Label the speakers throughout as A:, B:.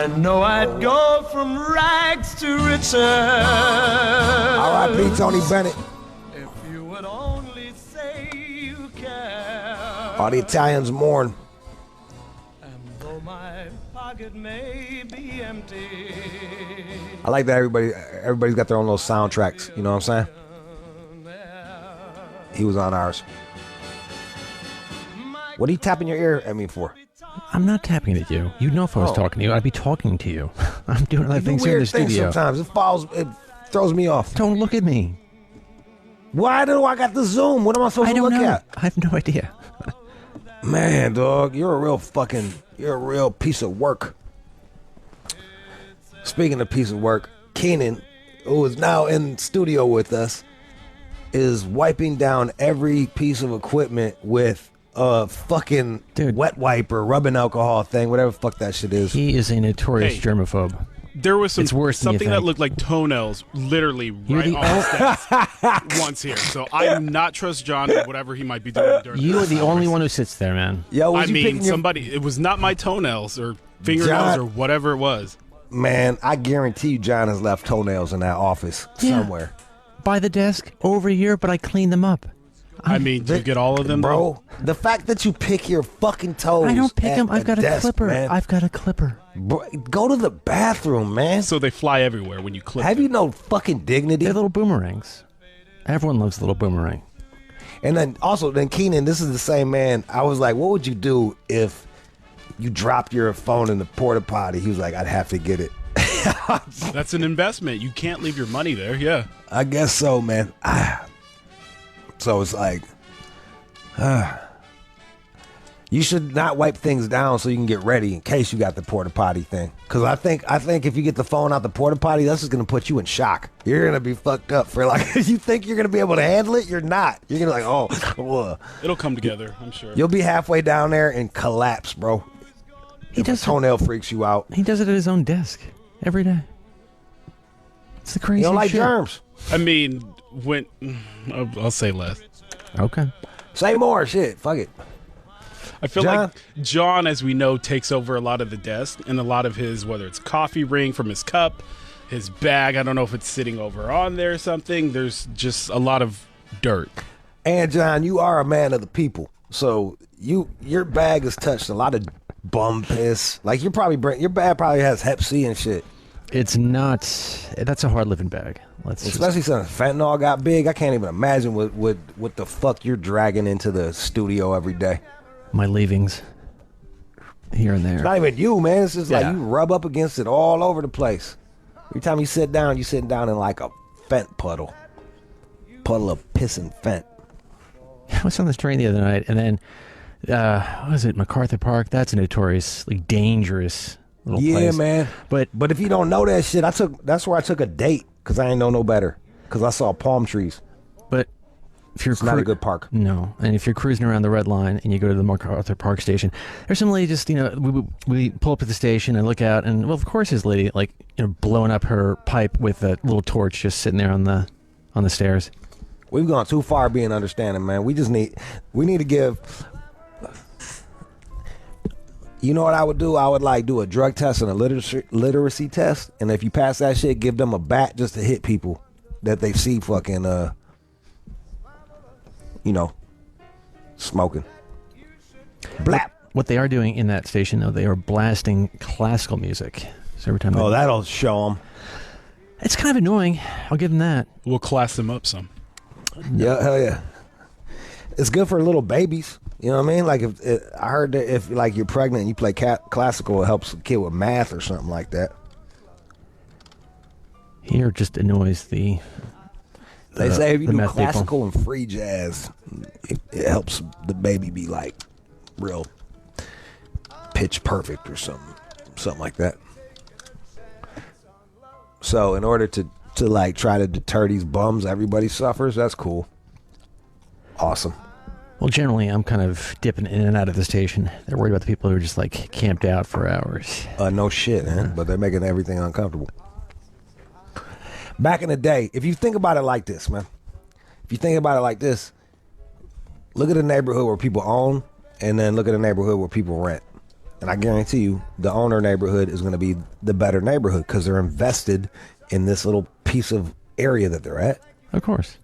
A: I know I'd go from rags to riches.
B: R.I.P. Tony Bennett.
A: If you would only say you care.
B: All the Italians mourn.
A: And though my pocket may be empty,
B: I like that everybody's got their own little soundtracks. You know what I'm saying? He was on ours. What are you tapping your ear at me for?
C: I'm not tapping at you. You'd know if I was talking to you. I'd be talking to you. I'm doing other things here in the studio.
B: Sometimes it throws me off.
C: Don't look at me.
B: Why do I got the zoom? What am I supposed to look at?
C: I have no idea.
B: Man, dog, you're a real piece of work. Speaking of piece of work, Keenan, who is now in studio with us, is wiping down every piece of equipment with a fucking wet wipe or rubbing alcohol thing, whatever the fuck that shit is.
C: He is a notorious germaphobe.
D: There was something that
C: think.
D: looked like toenails literally right on the steps once here. So I do not trust John or whatever he might be doing during
C: You are the
D: hours.
C: only one who sits there, man.
B: Yo,
D: I mean, somebody, it was not my toenails or fingernails or whatever it was.
B: Man, I guarantee you John has left toenails in that office somewhere.
C: By the desk over here, but I cleaned them up.
D: I mean, do you get all of them,
B: bro? The fact that you pick your fucking toes.
C: I don't pick them. I've got a clipper.
B: Man.
C: I've got a clipper.
B: Bro, go to the bathroom, man.
D: So they fly everywhere when you clip
B: Have
D: them.
B: you no fucking dignity?
C: They're little boomerangs. Everyone loves a little boomerang.
B: And then Keenan, this is the same man. I was like, what would you do if you dropped your phone in the porta potty? He was like, I'd have to get it.
D: That's an investment. You can't leave your money there. Yeah.
B: I guess so, man. So it's like, you should not wipe things down so you can get ready in case you got the porta potty thing. Because I think if you get the phone out the porta potty, that's just gonna put you in shock. You're gonna be fucked up for like. You think you're gonna be able to handle it? You're not. You're gonna be like, oh,
D: It'll come together, I'm sure.
B: You'll be halfway down there and collapse, bro.
C: He does.
B: Toenail freaks you out.
C: He does it at his own desk every day. It's the craziest
B: You don't like
C: shit.
B: germs.
D: I mean, I'll say less.
C: Okay.
B: Say more. Shit. Fuck it.
D: I feel like John, as we know, takes over a lot of the desk and a lot of his, whether it's coffee ring from his cup, his bag. I don't know if it's sitting over on there or something. There's just a lot of dirt.
B: And John, you are a man of the people, so your bag has touched a lot of bum piss. Like your bag probably has Hep C and shit.
C: It's not. That's a hard living bag.
B: Especially since fentanyl got big. I can't even imagine what the fuck you're dragging into the studio every day.
C: My leavings here and there.
B: It's not even you, man. It's just like
C: Yeah.
B: you rub up against it all over the place. Every time you sit down, you're sitting down in like a fent puddle of piss and fent.
C: I was on this train the other night, and then what was it, MacArthur Park? That's a notoriously dangerous little place.
B: Man. But if you don't know that shit, that's where I took a date because I ain't know no better because I saw palm trees.
C: But if you're
B: not a good park.
C: No, and if you're cruising around the red line and you go to the MacArthur Park station, there's some lady just we pull up at the station and look out, and well, of course, his lady blowing up her pipe with a little torch just sitting there on the stairs.
B: We've gone too far being understanding, man. We need to give. You know what I would do? I would do a drug test and a literacy test, and if you pass that shit, give them a bat just to hit people that they see fucking smoking. Blap.
C: What they are doing in that station, though, they are blasting classical music. So every time
B: that'll show them.
C: It's kind of annoying. I'll give them that.
D: We'll class them up some.
B: Yeah, hell yeah. It's good for little babies. You know what I mean? Like I heard that if like you're pregnant and you play classical, it helps a kid with math or something like that.
C: Here it just annoys the.
B: They say if you do classical
C: people.
B: and free jazz, it helps the baby be like real pitch perfect or something like that. So in order to like try to deter these bums, everybody suffers. That's cool. Awesome.
C: Well, generally, I'm kind of dipping in and out of the station. They're worried about the people who are just like camped out for hours.
B: No shit, man. But they're making everything uncomfortable. Back in the day, if you think about it like this, man. If you think about it like this, look at the neighborhood where people own, and then look at the neighborhood where people rent. And I guarantee you, the owner neighborhood is going to be the better neighborhood because they're invested in this little piece of area that they're at.
C: Of course.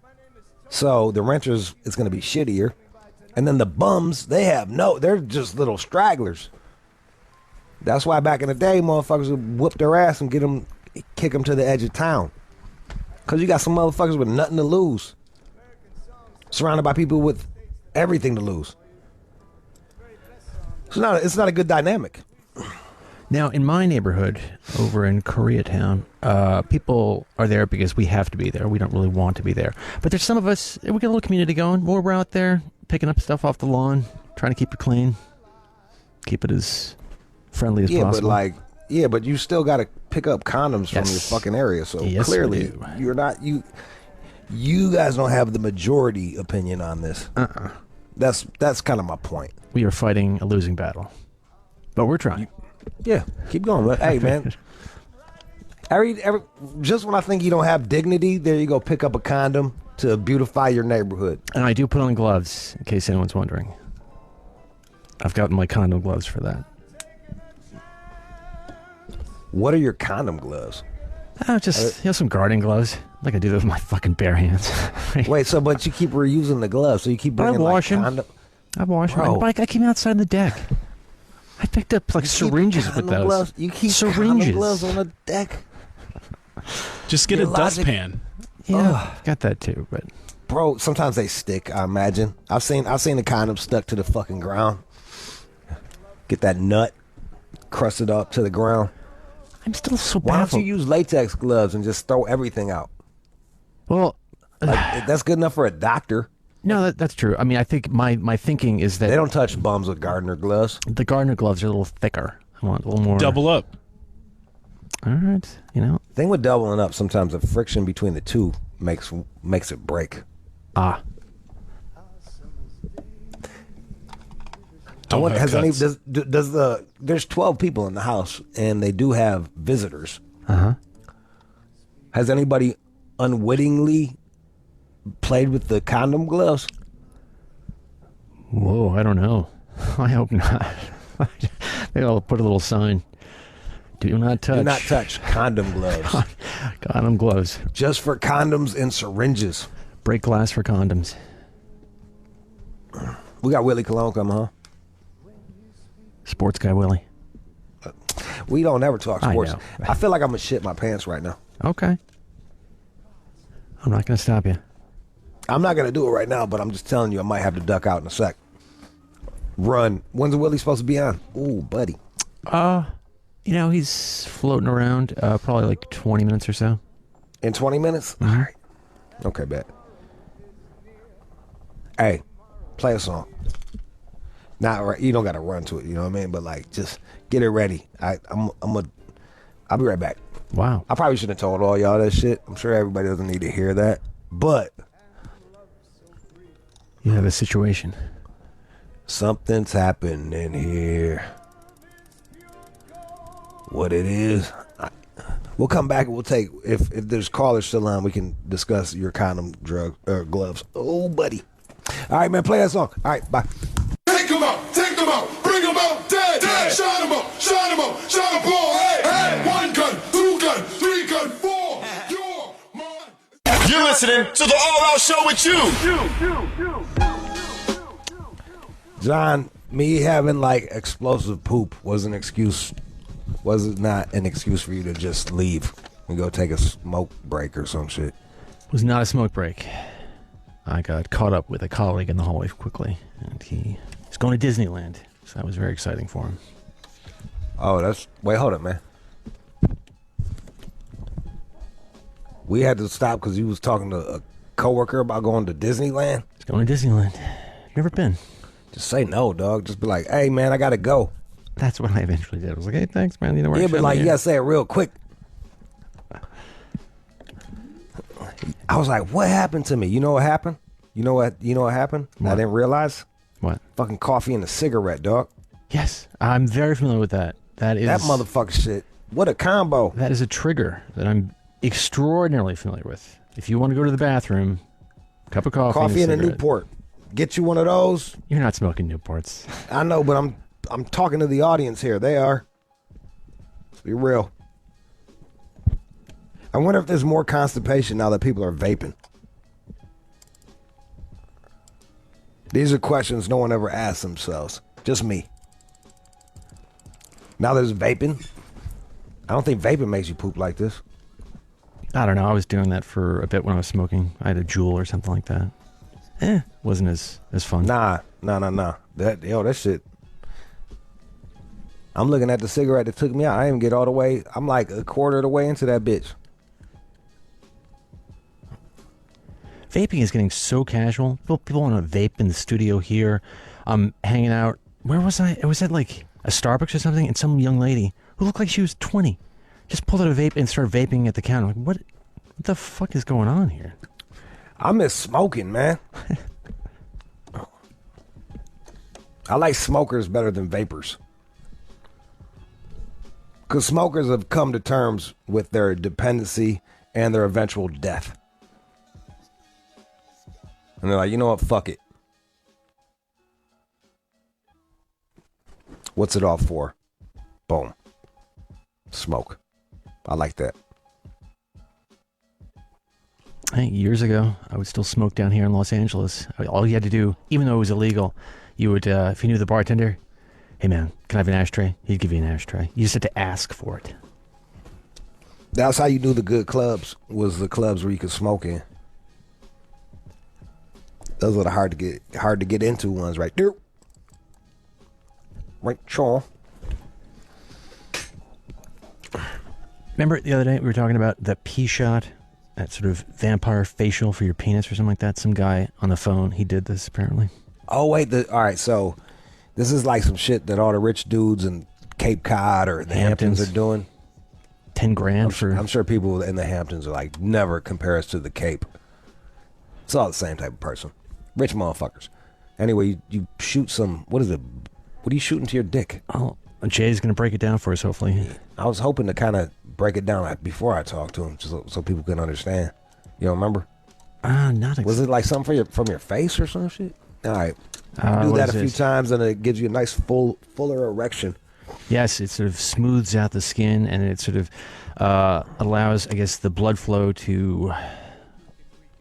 B: So the renters, it's going to be shittier. And then the bums, they're just little stragglers. That's why back in the day, motherfuckers would whoop their ass and kick them to the edge of town. Because you got some motherfuckers with nothing to lose. Surrounded by people with everything to lose. It's not a good dynamic.
C: Now, in my neighborhood, over in Koreatown, people are there because we have to be there. We don't really want to be there. But there's some of us, we get a little community going. We're out there picking up stuff off the lawn, trying to keep it clean, keep it as friendly as possible.
B: But you still got to pick up condoms from your fucking area. So clearly, you're not, you guys don't have the majority opinion on this. That's kind of my point.
C: We are fighting a losing battle, but we're trying.
B: Yeah, keep going. But hey, man, just when I think you don't have dignity, there you go, pick up a condom to beautify your neighborhood.
C: And I do put on gloves, in case anyone's wondering. I've gotten my condom gloves for that.
B: What are your condom gloves?
C: Just some gardening gloves. Like I do with my fucking bare hands.
B: Wait, but you keep reusing the gloves, so you keep bringing
C: wash them.
B: condom.
C: I wash them. I came outside on the deck. I picked up syringes with those.
B: Gloves. You keep
C: syringes.
B: Gloves on the deck.
D: Just get a dustpan.
C: Yeah, got that too. But
B: bro, sometimes they stick. I imagine. I've seen the condom stuck to the fucking ground. Get that nut crusted up to the ground.
C: I'm still so
B: Why
C: baffled.
B: don't you use latex gloves and just throw everything out?
C: Well,
B: that's good enough for a doctor.
C: No, that's true. I mean, I think my thinking is that
B: they don't touch bums with gardener gloves.
C: The gardener gloves are a little thicker. I want a little more.
D: Double up.
C: All right,
B: Thing with doubling up, sometimes the friction between the two makes it break.
C: Ah.
B: There's 12 people in the house and they do have visitors. Has anybody unwittingly played with the condom gloves?
C: Whoa, I don't know. I hope not. Maybe I'll put a little sign. Do not touch.
B: Do not touch condom gloves.
C: Condom gloves.
B: Just for condoms and syringes.
C: Break glass for condoms.
B: We got Willie Cologne coming, huh?
C: Sports guy Willie.
B: We don't ever talk sports.
C: I
B: feel like I'm gonna shit my pants right now.
C: Okay. I'm not gonna stop you.
B: I'm not gonna do it right now, but I'm just telling you, I might have to duck out in a sec. Run. When's Willie supposed to be on? Ooh, buddy.
C: He's floating around. Probably like 20 minutes or so.
B: In 20 minutes?
C: Mm-hmm.
B: All right. Okay, bet. Hey, play a song. Not right. You don't got to run to it. You know what I mean? But just get it ready. I'll be right back.
C: Wow.
B: I probably shouldn't have told all y'all that shit. I'm sure everybody doesn't need to hear that. But
C: you have a situation.
B: Something's happening here. What it is, we'll come back and we'll take, if there's callers still on, we can discuss your condom gloves. Oh, buddy. All right, man, play that song. All right, bye.
E: Take them out, bring them out, dead. Shine them up, shine them up, shine them all. Hey, 1 gun, 2 gun, 3 gun, 4. You're mine. You're listening to the All Out Show with you.
B: John, me having explosive poop was an excuse. Was it not an excuse for you to just leave and go take a smoke break or some shit?
C: It was not a smoke break. I got caught up with a colleague in the hallway quickly, and he's going to Disneyland, so that was very exciting for him.
B: Oh, wait, hold up, man. We had to stop because you was talking to a coworker about going to Disneyland?
C: He's going to Disneyland. Never been.
B: Just say no, dog. Just be like, hey, man, I got to go.
C: That's what I eventually did. I was like, hey, thanks, man.
B: Yeah, but you got to say it real quick. I was like, what happened to me? You know what happened? You know what happened?
C: What?
B: I didn't realize?
C: What?
B: Fucking coffee and a cigarette, dog.
C: Yes, I'm very familiar with that. That
B: motherfucker shit. What a combo.
C: That is a trigger that I'm extraordinarily familiar with. If you want to go to the bathroom, cup of coffee
B: and a
C: cigarette.
B: Newport. Get you one of those.
C: You're not smoking Newports.
B: I know, but I'm I'm talking to the audience here. They are. Let's be real. I wonder if there's more constipation now that people are vaping. These are questions no one ever asks themselves. Just me. Now there's vaping. I don't think vaping makes you poop like this.
C: I don't know. I was doing that for a bit when I was smoking. I had a Juul or something like that. Wasn't as fun.
B: Nah. That shit. I'm looking at the cigarette that took me out. I didn't get all the way. I'm like a quarter of the way into that bitch.
C: Vaping is getting so casual. People want to vape in the studio here. I'm hanging out. Where was I? It was at like a Starbucks or something, and some young lady who looked like she was 20 just pulled out a vape and started vaping at the counter. Like, what the fuck is going on here?
B: I miss smoking, man. I like smokers better than vapors. Because smokers have come to terms with their dependency and their eventual death. And they're like, you know what? Fuck it. What's it all for? Boom. Smoke. I like that.
C: I think years ago, I would still smoke down here in Los Angeles. All you had to do, even though it was illegal, you would, if you knew the bartender, hey man, can I have an ashtray? He'd give you an ashtray. You just had to ask for it.
B: That's how you knew the good clubs, was the clubs where you could smoke in. Those are the hard to get into ones right there. Right, Sean.
C: Remember the other day we were talking about the pee shot, that sort of vampire facial for your penis or something like that? Some guy on the phone, he did this apparently.
B: Oh wait, all right. So this is like some shit that all the rich dudes in Cape Cod or the Hamptons are doing.
C: $10,000
B: I'm sure people in the Hamptons are like, never compares to the Cape. It's all the same type of person. Rich motherfuckers. Anyway, you shoot some. What is it? What are you shooting to your dick?
C: Oh, Jay's going to break it down for us, hopefully.
B: I was hoping to kind of break it down before I talked to him, just so people can understand. You don't remember?
C: Not exactly.
B: Was it like something from your face or some shit? All right. Do that a few times and it gives you a nice fuller erection.
C: Yes, it sort of smooths out the skin and it sort of allows, I guess, the blood flow to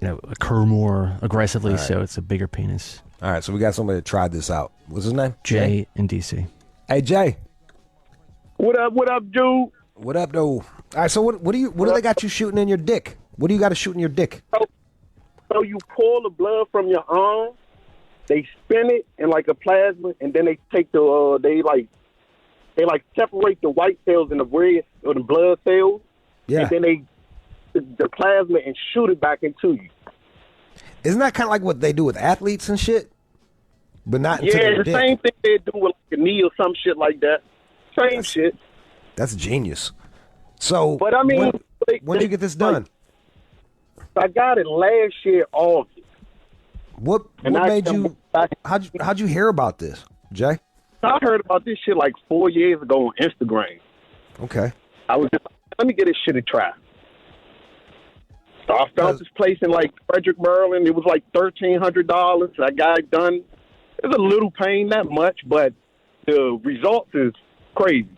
C: occur more aggressively, right. So it's a bigger penis.
B: All right, so we got somebody that tried this out. What's his name?
C: Jay in D.C.
B: Hey, Jay.
F: What up, Jude?
B: What up, though? All right, so what do they got you shooting in your dick? What do you got to shoot in your dick?
F: So you pull the blood from your arm, they spin it in like a plasma, and then they take they separate the white cells and the red or the blood cells.
B: Yeah.
F: And then the plasma and shoot it back into you.
B: Isn't that kind of like what they do with athletes and shit? But not into their dick.
F: Same thing they do with like a knee or some shit like that. Same shit.
B: That's genius. So,
F: but I mean,
B: when did you get this done?
F: I got it last year, August.
B: What made you? How'd you hear about this, Jay?
F: I heard about this shit like 4 years ago on Instagram.
B: Okay.
F: I was just, let me get this shit a try. So I found this place in like Frederick, Maryland. It was like $1,300. I got it done. It's a little pain, not much, but the results is crazy.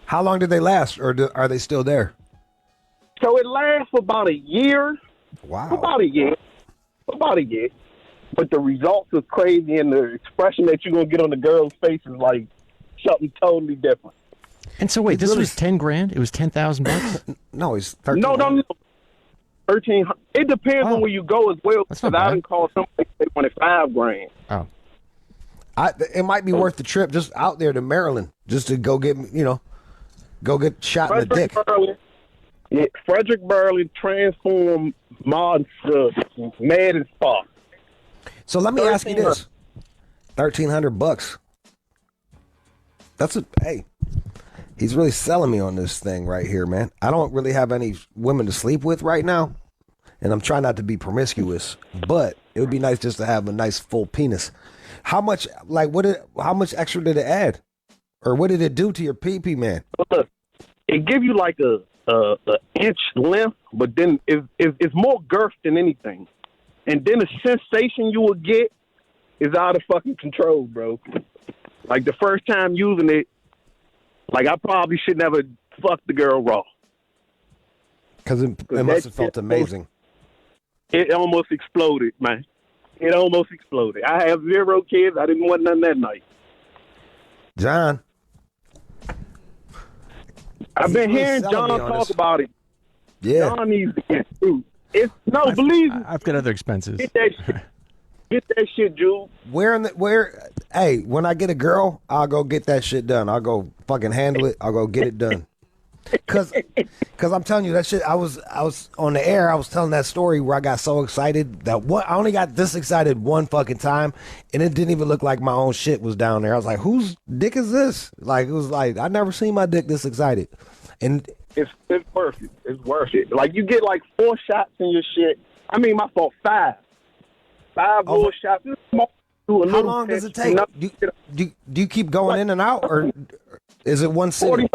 B: How long did they last, or are they still there?
F: So it lasts for about a year.
B: Wow.
F: About a year. But the results is crazy, and the expression that you're going to get on the girl's face is like something totally different.
C: And so wait, this was $10,000? It was $10,000?
B: No, it's
F: $13,000. No. 13. It depends on where you go as well. Because I didn't call somebody they wanted $5,000.
C: Oh.
B: It might be worth the trip just out there to Maryland, just to go get shot in the dick.
F: Frederick, Maryland, Transform Mod Mad and Spa.
B: So let me ask you this: $1,300. Hey, he's really selling me on this thing right here, man. I don't really have any women to sleep with right now, and I'm trying not to be promiscuous, but it would be nice just to have a nice full penis. How much extra did it add? Or what did it do to your pee-pee, man?
F: Look, it give you like a inch length, but then it's more girth than anything. And then the sensation you will get is out of fucking control, bro. Like the first time using it, like I probably should never fuck the girl raw.
B: Because it must have felt amazing.
F: It almost exploded, man. It almost exploded. I have 0 kids. I didn't want none that night.
B: John.
F: I've been hearing John talk about it.
B: Yeah.
F: John needs to get through. Believe me.
C: I've got other expenses.
F: Get that shit. Get that shit, Jude.
B: Hey, when I get a girl, I'll go get that shit done. I'll go fucking handle it. I'll go get it done. Cause I'm telling you that shit. I was on the air. I was telling that story where I got so excited that I only got this excited one fucking time, and it didn't even look like my own shit was down there. I was like, whose dick is this? Like it was like I never seen my dick this excited, and
F: it's worth it. It's worth it. Like you get like 4 shots in your shit. I mean, my fault. 5 little shots.
B: How long does it take? Do you keep going in and out, or is it one sitting?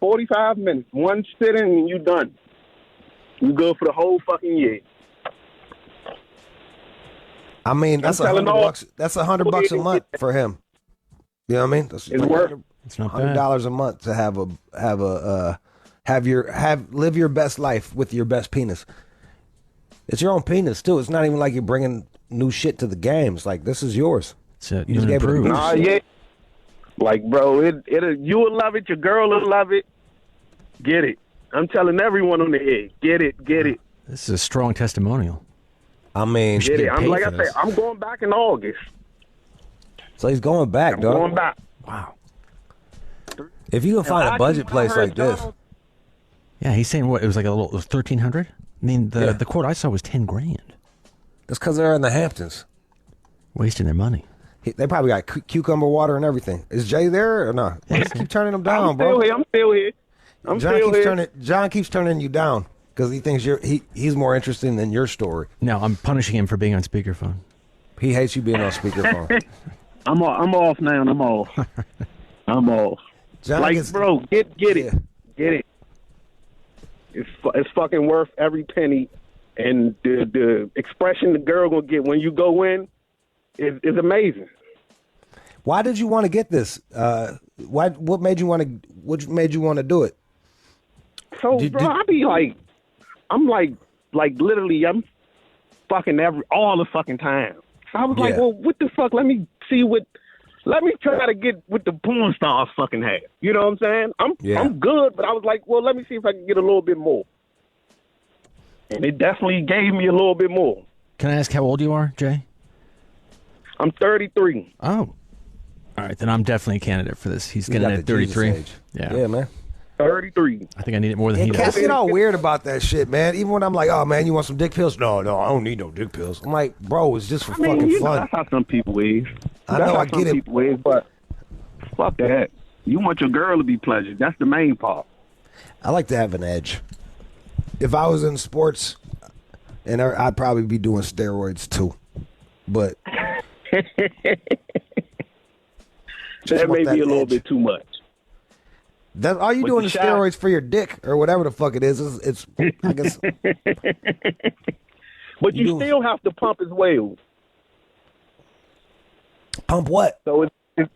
F: 45 minutes. One sitting and you done. You go for the whole fucking year.
B: I mean, that's $100. That's $100 a month for him. You know what I mean? That's
F: it's worth.
C: It's not
B: $100 a month to live your best life with your best penis. It's your own penis too. It's not even like you're bringing new shit to the games. Like this is yours.
C: You just gave it.
F: Nah, yeah. Like, bro, you will love it. Your girl will love it. Get it. I'm telling everyone on the air. Get it.
C: This is a strong testimonial.
B: I mean,
F: get it. I'm like I say, I'm going back in August.
B: So he's going back, dog.
F: Going back.
C: Wow.
B: If you can find a budget place like this.
C: Yeah, he's saying what? It was like a little 1,300. I mean, the quote I saw was 10 grand.
B: That's because they're in the Hamptons,
C: wasting their money.
B: They probably got cucumber water and everything. Is Jay there or not? Yeah, keep turning them down, bro.
F: I'm still here.
B: John keeps turning you down because he thinks he's more interesting than your story.
C: No, I'm punishing him for being on speakerphone.
B: He hates you being on speakerphone.
F: I'm off now. I'm off. John bro, get it. Get it. It's fucking worth every penny, and the expression the girl gonna get when you go in is amazing.
B: Why did you want to get this? What made you want to do it?
F: So, I be like, I'm like literally, I'm fucking all the fucking time. So I was like, well, what the fuck? Let me try to get what the porn stars fucking have. You know what I'm saying? I'm good, but I was like, well, let me see if I can get a little bit more. And it definitely gave me a little bit more.
C: Can I ask how old you are, Jay?
F: I'm 33.
C: Oh. All right, then I'm definitely a candidate for this. He's getting at 33.
B: Yeah, man.
F: 33.
C: I think I need it more than he does.
B: Cats get all weird about that shit, man. Even when I'm like, oh, man, you want some dick pills? No, I don't need no dick pills. I'm like, bro, it's just for fucking fun.
F: That's how some people is.
B: I know, I get it.
F: People is, but fuck that. You want your girl to be pleasured. That's the main part.
B: I like to have an edge. If I was in sports, and I'd probably be doing steroids too. But
F: that may be a little bit too much.
B: All you doing is steroids for your dick or whatever the fuck it is. It's I guess.
F: But you still have to pump as well.
B: Pump what?
F: So it's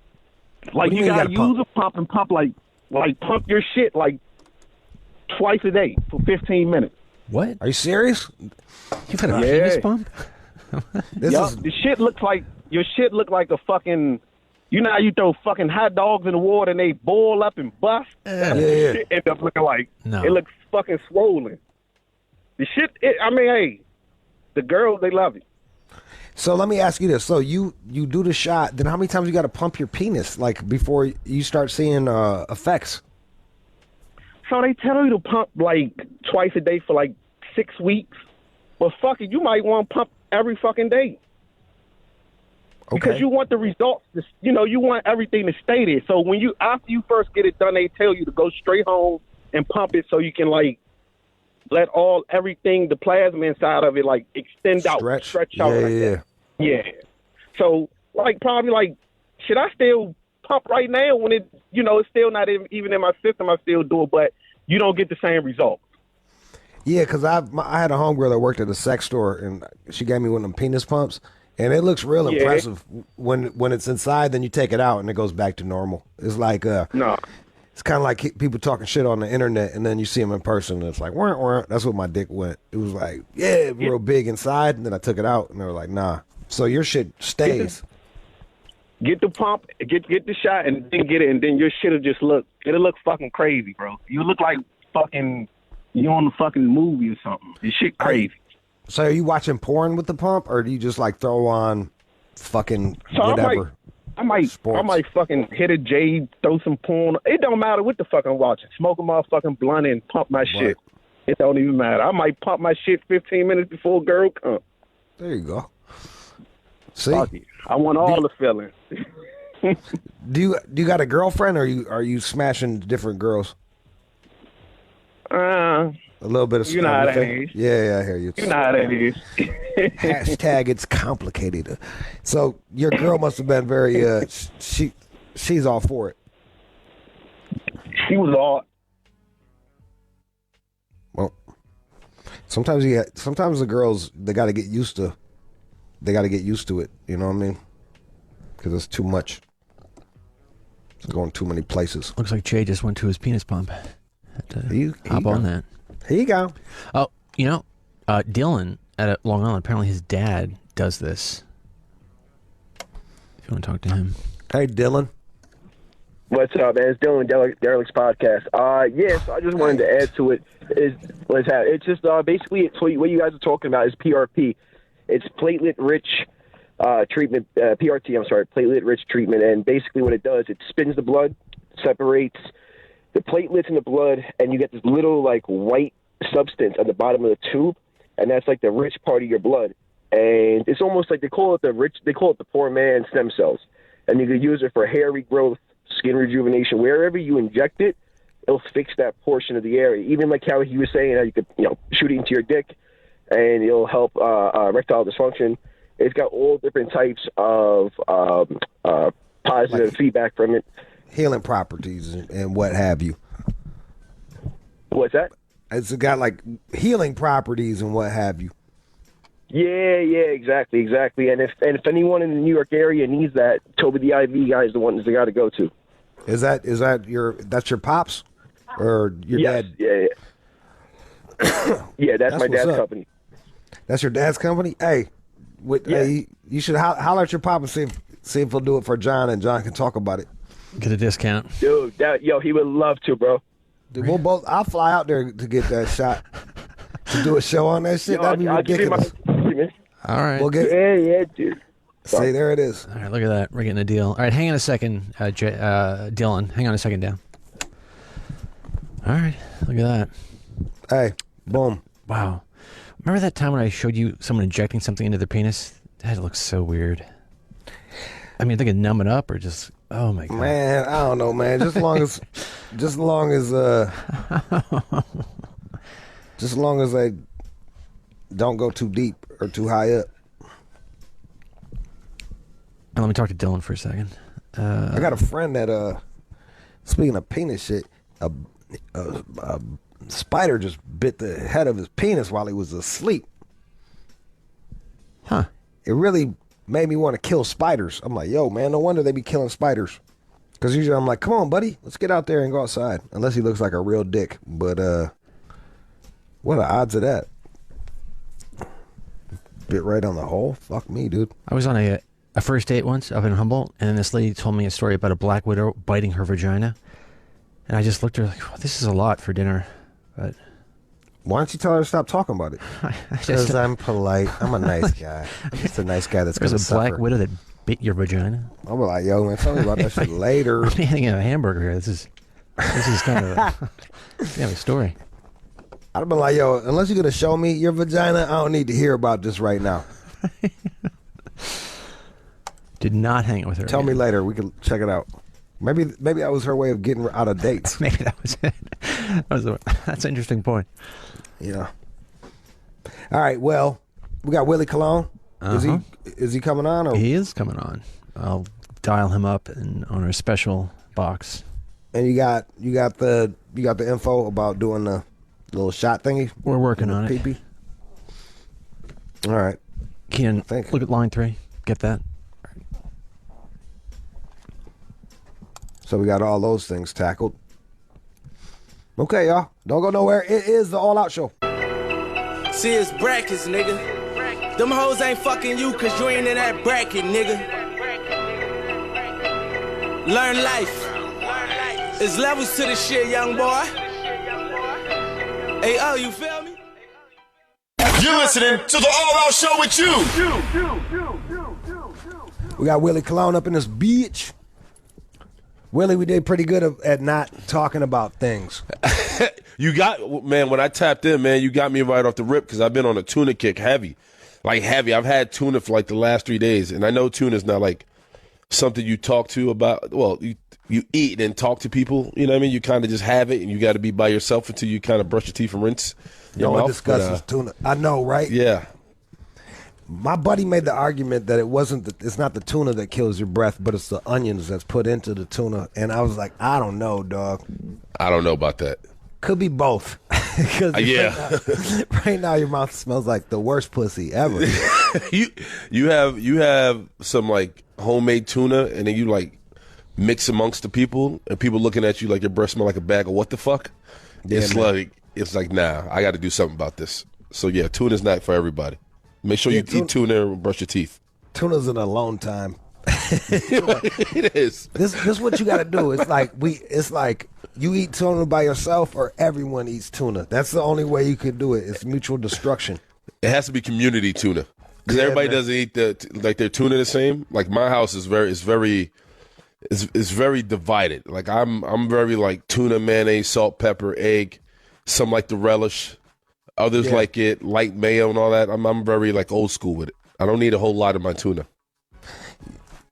F: like you gotta use a pump and pump like pump your shit like twice a day for 15 minutes.
C: What?
B: Are you serious?
C: You've had a penis pump?
F: The shit looks like your shit look like a fucking. You know how you throw fucking hot dogs in the water and they boil up and bust? Shit end up looking like it looks fucking swollen. The shit, hey, the girls, they love it.
B: So let me ask you this. So you do the shot, then how many times you got to pump your penis, like, before you start seeing effects?
F: So they tell you to pump, like, twice a day for, like, 6 weeks. But fuck it, you might want to pump every fucking day.
B: Okay.
F: Because you want the results, you want everything to stay there. So after you first get it done, they tell you to go straight home and pump it so you can, like, let everything, the plasma inside of it, like, extend out, stretch out. Yeah. So, like, probably, like, should I still pump right now when it, it's still not even in my system, I still do it, but you don't get the same result.
B: Yeah, because I had a homegirl that worked at a sex store, and she gave me one of them penis pumps. And it looks real impressive when it's inside. Then you take it out and it goes back to normal. It's like
F: No.
B: It's kind of like people talking shit on the internet, and then you see them in person, and it's like, wah, wah. That's what my dick went. It was like, yeah, real big inside, and then I took it out, and they were like, nah. So your shit stays.
F: Get the pump, get the shot, and then get it, and then your shit'll just it'll look fucking crazy, bro. You look like fucking you on the fucking movie or something. This shit crazy.
B: So are you watching porn with the pump, or do you just like throw on fucking whatever?
F: I might fucking hit a J, throw some porn. It don't matter what the fuck I'm watching. Smoke a motherfucking blunt and pump my shit. It don't even matter. I might pump my shit 15 minutes before a girl comes.
B: There you go. See,
F: fuck it. I want all the feelings.
B: Do you got a girlfriend, or are you smashing different girls? A little bit of
F: you know how that is.
B: Yeah, I hear you.
F: You know how that is.
B: Hashtag it's complicated. So your girl must have been very she's all for it.
F: She was all.
B: Well, sometimes the girls they got to get used to it. You know what I mean? Because it's too much. It's going too many places.
C: Looks like Jay just went to his penis pump. Had to hop on that.
B: Here you go.
C: Oh, Dylan at Long Island, apparently his dad does this. If you want to talk to him.
B: Hey, Dylan.
G: What's up, man? It's Dylan, Derelict's podcast. So I just wanted to add to it. It's just basically it's what you guys are talking about is PRP. It's platelet-rich treatment, PRT, I'm sorry, platelet-rich treatment. And basically what it does, it spins the blood, separates the platelets in the blood, and you get this little like white substance at the bottom of the tube, and that's like the rich part of your blood. And it's almost like they call it the poor man stem cells. And you could use it for hair regrowth, skin rejuvenation. Wherever you inject it, it'll fix that portion of the area. Even like how he was saying, how you could shoot it into your dick, and it'll help erectile dysfunction. It's got all different types of positive feedback from it.
B: Healing properties and what have you.
G: What's that?
B: It's got like healing properties and what have you.
G: Yeah, exactly. And if anyone in the New York area needs that, Toby the IV guy is the ones they got to go to.
B: That's your pops or your dad?
G: Yeah. Yeah, that's my dad's company.
B: That's your dad's company? Hey, you should holler at your pop and see if he'll do it for John, and John can talk about it.
C: Get a discount.
G: Dude, he would love to, bro.
B: Dude, I'll fly out there to get that shot. To do a show on that shit, that'd be ridiculous.
C: All right.
B: We'll get,
G: yeah, dude.
B: See, there it is.
C: All right, look at that. We're getting a deal. All right, hang on a second, Dylan. Hang on a second, down. All right, look at that.
B: Hey, boom.
C: Wow. Remember that time when I showed you someone injecting something into their penis? That looks so weird. I mean, they could numb it up or just, oh my God.
B: Man, I don't know, man. Just as long as they don't go too deep or too high up.
C: And let me talk to Dylan for a second.
B: I got a friend that, speaking of penis shit, a spider just bit the head of his penis while he was asleep.
C: Huh.
B: It really made me want to kill spiders. I'm like, yo, man, no wonder they be killing spiders. Because usually I'm like, come on, buddy, let's get out there and go outside. Unless he looks like a real dick. But what are the odds of that? Bit right on the hole? Fuck me, dude.
C: I was on a first date once up in Humboldt, and then this lady told me a story about a black widow biting her vagina. And I just looked at her like, oh, this is a lot for dinner. But
B: why don't you tell her to stop talking about it? Because I'm polite. I'm a nice guy. I'm just a nice guy that's going to suffer.
C: There's a black widow that bit your vagina?
B: I'll be like, yo, man, tell me about that shit later.
C: I'm eating a hamburger here. This is kind of a story.
B: I'd have been like, yo, unless you're going to show me your vagina, I don't need to hear about this right now.
C: Did not hang out with her.
B: Tell me later. We can check it out. Maybe that was her way of getting out of dates.
C: Maybe that was it. That's an interesting point.
B: Yeah. All right. Well, we got Willie Cologne.
C: Uh-huh.
B: Is he coming on? Or?
C: He is coming on. I'll dial him up on our special box.
B: And you got the info about doing the little shot thingy.
C: We're working on it.
B: Pee-pee? All right.
C: Keenan, look at line 3. get that.
B: So we got all those things tackled. Okay, y'all. Don't go nowhere. It is the All Out Show.
H: See, it's brackets, nigga. Them hoes ain't fucking you cause you ain't in that bracket, nigga. Learn life. It's levels to the shit, young boy. Hey, oh, you feel me?
E: You're listening to the All Out Show with you.
B: We got Willie Cologne up in this bitch. Willie, we did pretty good at not talking about things.
I: You got, man, when I tapped in, man, you got me right off the rip because I've been on a tuna kick heavy. Like heavy. I've had tuna for like the last 3 days. And I know tuna's not like something you talk to about. Well, you eat and talk to people. You know what I mean? You kind of just have it and you got to be by yourself until you kind of brush your teeth and rinse your
B: No one
I: mouth.
B: discusses tuna. I know, right?
I: Yeah.
B: My buddy made the argument that it's not the tuna that kills your breath, but it's the onions that's put into the tuna. And I was like, I don't know, dog.
I: I don't know about that.
B: Could be both.
I: Yeah.
B: Right now your mouth smells like the worst pussy ever.
I: you have some like homemade tuna and then you like mix amongst the people and people looking at you like your breath smell like a bag of what the fuck?
B: Yeah,
I: It's like nah, I got to do something about this. So yeah, tuna's not for everybody. Make sure you eat tuna and brush your teeth.
B: Tuna's an alone time.
I: It is.
B: This is what you got to do. It's like you eat tuna by yourself or everyone eats tuna. That's the only way you can do it. It's mutual destruction.
I: It has to be community tuna because everybody doesn't eat their tuna the same. Like my house is very divided. Like I'm very like tuna, mayonnaise, salt, pepper, egg. Some like the relish. Others like it light mayo and all that. I'm very like old school with it. I don't need a whole lot of my tuna.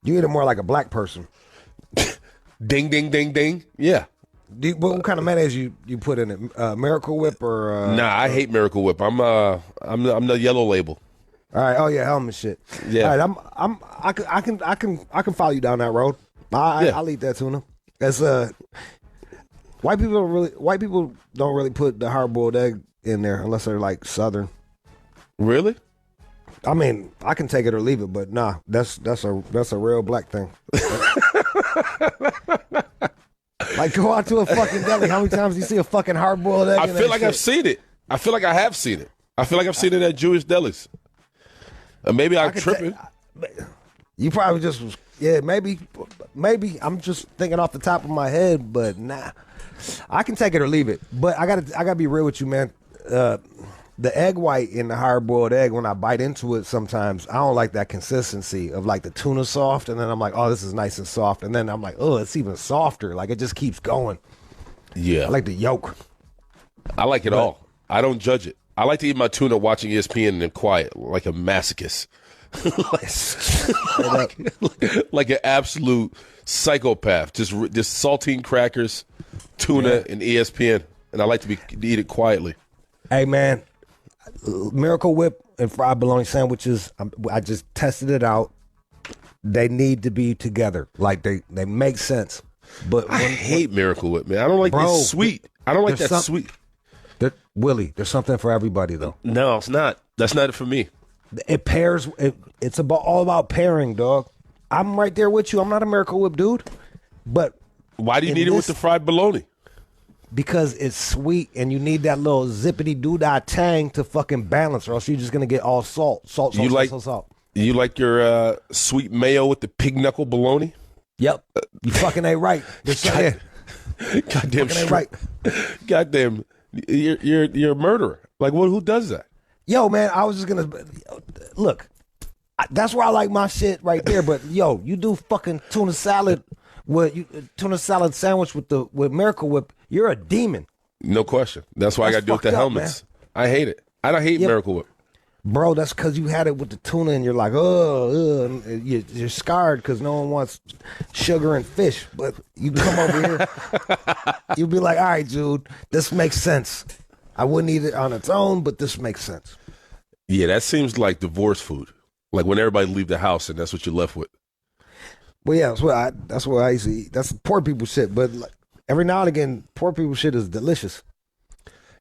B: You eat it more like a black person.
I: Ding, ding, ding, ding. Yeah.
B: What kind of mayonnaise you put in it? Miracle Whip or?
I: Nah, I hate Miracle Whip. I'm the yellow label.
B: All right. Oh yeah, helmet shit.
I: Yeah.
B: All right. I can follow you down that road. I'll eat that tuna. That's white people don't really put the hard boiled egg in there unless they're like Southern.
I: Really?
B: I mean, I can take it or leave it, but nah, that's a real black thing. Like, go out to a fucking deli. How many times do you see a fucking hard-boiled egg?
I: I feel like I've seen it. I feel like I have seen it. I feel like I've seen it at Jewish delis. Maybe I'm tripping.
B: You probably just was, maybe. I'm just thinking off the top of my head, but nah. I can take it or leave it. But I gotta be real with you, man. The egg white in the hard-boiled egg, when I bite into it sometimes, I don't like that consistency of like the tuna soft, and then I'm like, oh, this is nice and soft. And then I'm like, oh, it's even softer. Like it just keeps going.
I: Yeah.
B: I like the yolk.
I: I like it all. I don't judge it. I like to eat my tuna watching ESPN and quiet, like a masochist. like an absolute psychopath. Just saltine crackers, tuna, and ESPN. And I like to eat it quietly.
B: Hey, man. Miracle Whip and fried bologna sandwiches, I just tested it out. They need to be together. Like they make sense. But
I: I hate Miracle Whip, man. I don't like that sweet. I don't like that sweet.
B: Willie, there's something for everybody though.
I: No, it's not. That's not it for me.
B: It pairs. It's all about pairing, dog. I'm right there with you. I'm not a Miracle Whip dude, but
I: why do you need it with the fried bologna?
B: Because it's sweet and you need that little zippity doo-dah tang to fucking balance, or else you're just gonna get all salt.
I: You like your sweet mayo with the pig knuckle bologna?
B: Yep. You fucking ain't right.
I: Goddamn ain't right. Goddamn, you're a murderer. Like, who does that?
B: Yo, man, I was just gonna look. That's where I like my shit right there. But yo, you do fucking tuna salad sandwich with Miracle Whip. You're a demon.
I: No question. That's why I got to do it with the helmets. Man. I hate it. I don't hate Miracle Whip.
B: Bro, that's because you had it with the tuna and you're like, you're scarred because no one wants sugar and fish. But you come over here, you'll be like, all right, Jude, this makes sense. I wouldn't eat it on its own, but this makes sense.
I: Yeah, that seems like divorce food. Like when everybody leave the house and that's what you're left with.
B: Well, yeah, that's what I used to eat. That's poor people shit. But like, every now and again, poor people shit is delicious.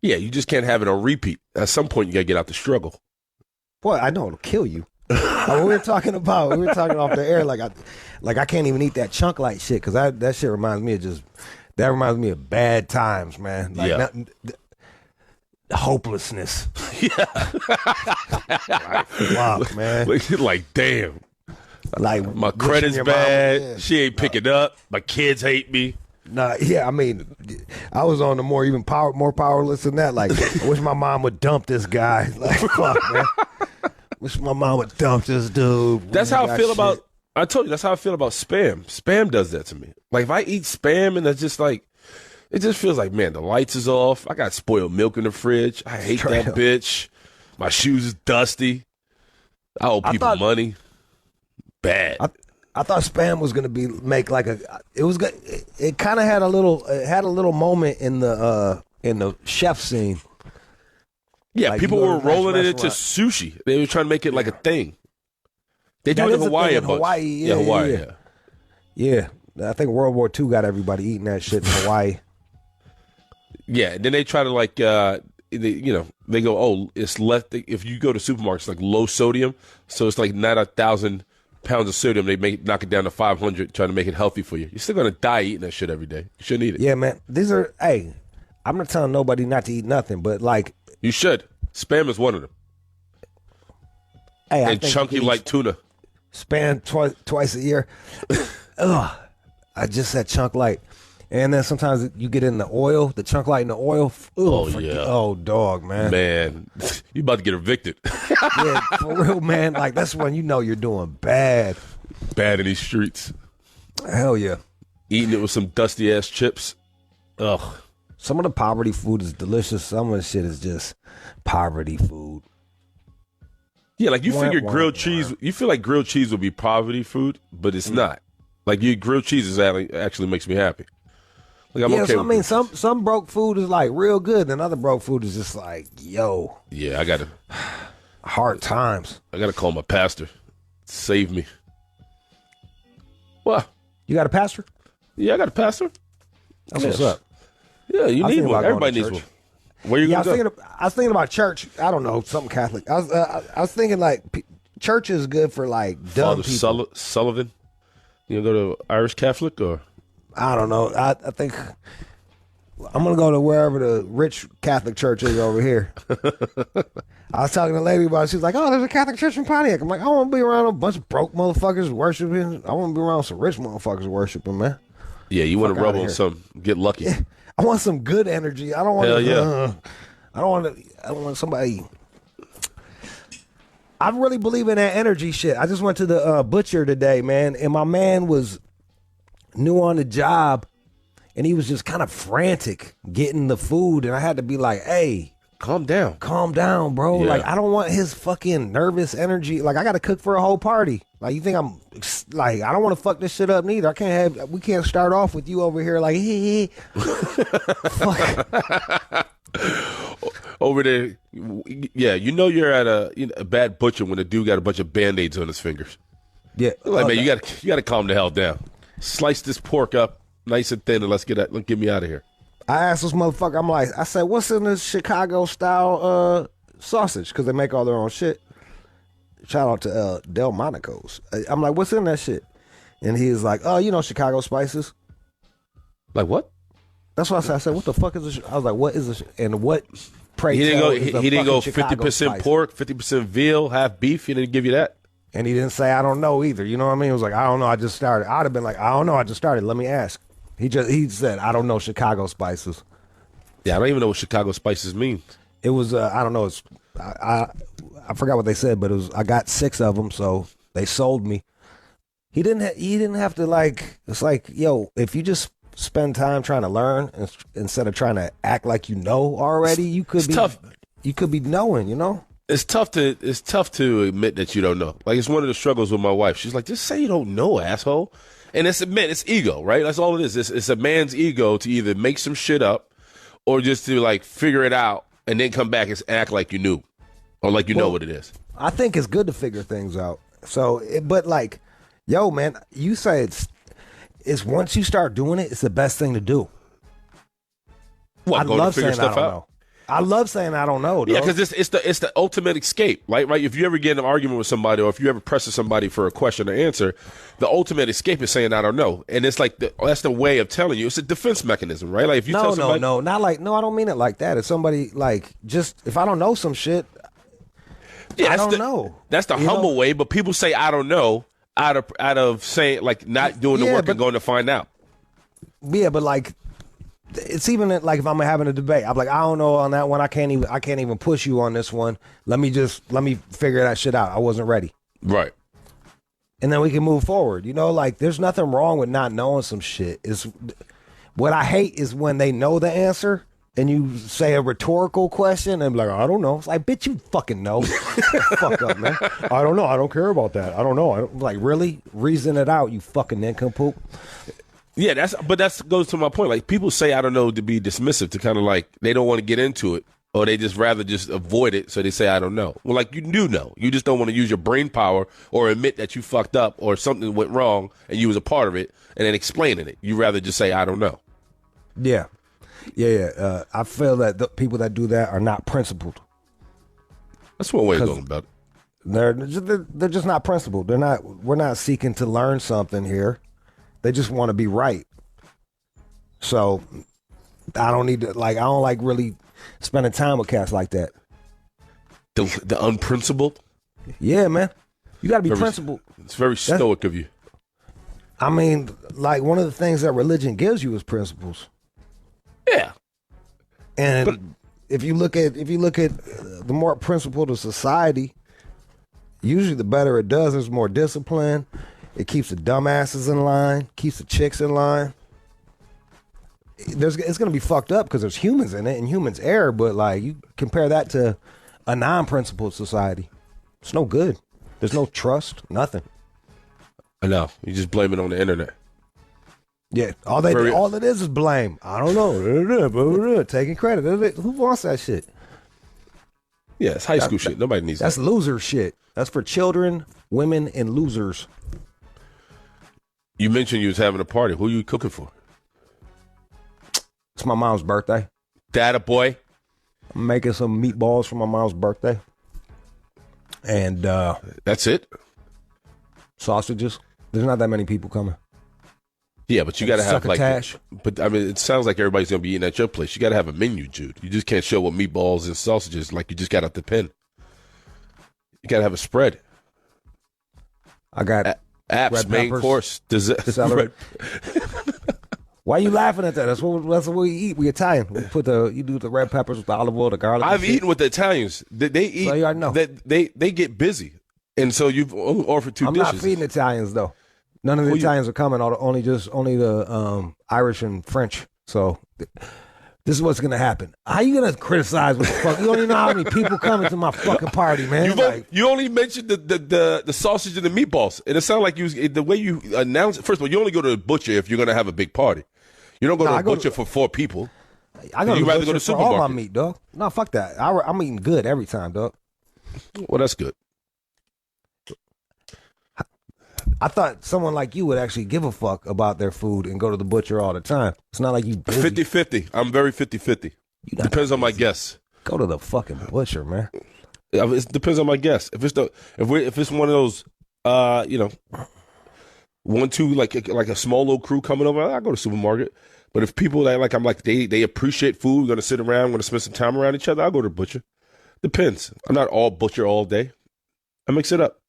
I: Yeah, you just can't have it on repeat. At some point, you got to get out the struggle.
B: Boy, I know it'll kill you. We were talking off the air, like I can't even eat that chunk light shit because that shit reminds me of bad times, man. Like, hopelessness.
I: Yeah.
B: Like, fuck, man.
I: Like, damn.
B: Like,
I: my credit's bad.
B: Mama,
I: she ain't picking up. My kids hate me.
B: Nah, yeah, I mean, I was on the more powerless than that. Like, I wish my mom would dump this guy. Like, fuck, man. Wish my mom would dump this dude.
I: That's how I feel about. I told you that's how I feel about spam. Spam does that to me. Like if I eat spam and it's just like, it just feels like, man, the lights is off. I got spoiled milk in the fridge. I hate that bitch. My shoes is dusty. I owe people money. Bad.
B: I thought spam was gonna make like it kind of had a little moment in the chef scene.
I: Yeah,
B: like
I: people were rolling it into sushi. They were trying to make it like a thing. They do it in Hawaii a bunch. Hawaii.
B: Yeah. I think World War II got everybody eating that shit in Hawaii.
I: Yeah, and then they try to like, they go, oh, it's less. If you go to supermarkets, like low sodium, so it's like not 1,000 pounds of sodium. They knock it down to 500, trying to make it healthy for you. You're still gonna die eating that shit every day. You shouldn't eat it.
B: Yeah, man. I'm not telling nobody not to eat nothing, but like
I: you should. Spam is one of them.
B: Hey,
I: and chunky like tuna.
B: Spam twice a year. Ugh. I just said chunk light. And then sometimes you get in the oil, the chunk light in the oil. Oh, dog, man.
I: Man, you about to get evicted.
B: Yeah, for real, man. Like, that's when you know you're doing bad.
I: Bad in these streets.
B: Hell yeah.
I: Eating it with some dusty-ass chips. Ugh.
B: Some of the poverty food is delicious. Some of the shit is just poverty food.
I: Yeah, like you figure grilled cheese, you feel like grilled cheese would be poverty food, but it's not. Like grilled cheese is actually makes me happy. Like I'm okay.
B: So, I mean, some broke food is like real good, and other broke food is just like, yo.
I: Yeah, I gotta
B: hard times.
I: I gotta call my pastor. Save me. What?
B: You got a pastor?
I: Yeah, I got a pastor.
B: That's what's up.
I: Yeah, you need one. Everybody needs one. Where you gonna go?
B: I was thinking about church. I don't know, something Catholic. I was thinking like church is good for like dumb
I: Father
B: people.
I: Sullivan. You gonna go to Irish Catholic or?
B: I don't know. I think I'm gonna go to wherever the rich Catholic church is over here. I was talking to a lady about it. She was like, "Oh, there's a Catholic church in Pontiac." I'm like, "I want to be around a bunch of broke motherfuckers worshiping. I want to be around some rich motherfuckers worshiping, man."
I: Yeah, you want to rub on some, get lucky.
B: Yeah, I want some good energy. I don't want.
I: Hell yeah.
B: I don't want somebody. I really believe in that energy shit. I just went to the butcher today, man, and my man was new on the job, and he was just kind of frantic getting the food, and I had to be like, "Hey,
I: calm down,
B: bro."
I: Yeah.
B: Like, I don't want his fucking nervous energy. Like, I got to cook for a whole party. Like, you think I'm like, I don't want to fuck this shit up neither. We can't start off with you over here like, hey. Fuck.
I: Over there, yeah, you know you're at a bad butcher when the dude got a bunch of Band-Aids on his fingers.
B: Yeah,
I: like, man, you got to calm the hell down. Slice this pork up nice and thin, and let's get me out of here.
B: I asked this motherfucker, I said, what's in this Chicago style sausage? Because they make all their own shit. Shout out to Delmonico's. I'm like, what's in that shit? And he was like, oh, Chicago spices.
I: Like what?
B: That's what I said. I said, what the fuck is this? I was like, what is this? And what?
I: He didn't go 50% pork, 50% veal, half beef. He didn't give you that.
B: And he didn't say, I don't know either. You know what I mean? He was like, I don't know. I just started. I'd have been like, I don't know. I just started. Let me ask. He said, I don't know Chicago spices.
I: Yeah, I don't even know what Chicago spices mean.
B: It was, I don't know. It's, I forgot what they said, but it was, I got 6 of them, so they sold me. He didn't have to like, it's like, yo, if you just spend time trying to learn instead of trying to act like you know already, you could be knowing,
I: It's tough to admit that you don't know. Like, it's one of the struggles with my wife. She's like, just say you don't know, asshole. And it's ego, right? That's all it is. It's a man's ego to either make some shit up or just to like figure it out and then come back and act like you knew or like you know what it is.
B: I think it's good to figure things out. So, but like, yo, man, you say it's once you start doing it, it's the best thing to do.
I: What,
B: I
I: going
B: love
I: to figure
B: saying
I: stuff
B: I don't
I: out?
B: know. I love saying I don't know.
I: Yeah, because it's the ultimate escape, right? Right. If you ever get in an argument with somebody, or if you ever press somebody for a question or answer, the ultimate escape is saying I don't know, and it's like that's the way of telling you. It's a defense mechanism, right? Like if you tell somebody,
B: not like I don't mean it like that. If somebody like just if I don't know some shit, I don't know.
I: That's the humble way, but people say I don't know out of saying like not doing the work and going to find out.
B: Yeah, but like. It's even like if I'm having a debate, I'm like, I don't know on that one. I can't even push you on this one. Let me figure that shit out. I wasn't ready.
I: Right.
B: And then we can move forward. Like there's nothing wrong with not knowing some shit. What I hate is when they know the answer and you say a rhetorical question and be like, I don't know. It's like, bitch, you fucking know. Fuck up, man. I don't know. I don't care about that. I don't know. Like, really? Reason it out, you fucking nincompoop.
I: Yeah, that goes to my point. Like people say I don't know to be dismissive, to kind of like they don't want to get into it, or they just rather just avoid it, so they say I don't know. Well, like you do know. You just don't want to use your brain power or admit that you fucked up or something went wrong and you was a part of it and then explaining it. You rather just say I don't know.
B: Yeah. I feel that the people that do that are not principled.
I: That's one way of going about it.
B: They're just not principled. We're not seeking to learn something here. They just want to be right. So I don't need to I don't like really spending time with cats like that.
I: The unprincipled?
B: Yeah, man. You got to be principled.
I: It's very stoic of you.
B: I mean, like one of the things that religion gives you is principles.
I: Yeah.
B: And if you look at the more principled a society, usually the better it does. There's more discipline. It keeps the dumbasses in line, keeps the chicks in line. It's going to be fucked up because there's humans in it and humans err, but like you compare that to a non-principled society, it's no good. There's no trust, nothing.
I: Enough. You just blame it on the internet.
B: Yeah, all it is blame. I don't know. Taking credit. Who wants that shit?
I: Yeah, it's high school shit. Nobody needs that.
B: That's loser shit. That's for children, women, and losers.
I: You mentioned you was having a party. Who are you cooking for?
B: It's my mom's birthday.
I: Data boy.
B: I'm making some meatballs for my mom's birthday. And
I: that's it?
B: Sausages. There's not that many people coming.
I: Yeah, but you got to have like
B: Succotash.
I: But I mean, it sounds like everybody's going to be eating at your place. You got to have a menu, Jude. You just can't show what meatballs and sausages like you just got out the pen. You got to have a spread.
B: I got
I: apps, main course,
B: celery. Why are you laughing at that? That's what we eat. We Italian. You do the red peppers with the olive oil, the garlic.
I: I've eaten with the Italians. They eat.
B: So you already know.
I: They get busy, and so you've offered two dishes.
B: I'm not feeding Italians though. None of the Italians are coming. Only the Irish and French. So this is what's gonna happen. How you gonna criticize what the fuck? You don't even know how many people coming to my fucking party, man.
I: You only mentioned the sausage and the meatballs, and it sounded like the way you announced it. First of all, you only go to the butcher if you're gonna have a big party. You don't go to the butcher for 4 people.
B: I go to the
I: rather
B: butcher
I: go to the
B: for
I: supermarket.
B: all my meat, dog. No, fuck that. I'm eating good every time, dog.
I: Well, that's good.
B: I thought someone like you would actually give a fuck about their food and go to the butcher all the time. It's not like you busy.
I: 50-50. I'm very 50-50. Depends on my guests.
B: Go to the fucking butcher, man.
I: It depends on my guests. If it's one of those, 1, 2, like a small little crew coming over, I go to the supermarket. But if people that they appreciate food, we're gonna sit around, we're gonna spend some time around each other, I'll go to the butcher. Depends. I'm not all butcher all day. I mix it up.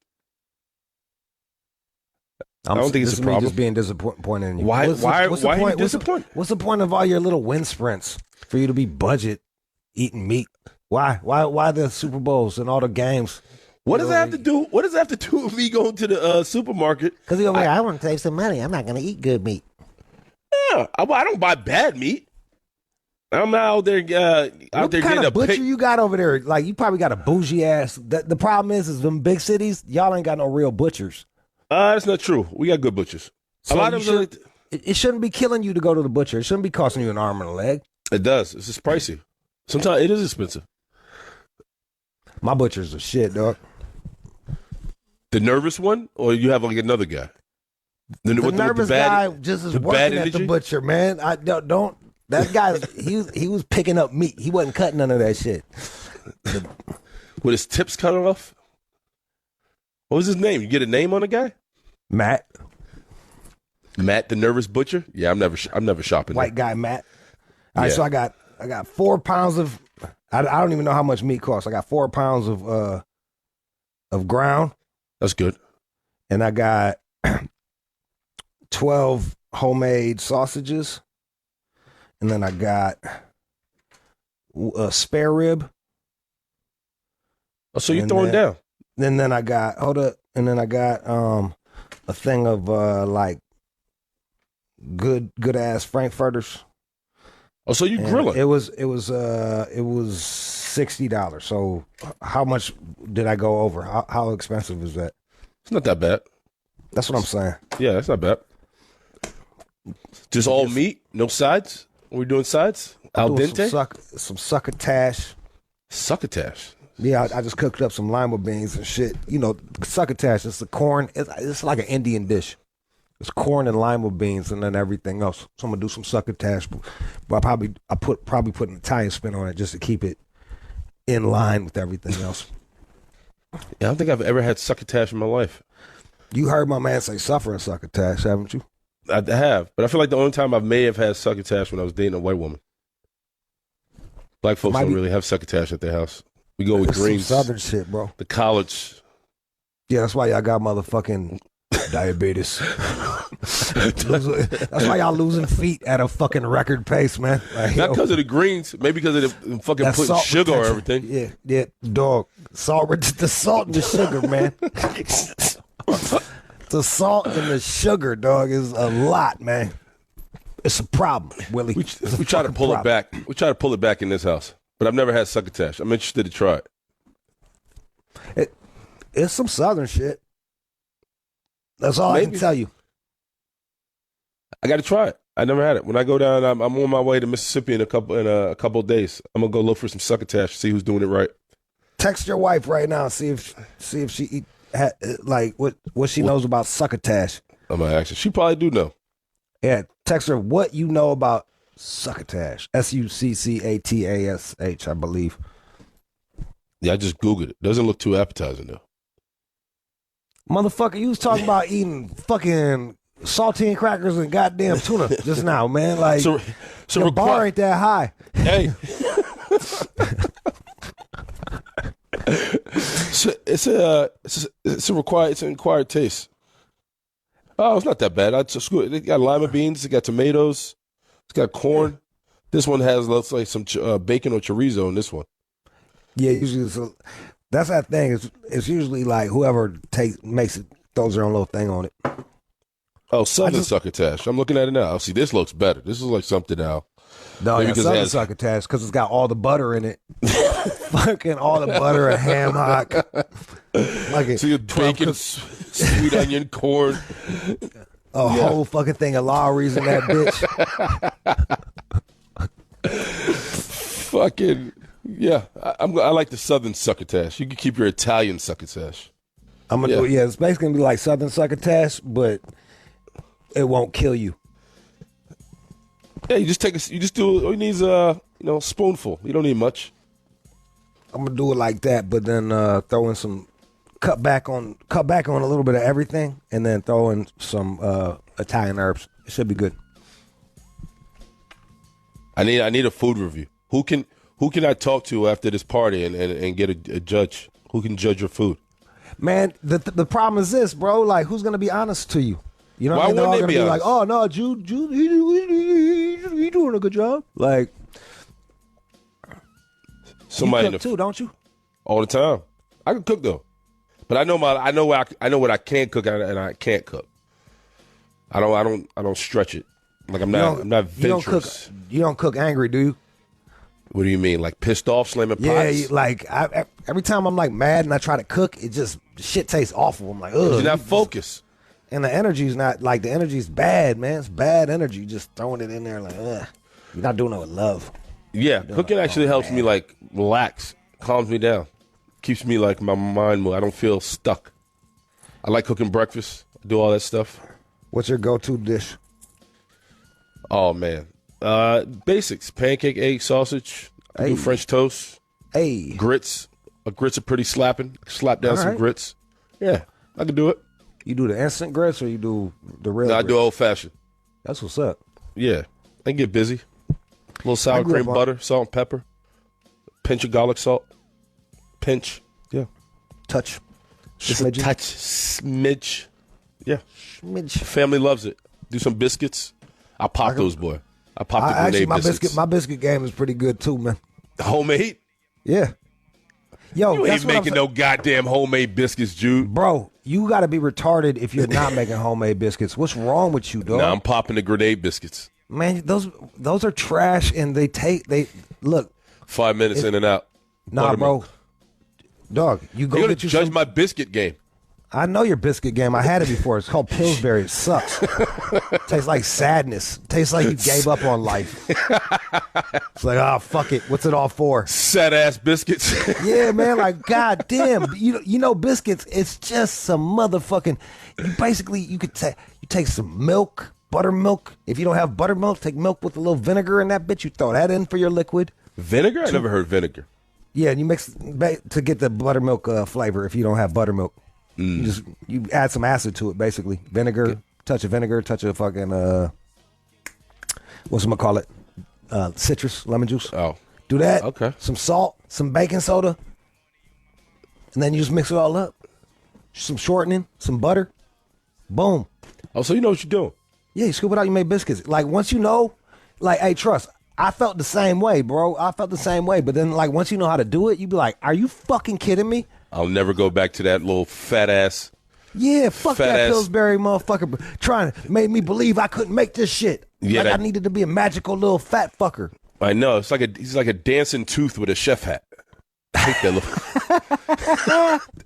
I: I don't think it's a problem.
B: Just being disappointed in you.
I: Why are you disappointed?
B: What's the point of all your little wind sprints for you to be budget eating meat? Why the Super Bowls and all the games?
I: What does that have to do? What does that have to do with me going to the supermarket?
B: Because you're like, I want to save some money. I'm not going to eat good meat.
I: Yeah, I don't buy bad meat. I'm not out there.
B: What kind of butcher you got over there? Like, you probably got a bougie ass. The problem is them big cities, y'all ain't got no real butchers.
I: That's not true. We got good butchers.
B: So a lot of them. It shouldn't be killing you to go to the butcher. It shouldn't be costing you an arm and a leg.
I: It does. It's just pricey. Sometimes it is expensive.
B: My butcher's a shit, dog.
I: The nervous one, or you have like another guy?
B: The nervous guy just is working at the butcher, man. That guy, he was picking up meat. He wasn't cutting none of that shit.
I: With his tips cut off? What was his name? You get a name on the guy?
B: Matt.
I: Matt the Nervous Butcher? Yeah, I'm never shopping
B: White
I: there.
B: guy Matt. All right, so I got 4 pounds of I don't even know how much meat costs. I got 4 pounds of ground.
I: That's good.
B: And I got 12 homemade sausages. And then I got a spare rib.
I: Oh, so you're throwing down.
B: Then I got and then I got a thing of like good ass frankfurters.
I: Oh, so you grilling?
B: It was $60. So how much did I go over? How expensive is that?
I: It's not that bad.
B: That's what I'm saying.
I: Yeah, that's not bad. Just all meat, no sides. Are we doing sides? Al dente?
B: Some succotash.
I: Succotash.
B: Yeah, I just cooked up some lima beans and shit. You know, succotash. It's the corn. It's like an Indian dish. It's corn and lima beans and then everything else. So I'm gonna do some succotash, but I probably put an Italian spin on it just to keep it in line with everything else.
I: Yeah, I don't think I've ever had succotash in my life.
B: You heard my man say suffering succotash, haven't you?
I: I have, but I feel like the only time I may have had succotash when I was dating a white woman. Black folks don't really have succotash at their house. We go with greens.
B: Some southern shit, bro.
I: The college.
B: Yeah, that's why y'all got motherfucking diabetes. That's why y'all losing feet at a fucking record pace, man. Like,
I: not because of the greens, maybe because of the fucking putting sugar or everything.
B: Yeah, dog. The salt and the sugar, man. The salt and the sugar, dog, is a lot, man. It's a problem, Willie.
I: We try to pull it back. We try to pull it back in this house, but I've never had succotash. I'm interested to try it.
B: It's some southern shit. That's all I can tell you.
I: I got to try it. I never had it. When I go down, I'm on my way to Mississippi in a couple of days. I'm gonna go look for some succotash, see who's doing it right.
B: Text your wife right now, see if she what she knows about succotash.
I: I'm gonna ask her. She probably do know.
B: Yeah, text her what you know about succotash. Succash, I believe.
I: Yeah, I just Googled it. Doesn't look too appetizing though.
B: Motherfucker, you was talking about eating fucking saltine crackers and goddamn tuna just now, man. Like, so your bar ain't that high.
I: Hey. It's an acquired taste. Oh, it's not that bad. It got lima beans. It got tomatoes. It's got corn. This one looks like some bacon or chorizo in this one.
B: Yeah, usually that's that thing. It's usually like whoever makes it throws their own little thing on it.
I: Oh, southern succotash. I'm looking at it now. Oh, see, this looks better. This is like something now.
B: No, yeah, southern succotash because it's got all the butter in it. Fucking all the butter, a ham hock. Like
I: so bacon, sweet onion, corn.
B: A whole fucking thing of Lowry's in that bitch.
I: Fucking yeah. I like the southern succotash. You can keep your Italian succotash.
B: I'm gonna do. Yeah, it's basically gonna be like southern succotash, but it won't kill you.
I: Yeah, you just do. All you need is a spoonful. You don't need much.
B: I'm gonna do it like that, but then throw in some cut back on a little bit of everything, and then throw in some Italian herbs. It should be good.
I: I need a food review. Who can I talk to after this party and get a judge? Who can judge your food?
B: Man, the problem is this, bro. Like, who's gonna be honest to you? You know,
I: why
B: they're all
I: wouldn't
B: gonna
I: they be
B: like, oh no, Jude, he doing a good job. Like,
I: somebody
B: you cook too, don't you?
I: All the time. I can cook though, but I know what I can cook and I can't cook. I don't stretch it. Like I'm not venturous.
B: You don't cook angry, do you?
I: What do you mean? Like pissed off, slamming pots?
B: Yeah, like every time I'm like mad and I try to cook, it just shit tastes awful. I'm like, ugh.
I: You're not focused.
B: And the energy's not like the energy's bad, man. It's bad energy. Just throwing it in there like, ugh. You're not doing it with love.
I: Yeah, cooking actually helps me like relax, calms me down, keeps me like my mind move. I don't feel stuck. I like cooking breakfast. I do all that stuff.
B: What's your go-to dish?
I: Oh man, Basics: pancake, egg, sausage. I do French toast. Grits. Grits are pretty slapping. Slap down some grits. Yeah, I can do it.
B: You do the instant grits or you do the real?
I: No, I
B: grits?
I: do old fashioned.
B: That's what's up.
I: Yeah, I can get busy. A little sour cream, butter, salt and pepper. Pinch of garlic salt. Pinch.
B: Yeah. Touch.
I: Just a touch. Smidge. Yeah.
B: Smidge.
I: Family loves it. Do some biscuits. I pop those, boy. I pop the grenade biscuits.
B: My biscuit game is pretty good too, man.
I: Homemade?
B: Yeah. Yo,
I: you ain't making no goddamn homemade biscuits, Jude.
B: Bro, you got to be retarded if you're not making homemade biscuits. What's wrong with you, dog?
I: Nah, I'm popping the grenade biscuits.
B: Man, those are trash, and they look.
I: 5 minutes in and out.
B: Nah, bro. Dog, you go.
I: You're gonna judge my biscuit game.
B: I know your biscuit game. I had it before. It's called Pillsbury. It sucks. Tastes like sadness. Tastes like you gave up on life. It's like, oh, fuck it. What's it all for?
I: Sad ass biscuits.
B: Yeah, man. Like, goddamn. You know, biscuits. It's just some motherfucking. You could take some milk, buttermilk. If you don't have buttermilk, take milk with a little vinegar in that bitch. You throw that in for your liquid.
I: Vinegar? I never heard vinegar.
B: Yeah, and you mix to get the buttermilk flavor. If you don't have buttermilk. You add some acid to it, basically. Vinegar, touch of vinegar, touch of fucking citrus, lemon juice.
I: Oh,
B: do that.
I: Okay.
B: Some salt, some baking soda, and then you just mix it all up. Some shortening, some butter. Boom.
I: Oh, so you know what you're doing?
B: Yeah, you scoop it out. You make biscuits. Like once you know, like, hey, trust. I felt the same way, bro. I felt the same way. But then, like, once you know how to do it, you be like, are you fucking kidding me?
I: I'll never go back to that little fat ass.
B: Yeah, fuck that Pillsbury motherfucker trying to make me believe I couldn't make this shit. Yeah, like I needed to be a magical little fat fucker.
I: I know. He's like a dancing tooth with a chef hat. I hate that little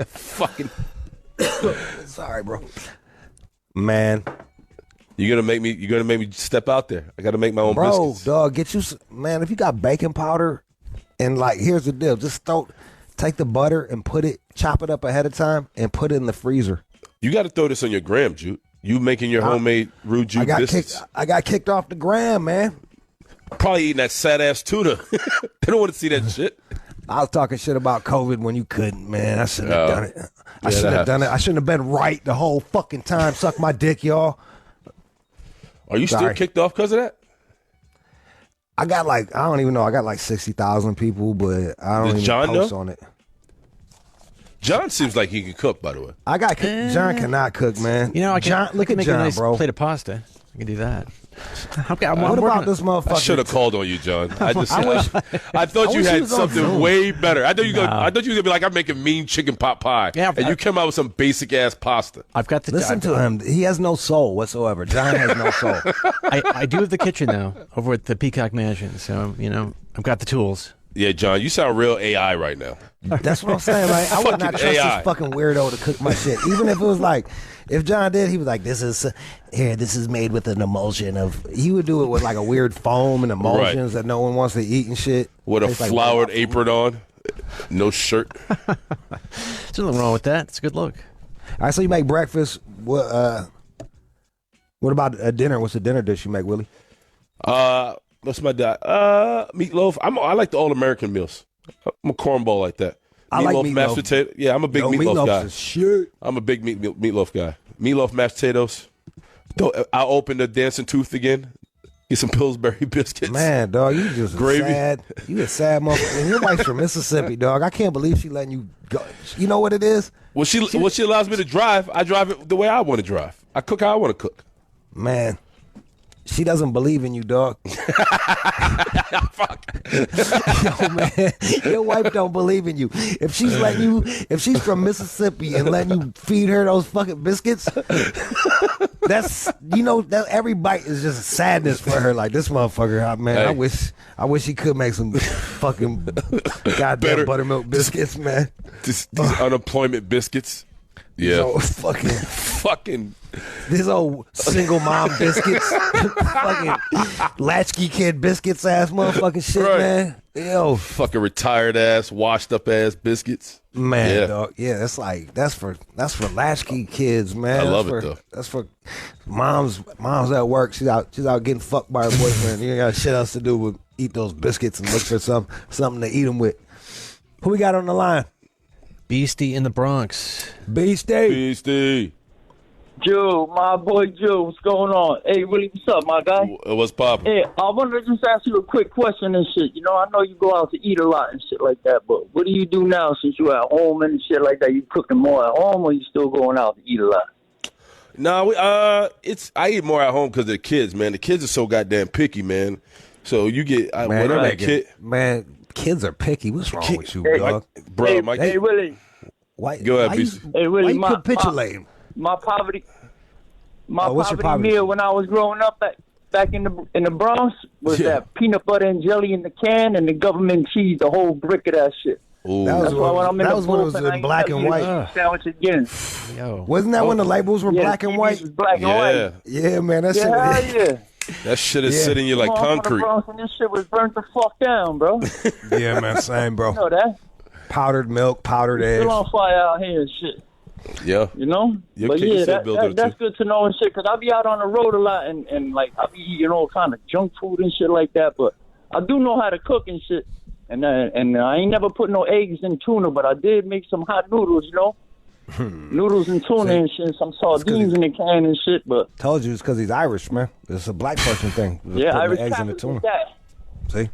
I: fucking.
B: Sorry, bro. Man.
I: You're gonna make me step out there. I gotta make my own biscuits.
B: Bro, dog, get you man, if you got baking powder and like here's the deal, just take the butter and chop it up ahead of time and put it in the freezer.
I: You gotta throw this on your gram, Jude. You making your homemade Rude Jude biscuits.
B: I got kicked off the gram, man.
I: Probably eating that sad ass tuna. They don't want to see that shit.
B: I was talking shit about COVID when you couldn't, man. I shouldn't have done it. I shouldn't have done it. I shouldn't have been right the whole fucking time. Suck my dick, y'all.
I: Are you still kicked off because of that?
B: I got I don't even know. I got 60,000 people, but I don't even post on it.
I: John seems like he can cook, by the way.
B: John cannot cook, man.
C: You know, look at
B: make
C: John,
B: a nice
C: bro. Plate of pasta. I can do that.
B: What about this motherfucker?
I: I should have called on you, John. I thought you had something way better. I thought you were gonna be like, I'm making mean chicken pot pie. Yeah, and you came out with some basic ass pasta.
B: Listen to him. He has no soul whatsoever. John has no soul.
C: I do have the kitchen though, over at the Peacock Mansion. So I've got the tools.
I: Yeah, John, you sound real AI right now.
B: That's what I'm saying. Like, I would not trust this fucking weirdo to cook my shit. Even if it was like, if John did, he was like, this is made with an emulsion of. He would do it with like a weird foam and emulsions that no one wants to eat and shit.
I: With a flowered apron on, no shirt.
C: There's nothing wrong with that. It's a good look.
B: All right, so you make breakfast. What about a dinner? What's the dinner dish you make, Willie?
I: What's my diet? Meatloaf. I like the all-American meals. I'm a cornball like that.
B: I like meatloaf.
I: Mashed potato. Yeah, I'm a big meatloaf guy.
B: Is shit.
I: I'm a big meatloaf guy. Meatloaf, mashed potatoes. I'll open the dancing tooth again. Get some Pillsbury biscuits.
B: Man, dog, you just
I: gravy.
B: Sad. You a sad motherfucker. And your wife's from Mississippi, dog. I can't believe she letting you go. You know what it is?
I: Well, she allows me to drive. I drive it the way I want to drive. I cook how I want to cook.
B: Man. She doesn't believe in you, dog.
I: Fuck.
B: Yo, man, your wife don't believe in you. If she's from Mississippi and letting you feed her those fucking biscuits, that every bite is just sadness for her. Like, this motherfucker, man, hey. I wish he could make some fucking goddamn buttermilk biscuits, man.
I: These unemployment biscuits. Yeah.
B: So
I: fucking.
B: These old single mom biscuits, fucking latchkey kid biscuits ass motherfucking shit,
I: Right.
B: man. Yo,
I: fucking retired ass, washed up ass biscuits.
B: man,
I: Yeah.
B: dog. Yeah, that's for latchkey kids, man.
I: I love
B: That's
I: it, though.
B: That's for moms at work. She's out getting fucked by her boyfriend. You ain't got shit else to do but eat those biscuits and look for something to eat them with. Who we got on the line?
C: Beastie in the Bronx.
I: Beastie.
J: Jude, my boy Jude, what's going on? Hey, Willie, what's up, my guy?
I: What's poppin'?
J: Hey, I wanted to just ask you a quick question and shit. You know, I know you go out to eat a lot and shit like that, but what do you do now since you're at home and shit like that? You cooking more at home or you still going out to eat a lot?
I: No, I eat more at home because of the kids, man. The kids are so goddamn picky, man. So you get whatever that kid.
B: Man, kids are picky. What's wrong with you,
J: Hey,
B: dog?
I: Bro, my
J: Hey, Willie.
B: Why?
I: Go ahead,
B: why you,
I: Beastie.
J: Hey, Willie,
B: why you capitulating?
J: my poverty
B: what's your poverty
J: meal when I was growing up back in the Bronx was that peanut butter and jelly in the can and the government cheese, the whole brick of that shit.
I: Ooh.
J: That's why when I'm in
B: that
J: the
B: was when it was
J: bullpen, I
B: in
J: ain't
B: black
J: never
B: and
J: eat a
B: white.
J: sandwich again.
C: Yo.
B: Wasn't that when the labels were black and white?
J: Black and white.
B: Yeah, man, that shit.
J: Yeah.
I: That shit is
B: Yeah.
I: sitting you like
J: Come on, from the
I: concrete.
J: Bronx, and this shit was burnt the fuck down, bro.
B: Yeah, man, same, bro.
J: You know that?
B: Powdered milk, powdered eggs.
J: Still on fire out here and shit.
I: Yeah.
J: You know?
I: Your
J: But
I: kid
J: yeah,
I: said build it
J: that's
I: too.
J: good to know and shit, because I be out on the road a lot and like, I be eating all kind of junk food and shit like that, but I do know how to cook and shit. And I ain't never put no eggs in tuna, but I did make some hot noodles, you know? Noodles and tuna and shit, some sardines in the can and shit, but...
B: Told you it's because he's Irish, man. It's a black person thing. Just
J: Yeah,
B: putting
J: Irish
B: the eggs in the
J: Catholic
B: tuna.
J: is that.
B: See?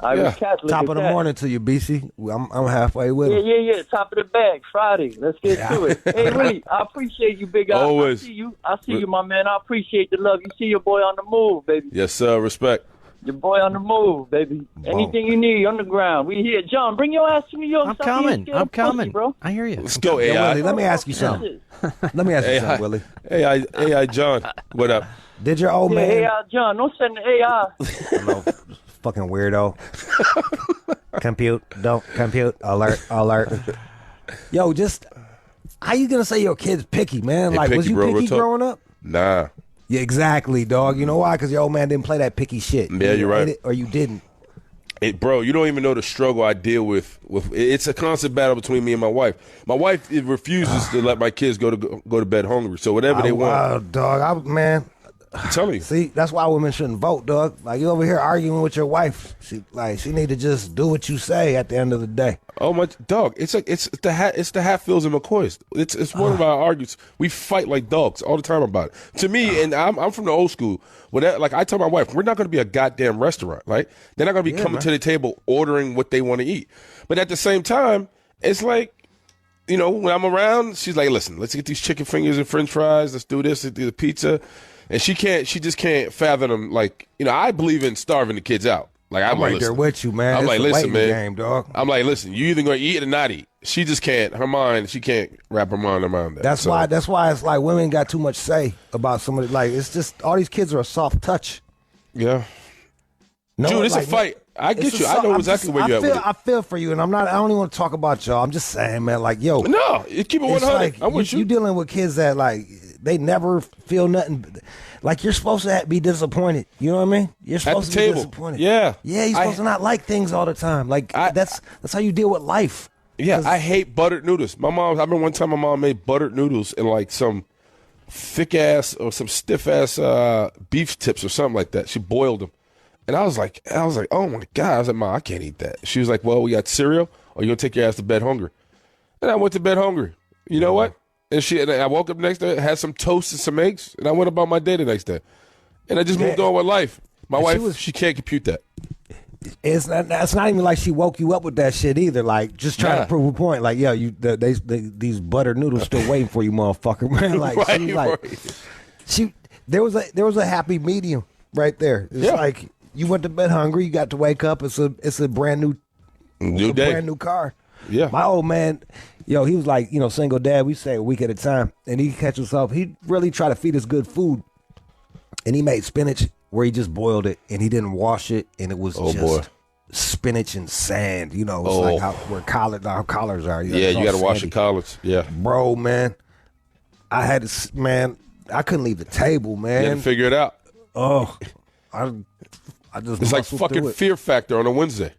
J: Irish Catholic
B: Top
J: is
B: of the
J: that.
B: morning to you, BC. I'm halfway with him.
J: Yeah. Top of the bag. Friday. Let's get to it. Hey, Willie, I appreciate you, big guy.
I: Always.
J: I see you, my man. I appreciate the love. You see your boy on the move, baby.
I: Yes, sir. Respect.
J: Your boy on the move, baby. Anything you need, underground. We here. John, bring your ass to New York.
C: I'm
J: Stop being
C: coming.
J: scared
C: I'm
J: of pussy,
C: coming,
J: bro.
C: I hear you.
I: Let's go,
B: Yo,
I: AI.
B: Willie, let me ask you something. Let me ask you something, Willie.
I: AI John. What up?
B: Did your old
J: Yeah,
B: man...
J: AI, John. Don't send the AI.
B: No, fucking weirdo. Don't compute. Alert. Yo, just... How you gonna say your kid's picky, man?
I: They
B: Like, was
I: picky,
B: you
I: bro. Real
B: picky
I: talk.
B: growing up?
I: Nah.
B: Yeah, exactly, dog. You know why? Because your old man didn't play that picky shit.
I: Yeah, you're right.
B: It, or you didn't.
I: Bro, you don't even know the struggle I deal with. It's a constant battle between me and my wife. My wife refuses to let my kids go to bed hungry. So whatever they want,
B: Dog.
I: I'm telling you.
B: See, that's why women shouldn't vote, dog. Like, you over here arguing with your wife. She need to just do what you say at the end of the day.
I: Oh my dog! It's the Hatfields and McCoys. It's one of our arguments. We fight like dogs all the time about it. To me, and I'm from the old school. Like I tell my wife, we're not going to be a goddamn restaurant. Right? They're not going to be coming to the table ordering what they want to eat. But at the same time, it's like, you know, when I'm around, she's like, listen, let's get these chicken fingers and French fries. Let's do this. Let's do the pizza. And she just can't fathom, like, you know, I believe in starving the kids out. Like, I'm
B: right
I: like,
B: there with you, man.
I: I'm
B: It's
I: like,
B: a
I: listen,
B: waiting
I: man.
B: game, dog.
I: I'm like, listen, you either gonna eat or not eat. She just can't. She can't wrap her mind around that.
B: That's why it's like women got too much say about somebody. Like, it's just all these kids are a soft touch.
I: Yeah.
B: No,
I: Dude, it's
B: like,
I: a fight. I get you. I know exactly where you're at with it.
B: I feel for you, and I don't even want to talk about y'all. I'm just saying, man. Like, yo,
I: No, keep it 100.
B: like
I: I'm with you.
B: you dealing with kids that like they never feel nothing. Like, you're supposed to be disappointed. You know what I mean? You're supposed to be disappointed.
I: Yeah.
B: Yeah, you're supposed to not like things all the time. Like, that's how you deal with life.
I: Yeah, I hate buttered noodles. I remember one time my mom made buttered noodles and like some thick ass or some stiff ass beef tips or something like that. She boiled them. And I was like, oh my God. I was like, Mom, I can't eat that. She was like, well, we got cereal or you're going to take your ass to bed hungry. And I went to bed hungry. You know what? And I woke up next day, had some toast and some eggs, and I went about my day the next day. And I just moved on with life. My wife, she can't compute that.
B: It's not even like she woke you up with that shit either. Like, just trying to prove a point. Like, yo, these buttered noodles still waiting for you, motherfucker, man. Like, there was a happy medium right there. It's like you went to bed hungry, you got to wake up. It's a brand new
I: day,
B: brand new car.
I: Yeah,
B: my old man, yo, he was like, single dad. We say a week at a time, and he catch himself. He really try to feed us good food, and he made spinach where he just boiled it and he didn't wash it, and it was spinach and sand. You know, it's like where our collars are.
I: Yeah, you got to wash your collars. Yeah,
B: bro, man. I had to, man. I couldn't leave the table, man.
I: You had to figure it out.
B: Oh, I just.
I: It's like fucking Fear Factor on a Wednesday.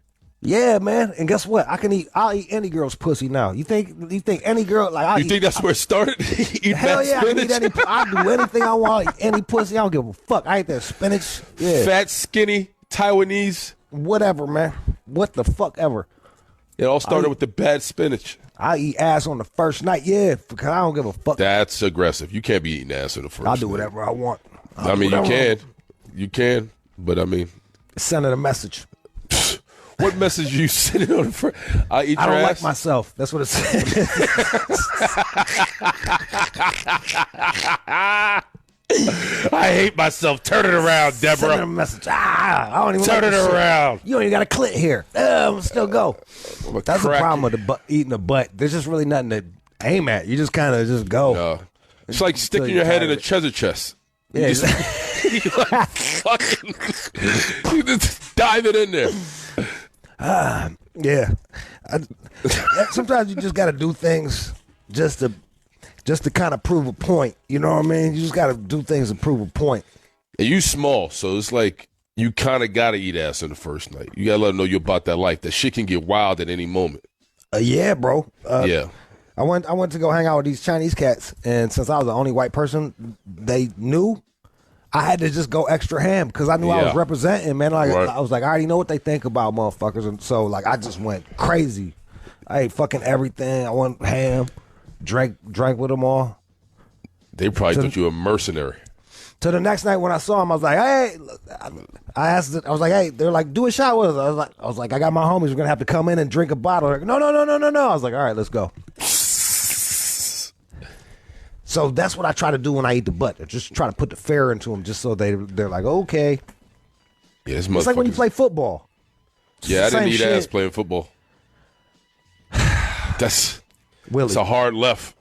B: Yeah, man. And guess what? I'll eat any girl's pussy now. You think any girl like
I: you think that's where it started? Eat
B: hell
I: that
B: yeah,
I: spinach?
B: I do anything I want. Eat any pussy. I don't give a fuck. I eat that spinach. Yeah.
I: Fat, skinny, Taiwanese.
B: Whatever, man. What the fuck ever.
I: It all started with the bad spinach.
B: I eat ass on the first night, yeah, because I don't give a fuck.
I: That's aggressive. You can't be eating ass on the first
B: I'll do whatever I want.
I: I mean, you can, but I mean.
B: Sending a message.
I: What message you sending on the first? I eat your ass?
B: I don't like myself. That's what it says.
I: I hate myself. Turn it around, Deborah.
B: Send a message. I don't even
I: turn it around.
B: You don't even got a clit here. Still go. That's the problem with eating a butt. There's just really nothing to aim at. You just kind of just go.
I: No. It's like sticking your head in a treasure chest.
B: Yeah,
I: you just dive it in there.
B: Yeah. Sometimes you just got to do things just to kind of prove a point. You know what I mean? You just got to do things to prove a point.
I: And you small, so it's like you kind of got to eat ass on the first night. You got to let them know you're about that life. That shit can get wild at any moment.
B: Yeah, bro.
I: Yeah.
B: I went to go hang out with these Chinese cats, and since I was the only white person they knew, I had to just go extra ham because I knew I was representing, man. Like I was like, I already know what they think about motherfuckers, and so like I just went crazy. I ate fucking everything. I went ham, drank with them all.
I: They probably thought you were a mercenary.
B: To the next night when I saw them, I was like, hey, I asked, I was like, hey, they're like, do a shot with us. I was like, I got my homies. We're gonna have to come in and drink a bottle. Like, no. I was like, all right, let's go. So that's what I try to do when I eat the butt. I just try to put the fear into them, just so they're like, okay.
I: Yeah,
B: it's like when you play football.
I: Yeah, I didn't eat ass playing football. That's
B: Willie.
I: It's a hard left.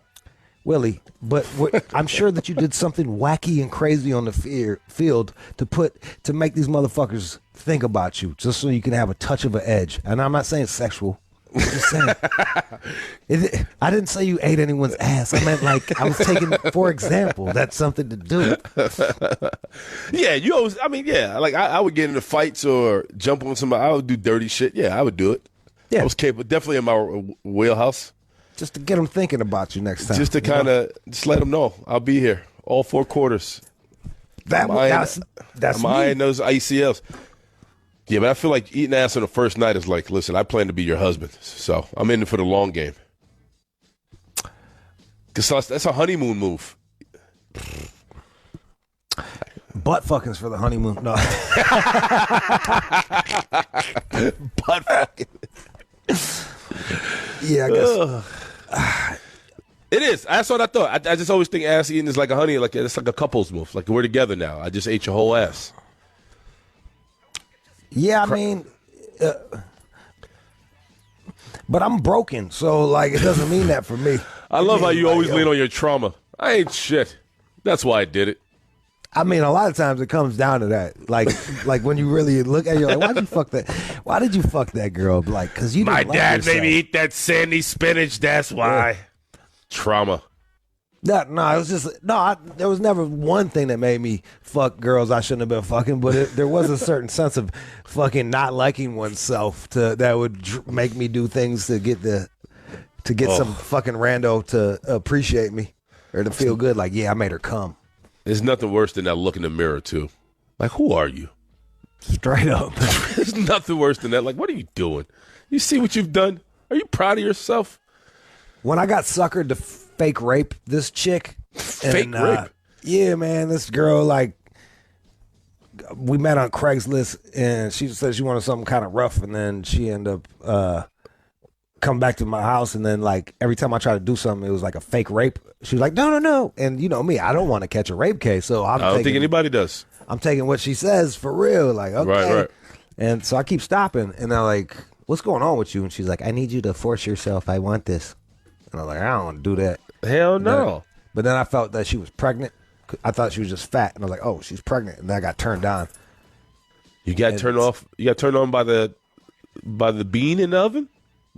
B: Willie, but I'm sure that you did something wacky and crazy on the field to make these motherfuckers think about you, just so you can have a touch of an edge. And I'm not saying sexual. I'm just saying. I didn't say you ate anyone's ass. I meant like I was taking, for example, that's something to do.
I: Yeah, you always. I mean, yeah, like I would get into fights or jump on somebody. I would do dirty shit. Yeah, I would do it. Yeah, I was capable. Definitely in my wheelhouse.
B: Just to get them thinking about you next time.
I: Just to kind of just let them know I'll be here all 4 quarters.
B: That's
I: I'm eyeing those ICLs. Yeah, but I feel like eating ass on the first night is like, listen, I plan to be your husband, so I'm in it for the long game. Because that's a honeymoon move.
B: Butt fucking's for the honeymoon. No.
I: Butt fucking.
B: Yeah, I guess.
I: It is. That's what I thought. I just always think ass eating is like a honey, like it's like a couple's move. Like we're together now. I just ate your whole ass.
B: Yeah, I mean, but I'm broken, so like it doesn't mean that for me.
I: I love how you always lean on your trauma. I ain't shit. That's why I did it.
B: I mean, a lot of times it comes down to that. Like when you really look at it, you're like, why did you fuck that? Why did you fuck that girl? Like, because you didn't
I: my
B: like
I: dad
B: yourself.
I: made me eat that sandy spinach. That's why. Yeah. Trauma.
B: No, it was just there was never one thing that made me fuck girls I shouldn't have been fucking, but there was a certain sense of fucking not liking oneself that would make me do things to get some fucking rando to appreciate me or to feel good. Like, yeah, I made her come.
I: There's nothing worse than that look in the mirror too. Like, who are you?
B: Straight up.
I: There's nothing worse than that. Like, what are you doing? You see what you've done? Are you proud of yourself?
B: When I got suckered to fake rape this chick.
I: Fake rape?
B: Yeah, man. This girl, like, we met on Craigslist, and she said she wanted something kind of rough, and then she ended up coming back to my house, and then, like, every time I tried to do something, it was like a fake rape. She was like, no. And you know me, I don't want to catch a rape case, so I don't
I: think anybody does.
B: I'm taking what she says for real. Like, okay.
I: Right.
B: And so I keep stopping, and they're like, what's going on with you? And she's like, I need you to force yourself. I want this. And I was like, I don't want to do that.
I: Hell no.
B: But then I felt that she was pregnant. I thought she was just fat. And I was like, oh, she's pregnant. And then I got turned on.
I: You got turned off. You got turned on by the the bean in the oven?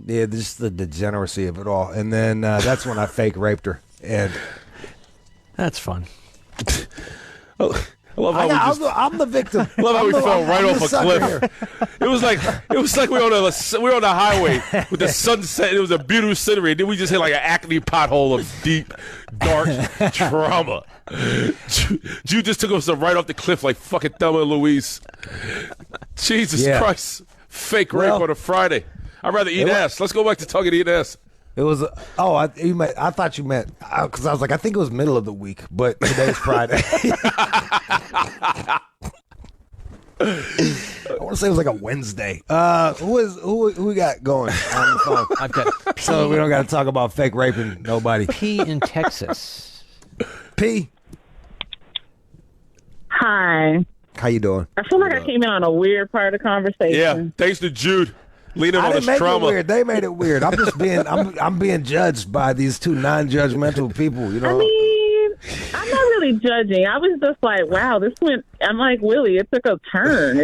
B: Yeah, just the degeneracy of it all. And then that's when I fake raped her. And
C: that's fun.
I: I love how
B: I'm the victim.
I: I love how we fell right off a cliff. It was like we were on the highway with the sunset. It was a beautiful scenery. And then we just hit like an acne pothole of deep, dark trauma. Jude just took us right off the cliff like fucking Thelma and Louise. Jesus Christ. Fake rape on a Friday. I'd rather eat ass. Let's go back to talking eating ass.
B: It was, I thought you meant, because I was like, I think it was middle of the week, but today's Friday. I want to say it was like a Wednesday. Who we got going on the phone?
C: I've got
B: so we don't got to talk about fake raping nobody.
C: P in Texas.
B: P.
K: Hi.
B: How you doing?
K: I feel like I came in on a weird part of the conversation.
I: Yeah, thanks to Jude. Leaning on his trauma.
B: It weird. They made it weird. I'm just being I'm being judged by these two non-judgmental people, you know.
K: I mean, I'm not really judging. I was just like, wow, this went. I'm like, Willie, it took a turn.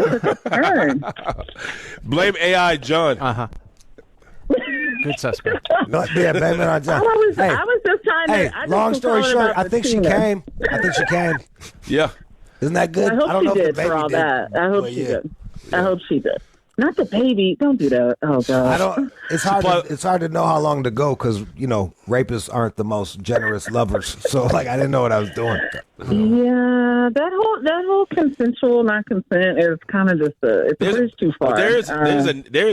I: Blame AI John.
C: Good suspect.
B: No, yeah, blame it on John.
K: I was just trying to.
B: Hey, long story short, I think she came.
I: Yeah.
B: Isn't that good?
K: I hope
B: don't
K: she
B: know
K: did
B: if the baby
K: for all
B: did.
K: that. I hope she did. I hope she did. Not the baby. Don't do that. Oh God.
B: I don't. It's hard. It's hard to know how long to go because rapists aren't the most generous lovers. So I didn't know what I was doing.
K: Yeah, that whole consensual non-consent is kind of just it's a bridge too far.
I: There's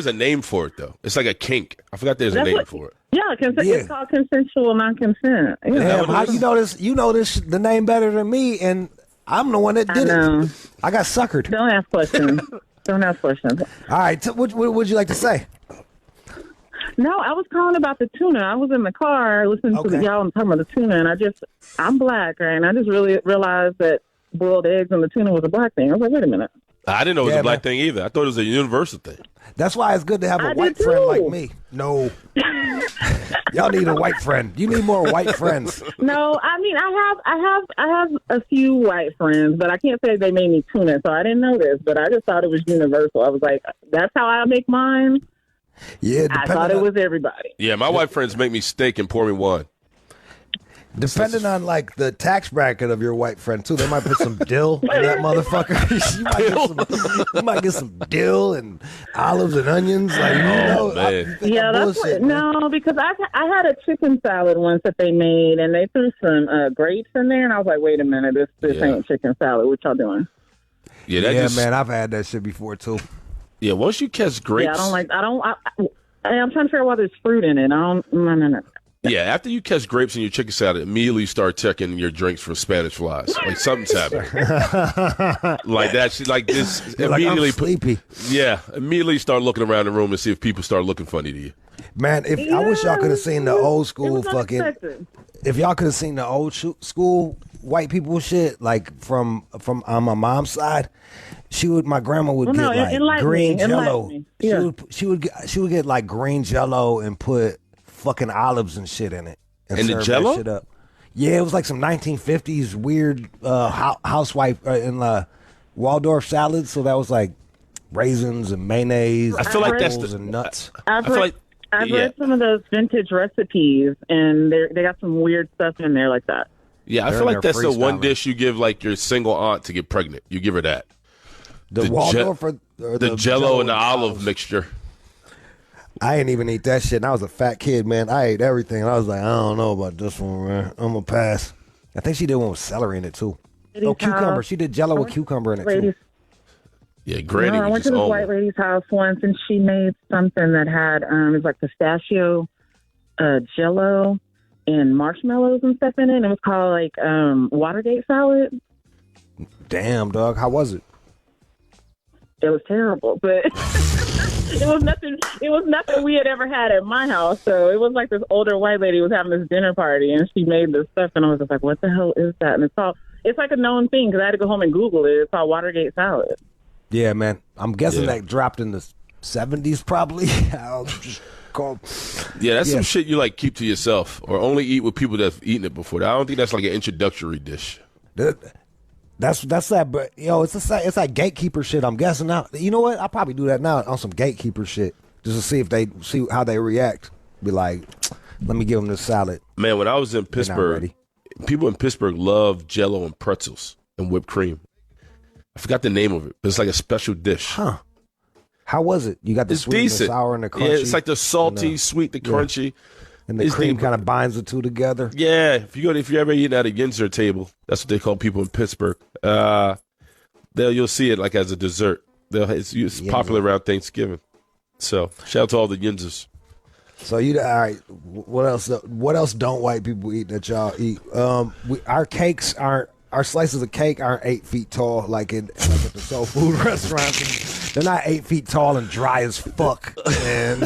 I: a name for it though. It's like a kink. I forgot there's a name for it.
K: Yeah, it's called consensual non-consent. Yeah.
B: Damn, how you know this? You know the name better than me, and I'm the one that did it. I got suckered.
K: Don't ask questions. Don't ask questions. All
B: right, what would you like to say?
K: No, I was calling about the tuna. I was in the car listening to y'all and talking about the tuna, and I'm black, right? And I just really realized that boiled eggs and the tuna was a black thing. I was like, wait a minute.
I: I didn't know it was a black thing either. I thought it was a universal thing.
B: That's why it's good to have a white friend like me. No. Y'all need a white friend. You need more white friends.
K: No, I mean I have a few white friends, but I can't say they made me tuna, so I didn't know this, but I just thought it was universal. I was like, that's how I make mine.
B: Yeah,
K: I thought it was everybody.
I: Yeah, my white friends make me steak and pour me wine.
B: Depending on the tax bracket of your white friend too, they might put some dill in that motherfucker. you might get some dill and olives and onions.
I: Man.
K: That's because I had a chicken salad once that they made, and they threw some grapes in there, and I was like, wait a minute, this ain't chicken salad. What y'all doing?
I: Yeah,
B: man, I've had that shit before too.
I: Yeah, once you catch grapes,
K: I'm trying to figure out why there's fruit in it. No.
I: Yeah, after you catch grapes in your chicken salad, immediately start checking your drinks for Spanish flies. Like something's happening. Like that. Like this. Immediately.
B: I'm sleepy.
I: Yeah, immediately start looking around the room and see if people start looking funny to you.
B: Man, I wish y'all could have seen the old school fucking. If y'all could have seen the old school white people shit, like from on my mom's side, my grandma would get like green Jello.
K: Yeah.
B: She would get like green Jello and put fucking olives and shit in it and
I: the
B: serve
I: Jello?
B: that shit up. Yeah, it was like some 1950s weird housewife in Waldorf salad. So that was like raisins and mayonnaise.
I: I feel like that's
B: and nuts.
K: I've read some of those vintage recipes, and they got some weird stuff in there like that.
I: Yeah, I feel like that's the one dish you give like your single aunt to get pregnant. You give her that.
B: The Waldorf or
I: the Jello and the olive mixture.
B: I ain't even eat that shit. And I was a fat kid, man. I ate everything. And I was like, I don't know about this one, man. I'm going to pass. I think she did one with celery in it, too. Cucumber. She did Jello with cucumber in it, too.
I: Yeah, Granny.
K: I went to this white lady's house once, and she made something that had, it was like pistachio, Jello, and marshmallows and stuff in it. And it was called, like, Watergate salad.
B: Damn, dog. How was it?
K: It was terrible, but... It was nothing we had ever had at my house. So it was like this older white lady was having this dinner party, and she made this stuff, and I was just like, "What the hell is that?" And it's like a known thing because I had to go home and Google it. It's called Watergate salad.
B: Yeah, man. I'm guessing that dropped in the 70s, probably. I'll just call.
I: Yeah, that's some shit you like keep to yourself, or only eat with people that've eaten it before. I don't think that's like an introductory dish.
B: That's that, but it's that gatekeeper shit. I'm guessing now. You know what? I'll probably do that now on some gatekeeper shit just to see how they react. Be like, let me give them this salad.
I: Man, when I was in Pittsburgh, people in Pittsburgh love Jell-O and pretzels and whipped cream. I forgot the name of it, but it's like a special dish.
B: Huh? How was it? You got the sweet, and the sour, and the crunchy.
I: Yeah, it's like the salty, sweet, the crunchy.
B: And the cream kind of binds the two together.
I: Yeah, if you ever eating at a Yinzer table, that's what they call people in Pittsburgh. You'll see it like as a dessert. It's popular around Thanksgiving. So shout out to all the Yinzers.
B: So all right? What else? What else don't white people eat that y'all eat? Our slices of cake aren't 8 feet tall like at the soul food restaurants. They're not 8 feet tall and dry as fuck. And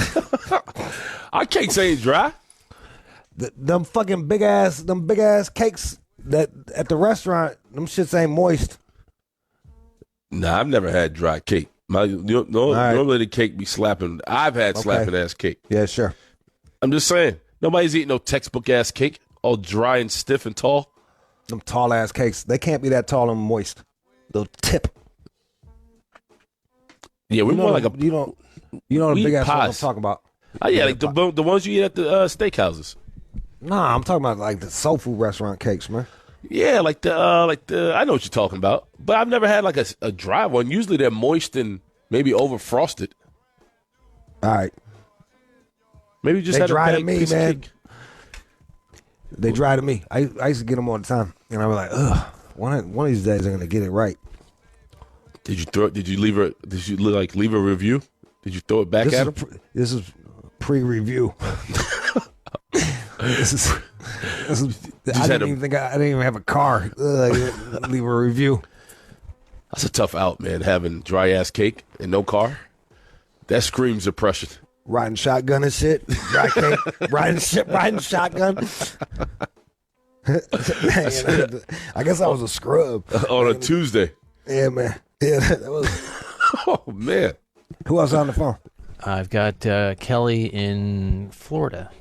I: our cakes ain't dry.
B: Them fucking big ass cakes that at the restaurant, them shits ain't moist.
I: Nah, I've never had dry cake. Normally the cake be slapping. I've had slapping ass cake.
B: Yeah, sure.
I: I'm just saying, nobody's eating no textbook ass cake, all dry and stiff and tall.
B: Them tall ass cakes, they can't be that tall and moist. They'll tip.
I: Yeah, we're more like a.
B: You know the big ass ones I'm talking about.
I: Oh yeah, like the ones you eat at the steakhouses.
B: Nah, I'm talking about like the soul food restaurant cakes, man.
I: Yeah, like the I know what you're talking about, but I've never had like a dry one. Usually they're moist and maybe over frosted.
B: All right,
I: maybe just
B: they
I: had
B: dry
I: a
B: to me, man. They dry to me. I used to get them all the time, and I was like, ugh. One of these days I'm gonna get it right.
I: Did you leave a review? Did you throw it back at him?
B: This is pre-review. This is. I didn't even have a car. Leave a review.
I: That's a tough out, man. Having dry ass cake and no car. That screams depression.
B: Riding shotgun and shit. Dry cake. riding shotgun. I guess I was a scrub
I: on a Tuesday.
B: Yeah, man. Yeah, that was.
I: Oh man.
B: Who else on the phone?
C: I've got Kelly in Florida.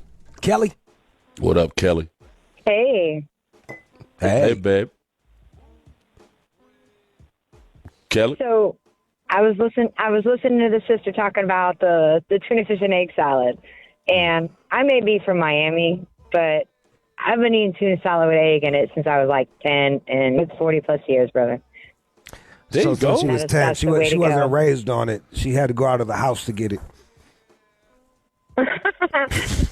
B: Kelly.
I: What up, Kelly?
L: Hey.
I: Hey, babe. Kelly.
L: So, I was listening to the sister talking about the tuna fish and egg salad, and I may be from Miami, but I've been eating tuna salad with egg in it since I was like 10, and it's 40 plus years, brother.
I: There you go.
B: She was 10. She wasn't raised on it. She had to go out of the house to get it.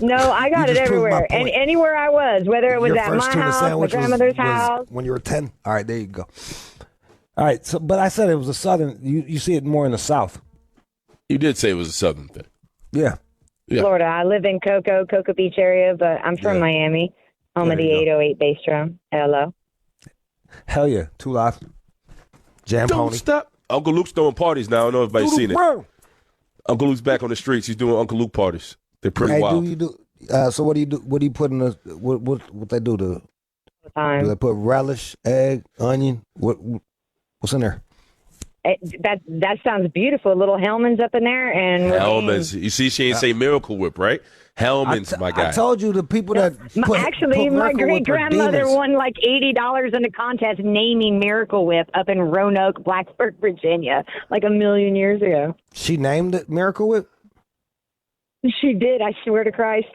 L: No, I got it everywhere. And anywhere I was, whether it was at my house, my grandmother's house.
B: When you were 10? All right, there you go. All right, so but I said it was a southern. You see it more in the South.
I: You did say it was a southern thing.
B: Yeah.
L: Florida. I live in Cocoa Beach area, but I'm from Miami, home of the 808 bass drum. Hello.
B: Hell yeah. 2 Live. Jam
I: Don't
B: Pony.
I: Stop. Uncle Luke's throwing parties now. I don't know if everybody's seen it. Uncle Luke's back on the streets. He's doing Uncle Luke parties. They're pretty wild.
B: So what do you do? What do you put in the what they do? Do they put relish, egg, onion? What's in there?
L: That sounds beautiful. Little Hellman's up in there, and
I: Hellman's. You see, she ain't say Miracle Whip, right? Hellman's, my guy.
B: I told you the people that
L: my great grandmother won like $80 in a contest naming Miracle Whip up in Roanoke, Blacksburg, Virginia, like a million years ago.
B: She named it Miracle Whip.
L: She did. I swear to Christ.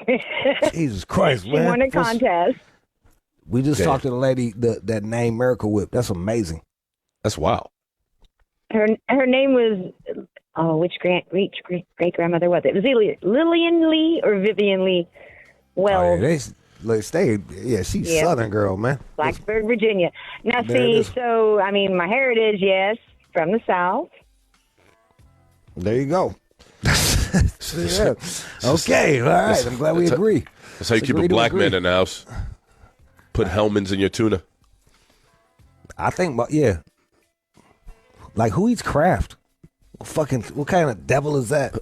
B: Jesus Christ,
L: she
B: man!
L: She won a contest.
B: We just talked to the lady that named Miracle Whip. That's amazing.
I: That's wild.
L: Her name was which great grandmother was it? Was it Lillian Lee or Vivian Lee? Well,
B: she's Southern girl, man.
L: Blacksburg, Virginia. Now, so I mean, my heritage, yes, from the South.
B: There you go. Yeah. Okay, all right. I'm glad we agree.
I: That's how you keep a black man in the house. Put Hellman's in your tuna.
B: I think, yeah. Like, who eats Kraft? What kind of devil is that?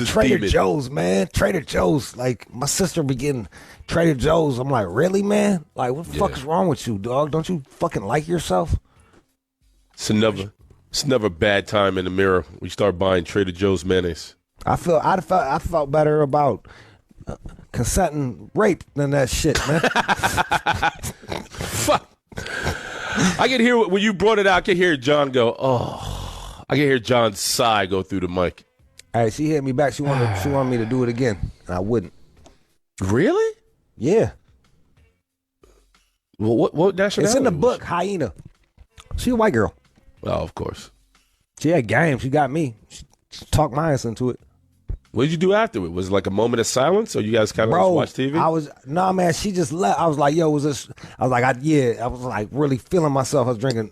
B: Trader Joe's, man. Trader Joe's. Like, my sister be getting Trader Joe's. I'm like, really, man? Like, what the fuck is wrong with you, dog? Don't you fucking like yourself?
I: It's never a bad time in the mirror when you start buying Trader Joe's mayonnaise.
B: I felt better about consenting rape than that shit, man.
I: Fuck. I can hear when you brought it out. I can hear John go, "Oh." I can hear John's sigh go through the mic.
B: All right, she hit me back. She wanted me to do it again. I wouldn't.
I: Really?
B: Yeah.
I: Well, what nationality?
B: It's in the book, Hyena. She a white girl.
I: Oh, of course.
B: She had game. She got me. She talked my ass into it.
I: What did you do after it? Was it like a moment of silence, or you guys kind of just watch TV?
B: Man, she just left. I was like, yo, was this? I was like, I was like really feeling myself. I was drinking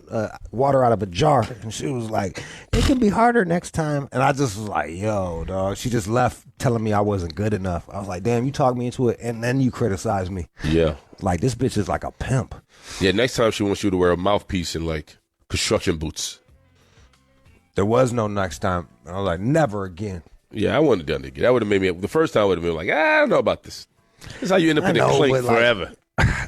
B: water out of a jar, and she was like, it can be harder next time. And I just was like, yo, dog. She just left telling me I wasn't good enough. I was like, damn, you talked me into it, and then you criticized me.
I: Yeah.
B: Like, this bitch is like a pimp.
I: Yeah, next time she wants you to wear a mouthpiece and like construction boots.
B: There was no next time. I was like, never again.
I: Yeah, I wouldn't have done it again. That would have made me, the first time I would have been like, I don't know about this. This is how you end up in a clink forever.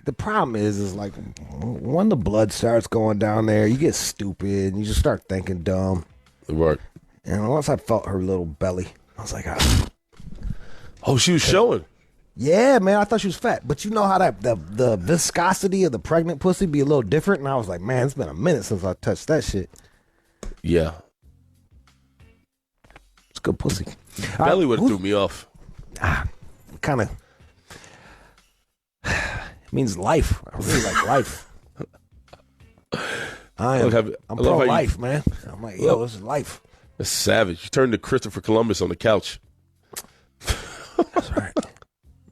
B: The problem is like, when the blood starts going down there, you get stupid and you just start thinking dumb.
I: Right.
B: And once I felt her little belly, I was like, ah.
I: Oh, she was showing.
B: Yeah, man, I thought she was fat. But you know how that the viscosity of the pregnant pussy be a little different? And I was like, man, it's been a minute since I touched that shit.
I: Yeah.
B: It's good pussy.
I: Belly would have threw me off.
B: Kind of. It means life. I really like life. I'm pro-life, man. I'm like, yo, this is life.
I: That's savage. You turned to Christopher Columbus on the couch.
B: That's right.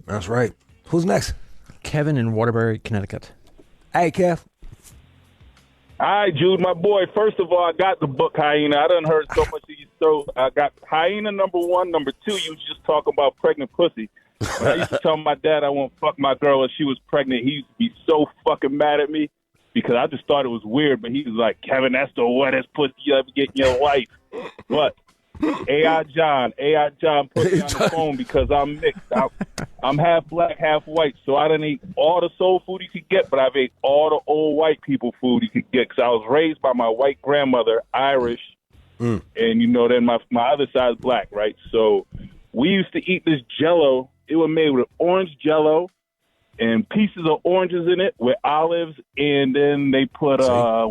B: That's right. Who's next?
C: Kevin in Waterbury, Connecticut.
B: Hey, Kev.
M: Hi, Jude, my boy. First of all, I got the book Hyena. I done heard so much of you. So I got Hyena number 1. Number 2, you was just talking about pregnant pussy. When I used to tell my dad I won't fuck my girl if she was pregnant, he used to be so fucking mad at me because I just thought it was weird. But he was like, Kevin, that's the wettest pussy you ever get in your life. But AI John put me on the phone because I'm mixed. I'm half black, half white, so I done eat all the soul food you could get, but I've ate all the old white people food you could get because I was raised by my white grandmother, Irish, and then my other side's black, right? So we used to eat this Jell-O. It was made with orange Jell-O and pieces of oranges in it with olives, and then they put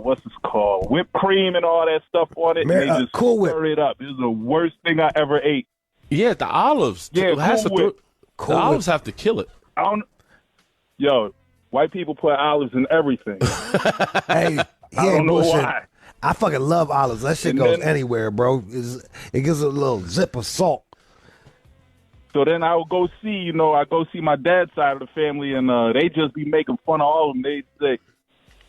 M: what's this called, whipped cream and all that stuff on it. And they just stir it up. It was the worst thing I ever ate.
I: Yeah, the olives.
M: Yeah,
I: the olives have to kill it.
M: White people put olives in everything.
B: Hey, I
M: don't know why.
B: I fucking love olives. That shit goes anywhere, bro. It gives a little zip of salt.
M: So then I would go see, I go see my dad's side of the family, and they just be making fun of all of them.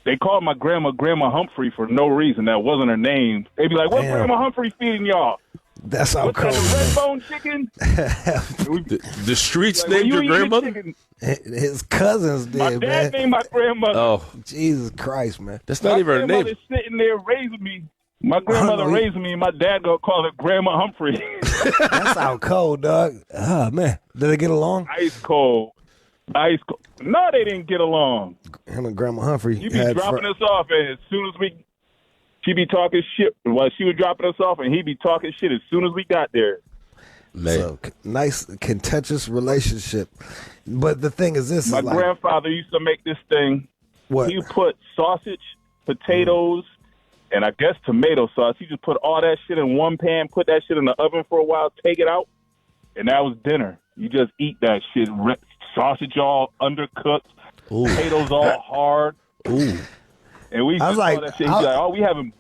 M: They called my Grandma Humphrey for no reason. That wasn't her name. They'd be like, "What Grandma Humphrey feeding y'all?"
B: That's how cold.
M: Red bone chicken.
I: The streets named your grandmother.
B: His cousins did,
M: man. My dad named my grandmother.
B: Oh, Jesus Christ, man!
I: That's not even her name.
M: My grandmother sitting there raising me. My grandmother raised me, and my dad gonna call her Grandma Humphrey.
B: That's how cold, dog. Oh man, did they get along?
M: Ice cold. No, they didn't get along.
B: Him and Grandma Humphrey.
M: She be dropping us off, and as soon as she be talking shit. Well, she was dropping us off, and he be talking shit as soon as we got there.
I: Man.
B: So nice, contentious relationship. But the thing is, this
M: my
B: is like,
M: grandfather used to make this thing.
B: What?
M: He put sausage, potatoes, and I guess tomato sauce. He just put all that shit in one pan, put that shit in the oven for a while, take it out, and that was dinner. You just eat that shit. Sausage all undercooked, potatoes all hard.
I: Ooh.
M: And we used to call that shit. He's like, we having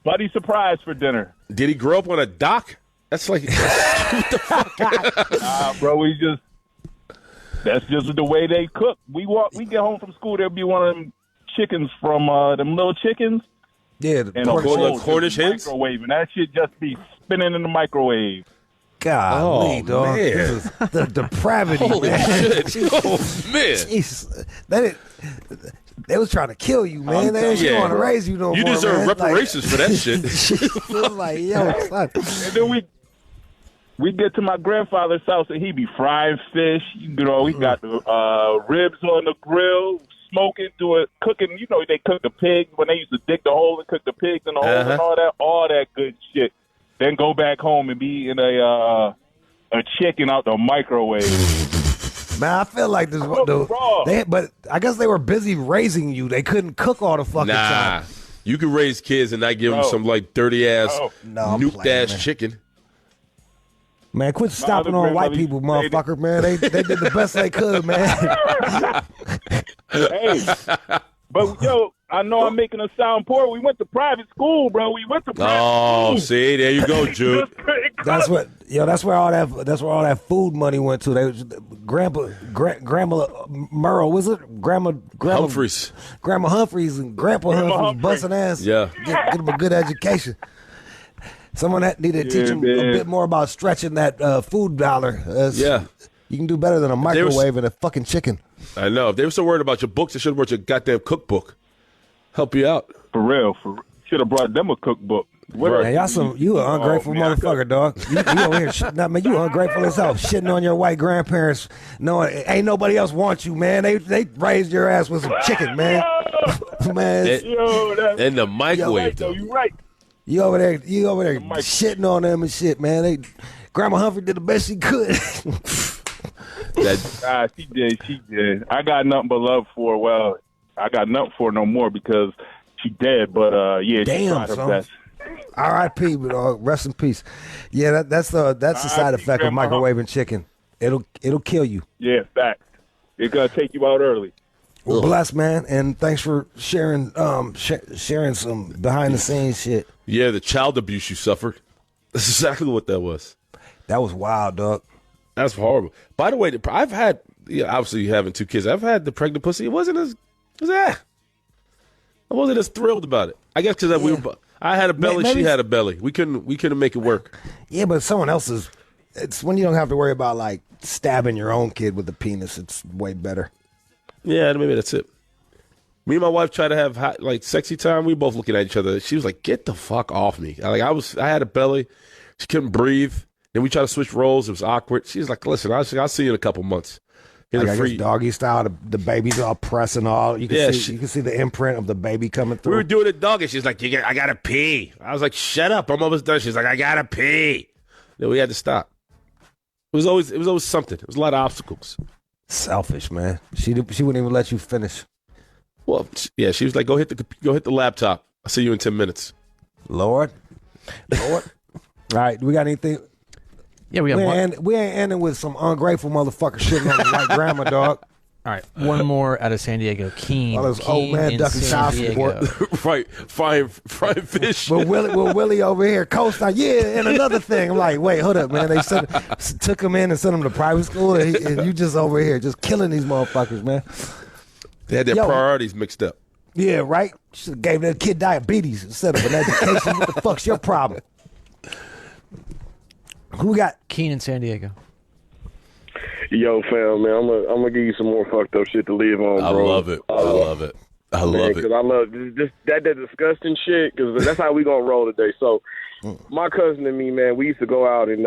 M: Buddy surprise for dinner.
I: Did he grow up on a dock? That's like, what the fuck?
M: Nah, bro, that's just the way they cook. We get home from school, there'll be one of them chickens from them little chickens.
B: Yeah,
M: and
I: Cornish hens?
M: Microwave, and that shit just be spinning in the microwave.
B: Golly, dog.
I: Man.
B: This is the depravity,
I: Holy
B: man.
I: shit. Oh, man.
B: Jesus. They was trying to kill you, man. They didn't want to raise you no more.
I: You deserve
B: man.
I: reparations for that shit.
B: Like, yo, son.
M: And then we get to my grandfather's house, and he be frying fish. We got the ribs on the grill, smoking, cooking. They cook the pigs when they used to dig the hole and cook the pigs in the hole and all that good shit. Then go back home and be in a chicken out the microwave.
B: Man, I feel like this. But I guess they were busy raising you. They couldn't cook all the fucking time.
I: You can raise kids and not give them some like dirty ass, nuked ass chicken.
B: Man, quit stopping on white people, motherfucker. Man, they did the best they could, man.
M: Hey, but yo, I know I'm making us sound poor. We went to private school, bro. We went to private school.
I: Oh, see, there you go, Jude.
B: That's where all that food money went to. Grandma Merle, was it? Grandma
I: Humphreys.
B: Grandma Humphreys and Grandpa Humphreys busting ass.
I: Yeah.
B: Get them a good education. Someone that needed to teach them a bit more about stretching that food dollar.
I: Yeah.
B: You can do better than a microwave and a fucking chicken.
I: I know. If they were so worried about your books, they should have brought your goddamn cookbook. Help you out.
M: For real. Should have brought them a cookbook.
B: Man, you an ungrateful motherfucker, dog. You over here, man, you ungrateful as hell, shitting on your white grandparents. Knowing ain't nobody else wants you, man. They raised your ass with some chicken, man. Man,
I: in the microwave, though.
M: You right.
B: You over there shitting on them and shit, man. Grandma Humphrey did the best she could.
M: She did. I got nothing but love for her. Well, I got nothing for her no more because she dead. But she tried her best.
B: R.I.P. But rest in peace. Yeah, that's the side effect of microwaving chicken. It'll kill you.
M: Yeah, facts. It's gonna take you out early.
B: Well, bless, man, and thanks for sharing sharing some behind the scenes shit.
I: Yeah, the child abuse you suffered. That's exactly what that was.
B: That was wild, dog.
I: That's horrible. By the way, I've had, obviously having 2 kids, I've had the pregnant pussy. It wasn't I wasn't as thrilled about it. I guess because I had a belly, she had a belly. We couldn't make it work.
B: Yeah, but someone else's. It's when you don't have to worry about like stabbing your own kid with a penis. It's way better.
I: Yeah, maybe that's it. Me and my wife tried to have sexy time. We were both looking at each other. She was like, "Get the fuck off me!" I had a belly. She couldn't breathe. Then we tried to switch roles. It was awkward. She was like, "Listen, I'll see you in a couple months."
B: I guess doggy style. The baby's all pressing all. You can see the imprint of the baby coming through.
I: We were doing it doggy. She's like, I gotta pee. I was like, shut up. I'm almost done. She's like, I gotta pee. Then we had to stop. It was always something. It was a lot of obstacles.
B: Selfish, man. She wouldn't even let you finish.
I: Well, yeah, she was like, go hit the laptop. I'll see you in 10 minutes.
B: Lord. All right, we got anything?
C: Yeah, we got one.
B: We ain't ending with some ungrateful motherfucker shitting on the white grandma, dog.
C: All right, one more out of San Diego. Keen.
B: All those old man ducking child support.
I: Right, frying fish.
B: But Willie over here co-sign. Yeah, and another thing. I'm like, wait, hold up, man. They took him in and sent him to private school, and you just over here just killing these motherfuckers, man.
I: They had their priorities mixed up.
B: Yeah, right? Should have gave that kid diabetes instead of an education. What the fuck's your problem? Who we got?
C: Keen in San Diego.
F: Yo, fam, man, I'm gonna give you some more fucked up shit to live on, bro.
I: I love it. I love it.
F: Because I love that disgusting shit, because that's how we gonna roll today. So, my cousin and me, man, we used to go out and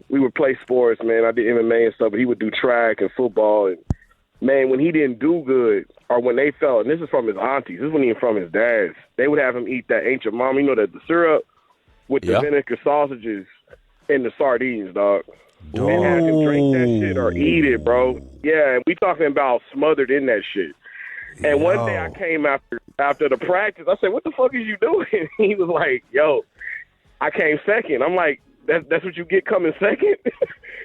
F: we would play sports, man. I did MMA and stuff, but he would do track and football. And, man, when he didn't do good, or when they felt, and this is from his aunties, this wasn't even from his dad's, they would have him eat that ancient mom, the syrup with the vinegar sausages and the sardines, dog. And have him drink that shit or eat it, bro. Yeah, and we talking about smothered in that shit. And one day I came after the practice. I said, "What the fuck is you doing?" He was like, "Yo, I came second." I'm like, "That's what you get coming second?"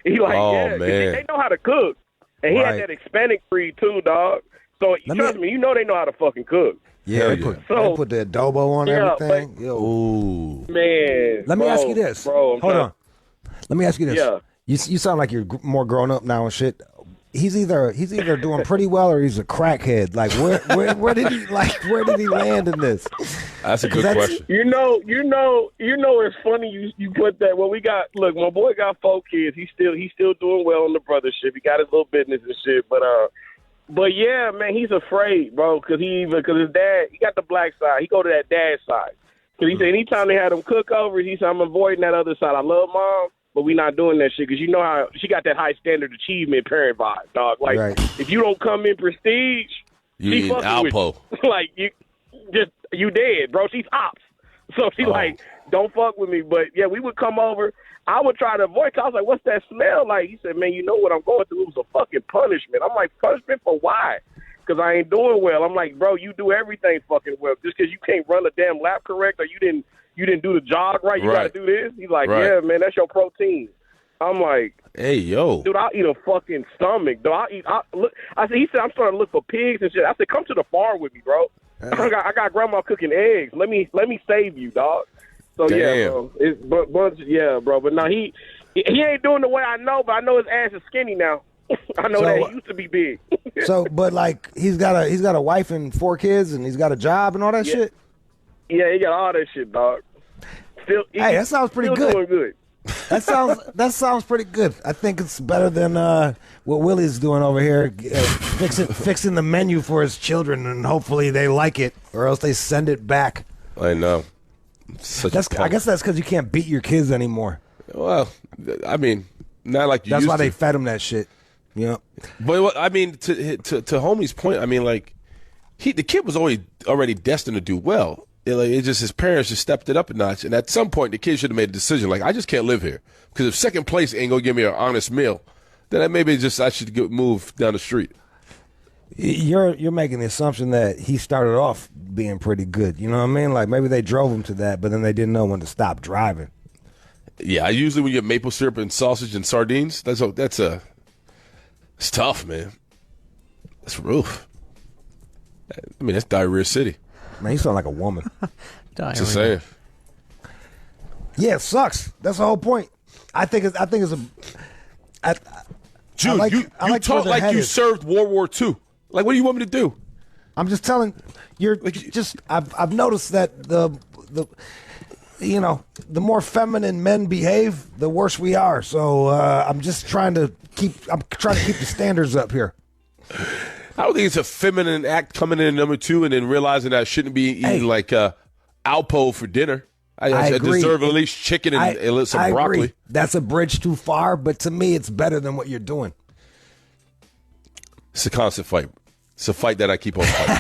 F: He like, "Yeah,
I: man.
F: They know how to cook." And he had that Hispanic breed too, dog. So trust me, they know how to fucking cook.
B: Yeah, they put the adobo on everything.
I: Ooh,
F: man.
B: Let me ask you this.
F: Bro,
B: Hold on. Let me ask you this.
F: Yeah.
B: You sound like you're more grown up now and shit. He's either doing pretty well or he's a crackhead. Like where did he land in this?
I: That's a good question.
F: You know, it's funny you put that. Well, look, my boy got 4 kids. He's still doing well in the brothership. He got his little business and shit. But yeah, man, he's afraid, bro, because his dad, he got the black side. He go to that dad side. Because he said anytime they had him cookovers, he said, I'm avoiding that other side. I love mom, but we not doing that shit because you know how she got that high standard achievement parent vibe, dog. Like, if you don't come in prestige,
I: you
F: she fucking
I: Alpo.
F: with you. Like, you dead, bro. She's ops. So she like, don't fuck with me. But yeah, we would come over. I would try to avoid. I was like, what's that smell like? He said, man, you know what I'm going through? It was a fucking punishment. I'm like, punishment for why? Because I ain't doing well. I'm like, bro, you do everything fucking well. Just because you can't run a damn lap correct or you didn't do the jog right, you got to do this. He's like, yeah, man, that's your protein. I'm like,
I: hey, yo,
F: dude, I'll eat a fucking stomach. Dude, he said, I'm starting to look for pigs and shit. I said, come to the farm with me, bro. I got grandma cooking eggs. Let me save you, dog. So yeah, bro. But no, he ain't doing the way I know, but I know his ass is skinny now. I know that he used to be big.
B: So, but like he's got a wife and 4 kids, and he's got a job and all that shit.
F: Yeah, he got all that shit, dog.
B: Hey, that sounds pretty good.
F: Doing good.
B: That sounds pretty good. I think it's better than what Willie's doing over here, fixing the menu for his children, and hopefully they like it, or else they send it back.
I: I know.
B: I guess that's because you can't beat your kids anymore.
I: Well, I mean, not like you
B: That's
I: used
B: why
I: to.
B: they fed him that shit. Yeah.
I: But I mean, to homie's point, I mean, like the kid was already destined to do well. It's just his parents just stepped it up a notch, and at some point the kid should have made a decision. Like, I just can't live here because if second place ain't gonna give me an honest meal, then maybe I should move down the street.
B: You're making the assumption that he started off being pretty good. You know what I mean? Like maybe they drove him to that, but then they didn't know when to stop driving.
I: Yeah, usually when you get maple syrup and sausage and sardines, it's tough, man. That's rough. I mean, that's Diarrhea City.
B: Man, you sound like a woman.
I: Just saying.
B: Yeah, it sucks. That's the whole point. I think it's
I: Jude, you talk like you served World War II. Like, what do you want me to do?
B: I'm just telling you're just. I've noticed that the more feminine men behave, the worse we are. So I'm just trying to keep the standards up here.
I: I don't think it's a feminine act coming in at number 2 and then realizing that I shouldn't be eating like Alpo for dinner. I deserve at least chicken and some broccoli.
B: Agree. That's a bridge too far, but to me, it's better than what you're doing.
I: It's a constant fight. It's a fight that I keep on fighting.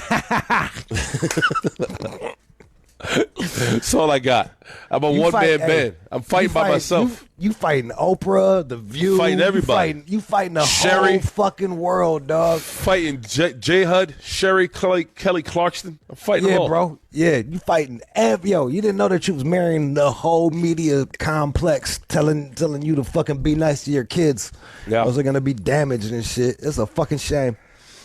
I: That's all I got. I'm a one-man band. I'm fighting by myself.
B: You fighting Oprah, The View.
I: Fighting everybody.
B: You fighting the whole fucking world, dog.
I: Fighting J. Hud, Sherry, Kelly Clarkson. I'm fighting them all.
B: Bro. Yeah, you fighting you didn't know that you was marrying the whole media complex telling you to fucking be nice to your kids.
I: Yeah.
B: Those are going to be damaged and shit. It's a fucking shame.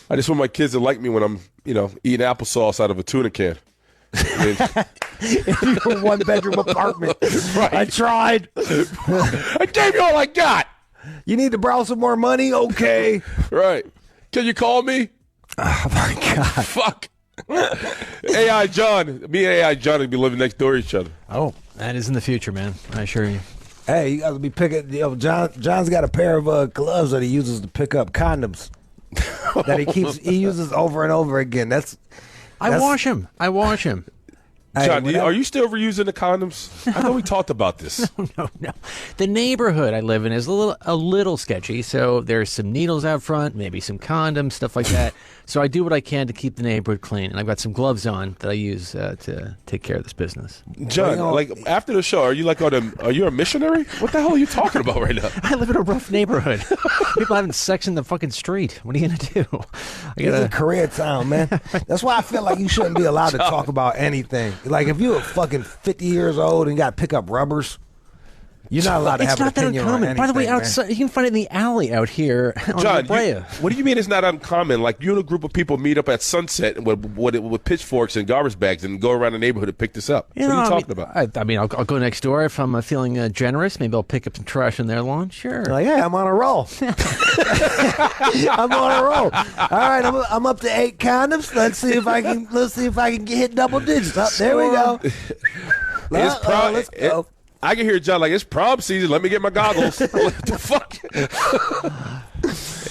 I: I just want my kids to like me when I'm, eating applesauce out of a tuna can.
B: In your one-bedroom apartment.
I: Right.
B: I tried.
I: I gave you all I got.
B: You need to borrow some more money? Okay.
I: Right. Can you call me?
B: Oh, my God.
I: Fuck. AI John. Me and AI John would be living next door to each other.
C: Oh, that is in the future, man. I assure you.
B: Hey, you got to be picking. John's got a pair of gloves that he uses to pick up condoms that he uses over and over again.
C: I wash him.
B: Hey,
I: John, are you still reusing the condoms? I know we talked about this.
C: No. The neighborhood I live in is a little sketchy, so there's some needles out front, maybe some condoms, stuff like that. So I do what I can to keep the neighborhood clean, and I've got some gloves on that I use to take care of this business.
I: John, like after the show, are you are you a missionary? What the hell are you talking about right now?
C: I live in a rough neighborhood. People having sex in the fucking street. What are you gonna do?
B: It's a Koreatown, man. That's why I feel like you shouldn't be allowed to talk about anything. Like if you're fucking 50 years old and you got to pick up rubbers, you're not allowed to have an opinion on anything.
C: By the way,
B: man.
C: outside you can find it in the alley out here on
I: John,
C: La Brea.
I: what do you mean it's not uncommon? Like you and a group of people meet up at sunset with pitchforks and garbage bags and go around the neighborhood to pick this up. What are you talking about?
C: I mean, I'll go next door if I'm feeling generous. Maybe I'll pick up some trash in their lawn. Sure.
B: Like, yeah, I'm on a roll. I'm on a roll. All right, I'm up to 8 condoms. Let's see if I can hit double digits. Oh, there we go. Let's go.
I: I can hear John like, it's prom season. Let me get my goggles. What the fuck?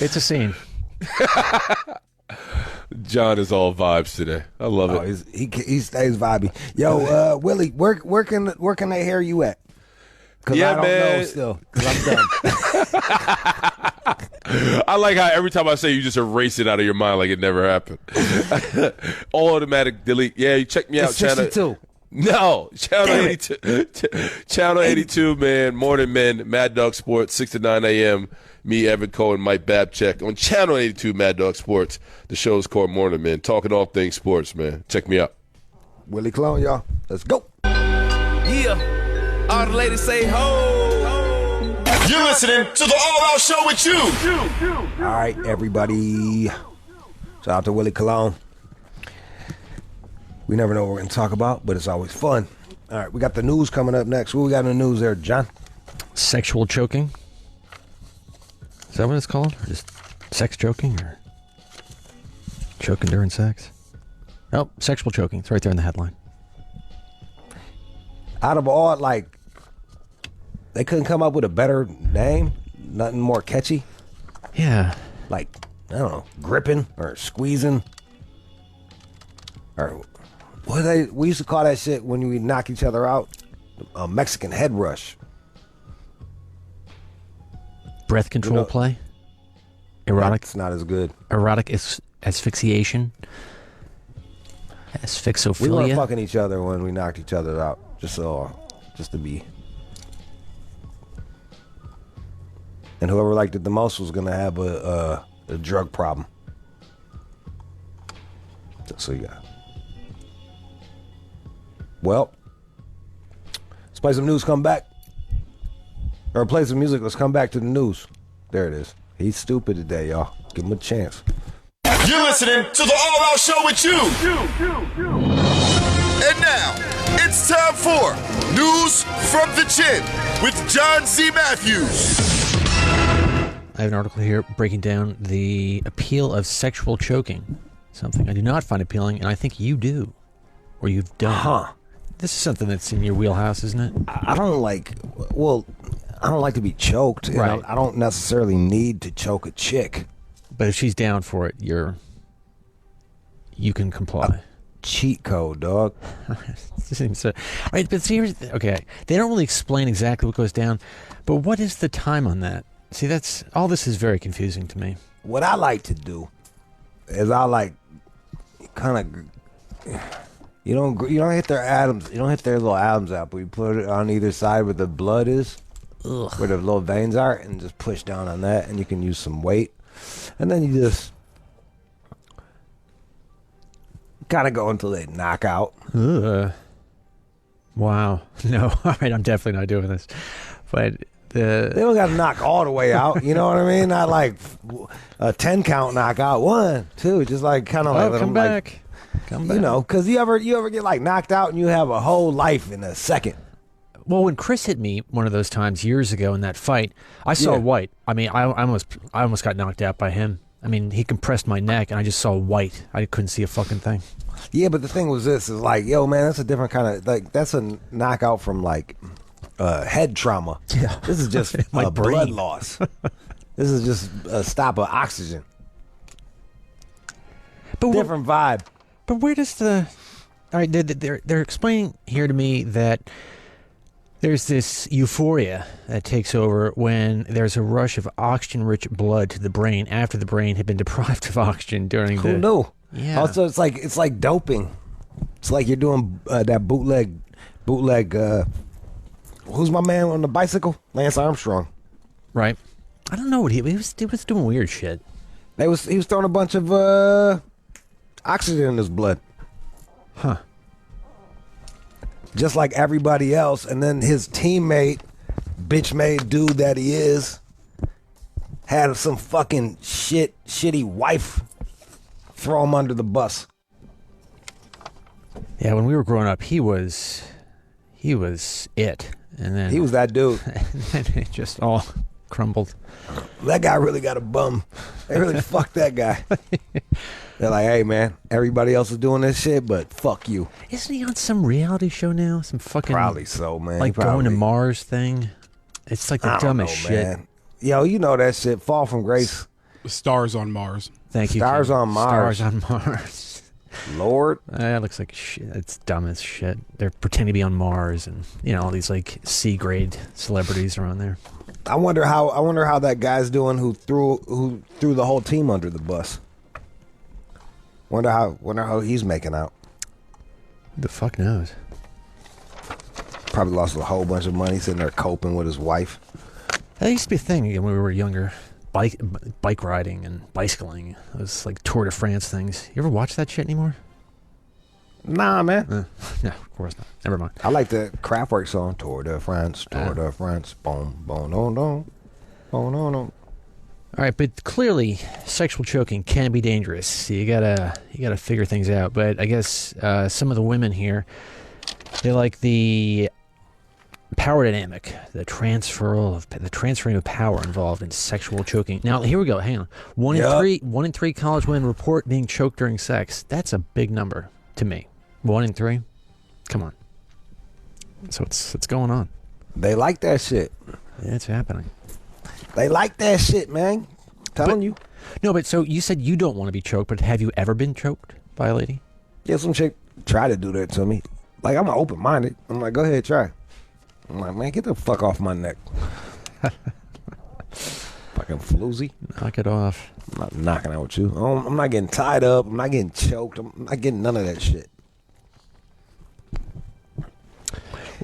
C: It's a scene.
I: John is all vibes today. I love it.
B: He stays vibey. Yo, Willie, where can they hear you at? Because I don't know still. Because I'm done.
I: I like how every time I say you just erase it out of your mind like it never happened. Automatic delete. Yeah, you check me out,
B: It's 62.
I: No, Channel 82. Channel 82, man. Morning Men, Mad Dog Sports, 6 to 9 a.m. Me, Evan Cohen, Mike Babchek on Channel 82, Mad Dog Sports. The show's called Morning Men, talking all things sports, man. Check me out.
B: Willie Clone, y'all. Let's go.
H: Yeah. All the ladies say ho.
E: You're listening to the All Out Show with you.
B: All right, everybody. Shout out to Willie Cologne. We never know what we're going to talk about, but it's always fun. All right, we got the news coming up next. What we got in the news there, John?
C: Sexual choking. Is that what it's called? Or just sex choking or choking during sex? Oh, sexual choking. It's right there in the headline.
B: Out of all, like, they couldn't come up with a better name? Nothing more catchy?
C: Yeah.
B: Like, I don't know, gripping or squeezing? Or what we used to call that shit when we knock each other out? A Mexican head rush.
C: Breath control play? Erotic?
B: It's not as good.
C: Erotic asphyxiation? Asphyxophilia?
B: We weren't fucking each other when we knocked each other out. Just to be. And whoever liked it the most was going to have a drug problem. So you got. Well, let's play some news, come back. Or play some music, let's come back to the news. There it is. He's stupid today, y'all. Give him a chance.
E: You're listening to the All Out Show with you. And now, it's time for News from the Chin with John Z. Matthews.
C: I have an article here breaking down the appeal of sexual choking. Something I do not find appealing, and I think you do. Or you've done.
B: Huh.
C: This is something that's in your wheelhouse, isn't it?
B: I don't like to be choked. And
C: Right.
B: I don't necessarily need to choke a chick.
C: But if she's down for it, you can comply.
B: Cheat code, dog.
C: Right, but see, okay, they don't really explain exactly what goes down, but what is the time on that? See, that's all. This is very confusing to me.
B: What I like to do is I like kind of you don't hit their atoms. You don't hit their little atoms out, but you put it on either side where the blood is, where the little veins are, and just push down on that, and you can use some weight, and then you just kind of go until they knock out. Wow. No. All right, I'm definitely not doing this. But they don't got to knock all the way out. You know what I mean? Not like a 10 count knockout. 1, 2, just like kind of like
C: come back. Come back.
B: You know, because you ever get like knocked out and you have a whole life in a second.
C: Well, when Chris hit me one of those times years ago in that fight, I saw white. I mean, I almost got knocked out by him. I mean, he compressed my neck, and I just saw white. I couldn't see a fucking thing.
B: Yeah, but the thing was this, is like, yo, man, that's a different kind of, like, that's a knockout from, like, head trauma.
C: Yeah.
B: This is just
C: My
B: a
C: brain.
B: blood loss. This is just a stop of oxygen.
C: But
B: different vibe.
C: But where does the... All right, they're explaining here to me that there's this euphoria that takes over when there's a rush of oxygen-rich blood to the brain after the brain had been deprived of oxygen during
B: Who knew?
C: Yeah.
B: Also, it's like doping. It's like you're doing that bootleg. Who's my man on the bicycle? Lance Armstrong.
C: Right. I don't know what he was doing weird shit.
B: He was throwing a bunch of oxygen in his blood.
C: Huh.
B: Just like everybody else, and then his teammate, bitch-made dude that he is, had some fucking shitty wife throw him under the bus.
C: Yeah, when we were growing up, he was it, and then
B: he was that dude.
C: And then it just all crumbled.
B: That guy really got a bum. They really fucked that guy. They're like, hey man, everybody else is doing this shit, but fuck you.
C: Isn't he on some reality show now? Some fucking
B: probably so, man.
C: Like going to Mars thing. It's like the dumbest shit.
B: Man. Yo, you know that shit. Fall from grace.
D: Stars on Mars.
C: Thank you.
B: Stars on Mars.
C: Stars on Mars.
B: Lord.
C: That looks like shit. It's dumb as shit. They're pretending to be on Mars, and all these like C-grade celebrities are on there.
B: I wonder how that guy's doing who threw the whole team under the bus. Wonder how he's making out.
C: The fuck knows.
B: Probably lost a whole bunch of money sitting there coping with his wife.
C: That used to be a thing when we were younger. Bike riding and bicycling. It was like Tour de France things. You ever watch that shit anymore?
B: Nah, man.
C: No, of course not. Never mind.
B: I like the Kraftwerk song, Tour de France, Tour de France, boom, boom, boom, boom, boom, boom. All
C: right, but clearly sexual choking can be dangerous. You gotta figure things out. But I guess some of the women here, they like the power dynamic, the transferring of power involved in sexual choking. Now here we go. Hang on. One in three college women report being choked during sex. That's a big number to me. 1 in 3. Come on. So it's going on.
B: They like that shit.
C: Yeah, it's happening.
B: They like that shit, man. Telling you.
C: No, but so you said you don't want to be choked, but have you ever been choked by a lady?
B: Yeah, some chick try to do that to me. Like, I'm open-minded. I'm like, go ahead, try. I'm like, man, get the fuck off my neck. Fucking floozy.
C: Knock it off.
B: I'm not knocking out with you. I'm not getting tied up. I'm not getting choked. I'm not getting none of that shit.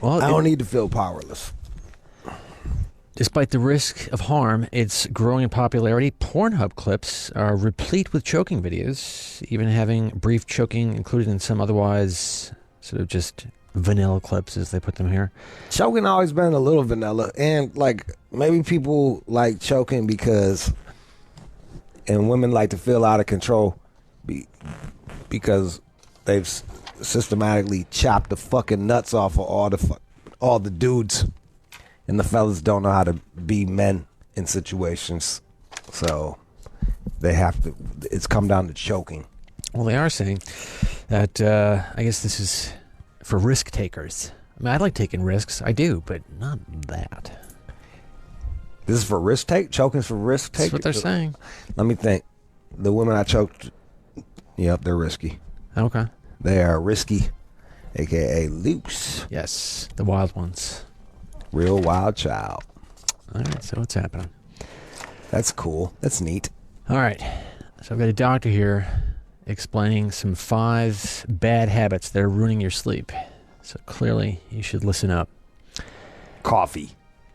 C: Well,
B: I don't need to feel powerless.
C: Despite the risk of harm, its growing in popularity, Pornhub clips are replete with choking videos, even having brief choking included in some otherwise sort of just vanilla clips, as they put them here.
B: Choking always been a little vanilla, and like maybe people like choking because, and women like to feel out of control because they've systematically chopped the fucking nuts off of all the dudes, and the fellas don't know how to be men in situations, so they have to. It's come down to choking.
C: Well, they are saying that I guess this is for risk takers. I mean, I like taking risks. I do, but not that.
B: This is for risk take? Choking's for risk take?
C: That's what they're saying.
B: Let me think. The women I choked, yep, they're risky.
C: Okay.
B: They are risky, a.k.a. loose.
C: Yes, the wild ones.
B: Real wild child.
C: All right, so what's happening?
B: That's cool. That's neat.
C: All right, so I've got a doctor here explaining some 5 bad habits that are ruining your sleep. So clearly, you should listen up.
B: Coffee.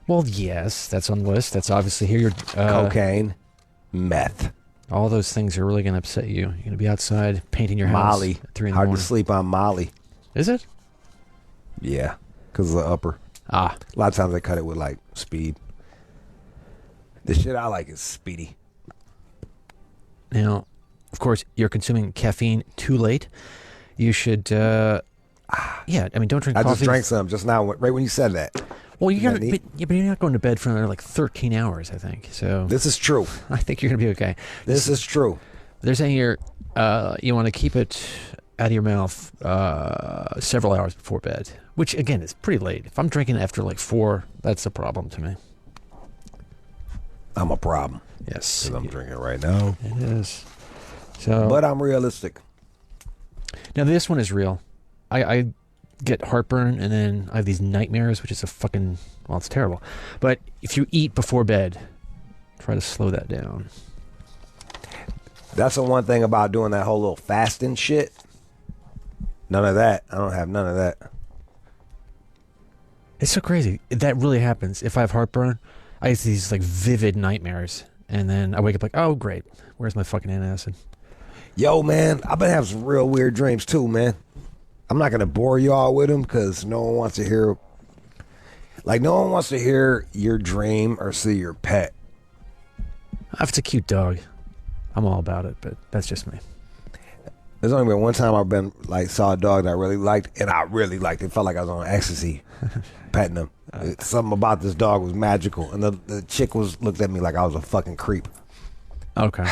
C: Well, yes, that's on the list. That's obviously here.
B: Cocaine. Meth.
C: All those things are really going to upset you. You're going to be outside painting your house.
B: Molly.
C: At 3 in the
B: Hard
C: morning.
B: to sleep on Molly.
C: Is it?
B: Yeah, because of the upper.
C: Ah.
B: A lot of times they cut it with, like, speed. The shit I like is speedy.
C: Now, of course, you're consuming caffeine too late. You should, don't drink coffee.
B: I just drank some just now, right when you said that.
C: Well, but you're not going to bed for another, like, 13 hours, I think. So
B: this is true.
C: I think you're going to be okay.
B: This is true.
C: They're saying here you want to keep it out of your mouth several hours before bed, which, again, is pretty late. If I'm drinking after, like, 4, that's a problem to me.
B: I'm a problem.
C: Yes.
B: Because I'm drinking right now.
C: It is. So,
B: but I'm realistic.
C: Now, this one is real. I get heartburn, and then I have these nightmares, which is it's terrible. But if you eat before bed, try to slow that down.
B: That's the one thing about doing that whole little fasting shit. None of that. I don't have none of that.
C: It's so crazy. That really happens. If I have heartburn, I have these like vivid nightmares, and then I wake up like, oh great, where's my fucking antacid?
B: Yo, man, I've been having some real weird dreams too, man. I'm not gonna bore y'all with them because no one wants to hear. Like, no one wants to hear your dream or see your pet.
C: If it's a cute dog, I'm all about it, but that's just me.
B: There's only been one time I've been saw a dog that I really liked, and I really liked it. It felt like I was on ecstasy, petting him. Something about this dog was magical, and the chick looked at me like I was a fucking creep.
C: Okay.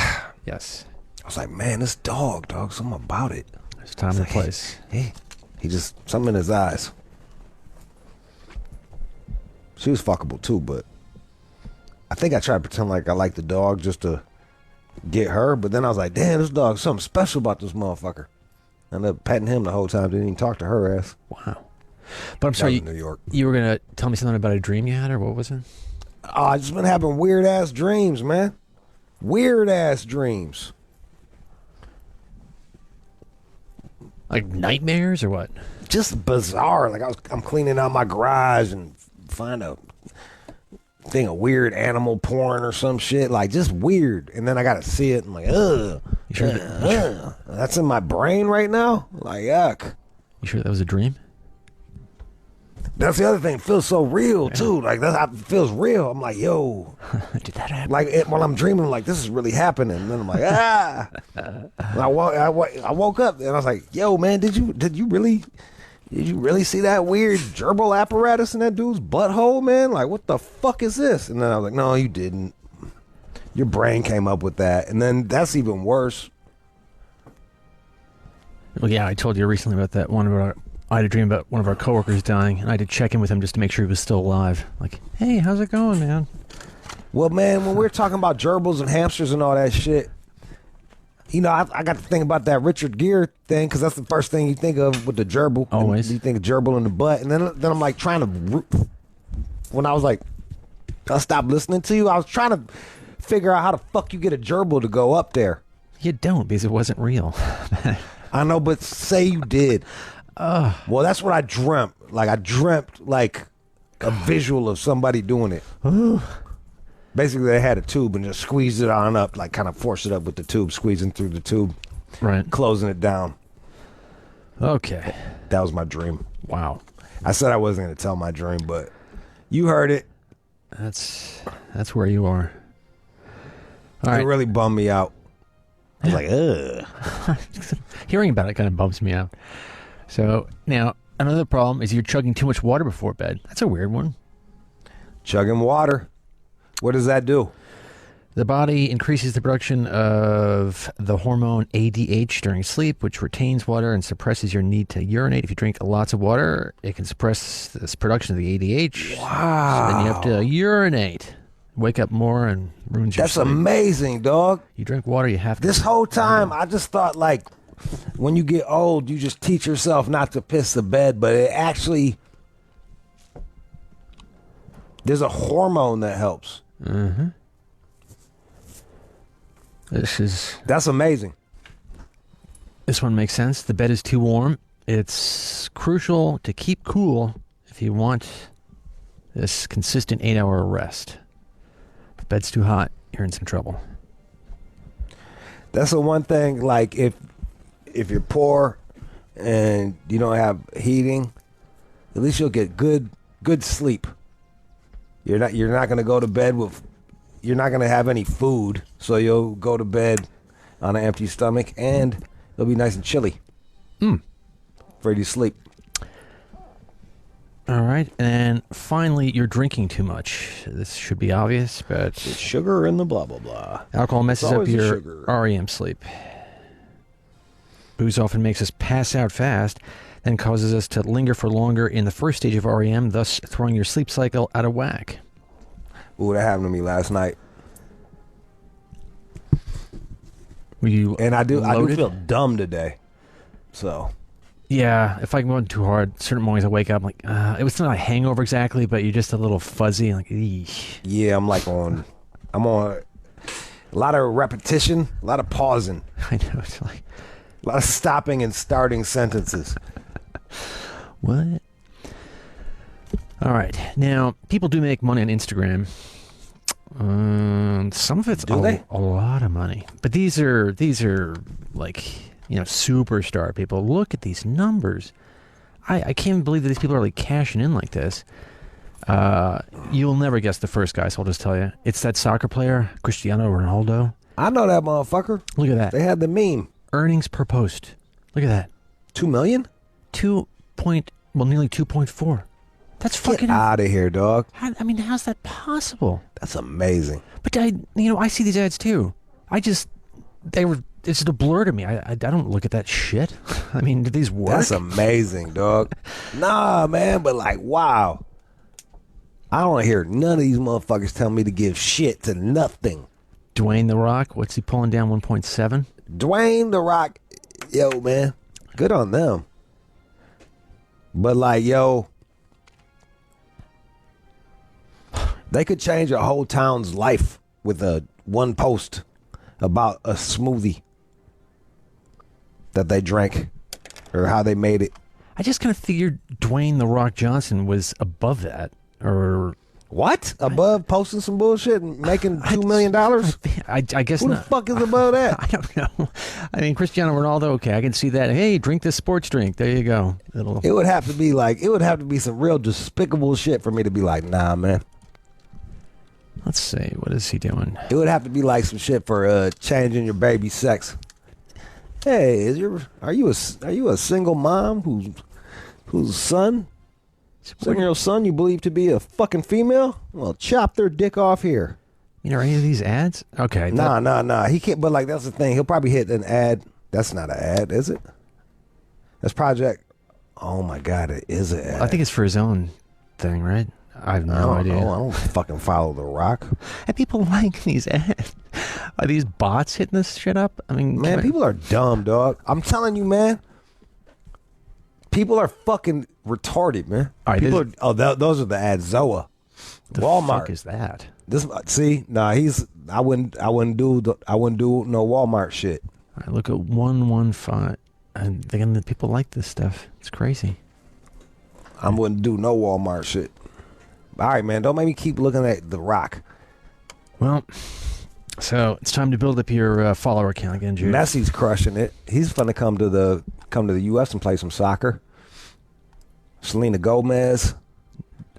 C: Yes.
B: I was like, man, this dog, something about it.
C: There's time and place.
B: Hey, he just something in his eyes. She was fuckable too, but I think I tried to pretend like I liked the dog just to get her, but then I was like, damn, this dog's something special about this motherfucker. I ended up petting him the whole time, didn't even talk to her ass.
C: Wow. But I'm sorry,
B: New York.
C: You were going to tell me something about a dream you had, or what was it?
B: Oh, I just been having weird ass dreams, man. Weird ass dreams.
C: Like nightmares or what?
B: Just bizarre. Like I'm cleaning out my garage and find a thing of weird animal porn or some shit. Like just weird. And then I gotta see it and I'm like, ugh.
C: You sure
B: that's in my brain right now? Like, yuck.
C: You sure that was a dream?
B: That's the other thing. It feels so real too. Like that's how it feels real. I'm like, yo.
C: Did that happen?
B: Like while I'm dreaming, I'm like, this is really happening. And then I'm like, ah. And I woke up and I was like, yo, man, did you really see that weird gerbil apparatus in that dude's butthole, man? Like, what the fuck is this? And then I was like, no, you didn't. Your brain came up with that. And then that's even worse.
C: Well, yeah, I told you recently about that one about I had a dream about one of our coworkers dying, and I had to check in with him just to make sure he was still alive. Like, hey, how's it going, man?
B: Well, man, when we're talking about gerbils and hamsters and all that shit, you know, I got to think about that Richard Gere thing because that's the first thing you think of with the gerbil.
C: Always.
B: You think of gerbil in the butt. And then I'm like trying to, when I was like, I stopped listening to you, I was trying to figure out how the fuck you get a gerbil to go up there.
C: You don't because it wasn't real.
B: I know, but say you did. Well, that's what I dreamt. Like I dreamt like a visual of somebody doing it. Basically, they had a tube and just squeezed it on up, like kind of force it up with the tube, squeezing through the tube,
C: right,
B: closing it down.
C: Okay,
B: that was my dream.
C: Wow.
B: I said I wasn't going to tell my dream, but you heard it.
C: That's where you are. All right.
B: It really bummed me out. I was like, ugh.
C: Hearing about it kind of bumps me out. So now another problem is you're chugging too much water before bed. That's a weird one.
B: Chugging water. What does that do?
C: The body increases the production of the hormone ADH during sleep, which retains water and suppresses your need to urinate. If you drink lots of water, it can suppress this production of the ADH.
B: Wow.
C: So then you have to urinate. Wake up more and ruins your sleep.
B: That's amazing, dog.
C: You drink water, you have to.
B: This whole time, I just thought, like, when you get old, you just teach yourself not to piss the bed, but it actually, there's a hormone that helps.
C: Mm-hmm.
B: That's amazing.
C: This one makes sense. The bed is too warm. It's crucial to keep cool if you want this consistent 8-hour rest. If bed's too hot, you're in some trouble.
B: That's the one thing, like if you're poor and you don't have heating, at least you'll get good sleep. You're not going to go to bed with, you're not going to have any food, so you'll go to bed on an empty stomach and it'll be nice and chilly. For you to sleep.
C: All right, and finally, you're drinking too much. This should be obvious, but
B: it's sugar in the blah blah blah.
C: Alcohol messes up your REM sleep. Booze often makes us pass out fast, then causes us to linger for longer in the first stage of REM, thus throwing your sleep cycle out of whack.
B: Ooh, that happened to me last night.
C: Were you
B: and I do
C: loaded?
B: feel dumb today. So
C: yeah, if I'm going too hard, certain mornings I wake up like it was not a hangover exactly, but you're just a little fuzzy, like eesh.
B: Yeah, I'm on a lot of repetition, a lot of pausing.
C: I know, it's like
B: a lot of stopping and starting sentences.
C: What? All right. Now, people do make money on Instagram. Some of it's a lot of money. But these are like, you know, superstar people. Look at these numbers. I can't believe that these people are like cashing in like this. You'll never guess the first guy, so I'll just tell you. It's that soccer player, Cristiano Ronaldo.
B: I know that motherfucker.
C: Look at that.
B: They had the meme.
C: Earnings per post. Look at that.
B: 2 million?
C: Nearly 2.4. That's fucking...
B: Get out of here, dog.
C: I mean, how's that possible?
B: That's amazing.
C: But I see these ads too. It's a blur to me. I don't look at that shit. I mean, do these work?
B: That's amazing, dog. Nah, man, but like, wow. I don't hear none of these motherfuckers tell me to give shit to nothing.
C: Dwayne The Rock, what's he pulling down, 1.7?
B: Dwayne The Rock, yo, man, good on them. But like, yo, they could change a whole town's life with one post about a smoothie that they drank. or how they made it.
C: I just kind of figured Dwayne The Rock Johnson was above that, or
B: what? Above posting some bullshit and making $2 million?
C: I guess
B: Who
C: not.
B: the fuck is above that?
C: I don't know. I mean, Cristiano Ronaldo. Okay, I can see that. Hey, drink this sports drink. There you go.
B: It would have to be some real despicable shit for me to be like, nah, man.
C: Let's see. What is he doing?
B: It would have to be like some shit for changing your baby's sex. Hey, are you a single mom whose son, 7-year-old son, you believe to be a fucking female? Well, chop their dick off here.
C: You know any of these ads? Okay.
B: Nah. He can't. But like, that's the thing. He'll probably hit an ad. That's not an ad, is it? That's Project. Oh my God, it is an ad.
C: I think it's for his own thing, right? I have no idea.
B: I don't fucking follow The Rock.
C: And people like these ads. Are these bots hitting this shit up? I mean,
B: man, people are dumb, dog. I'm telling you, man. People are fucking retarded, man.
C: All right,
B: those are the ads. Zoa,
C: the
B: Walmart.
C: Fuck is that?
B: I wouldn't do no Walmart shit.
C: All right, look at 115, and again, the people like this stuff. It's crazy.
B: I wouldn't do no Walmart shit. All right, man. Don't make me keep looking at The Rock.
C: Well, so it's time to build up your follower count again, Jude.
B: Messi's crushing it. He's gonna come to the U.S. and play some soccer. Selena Gomez,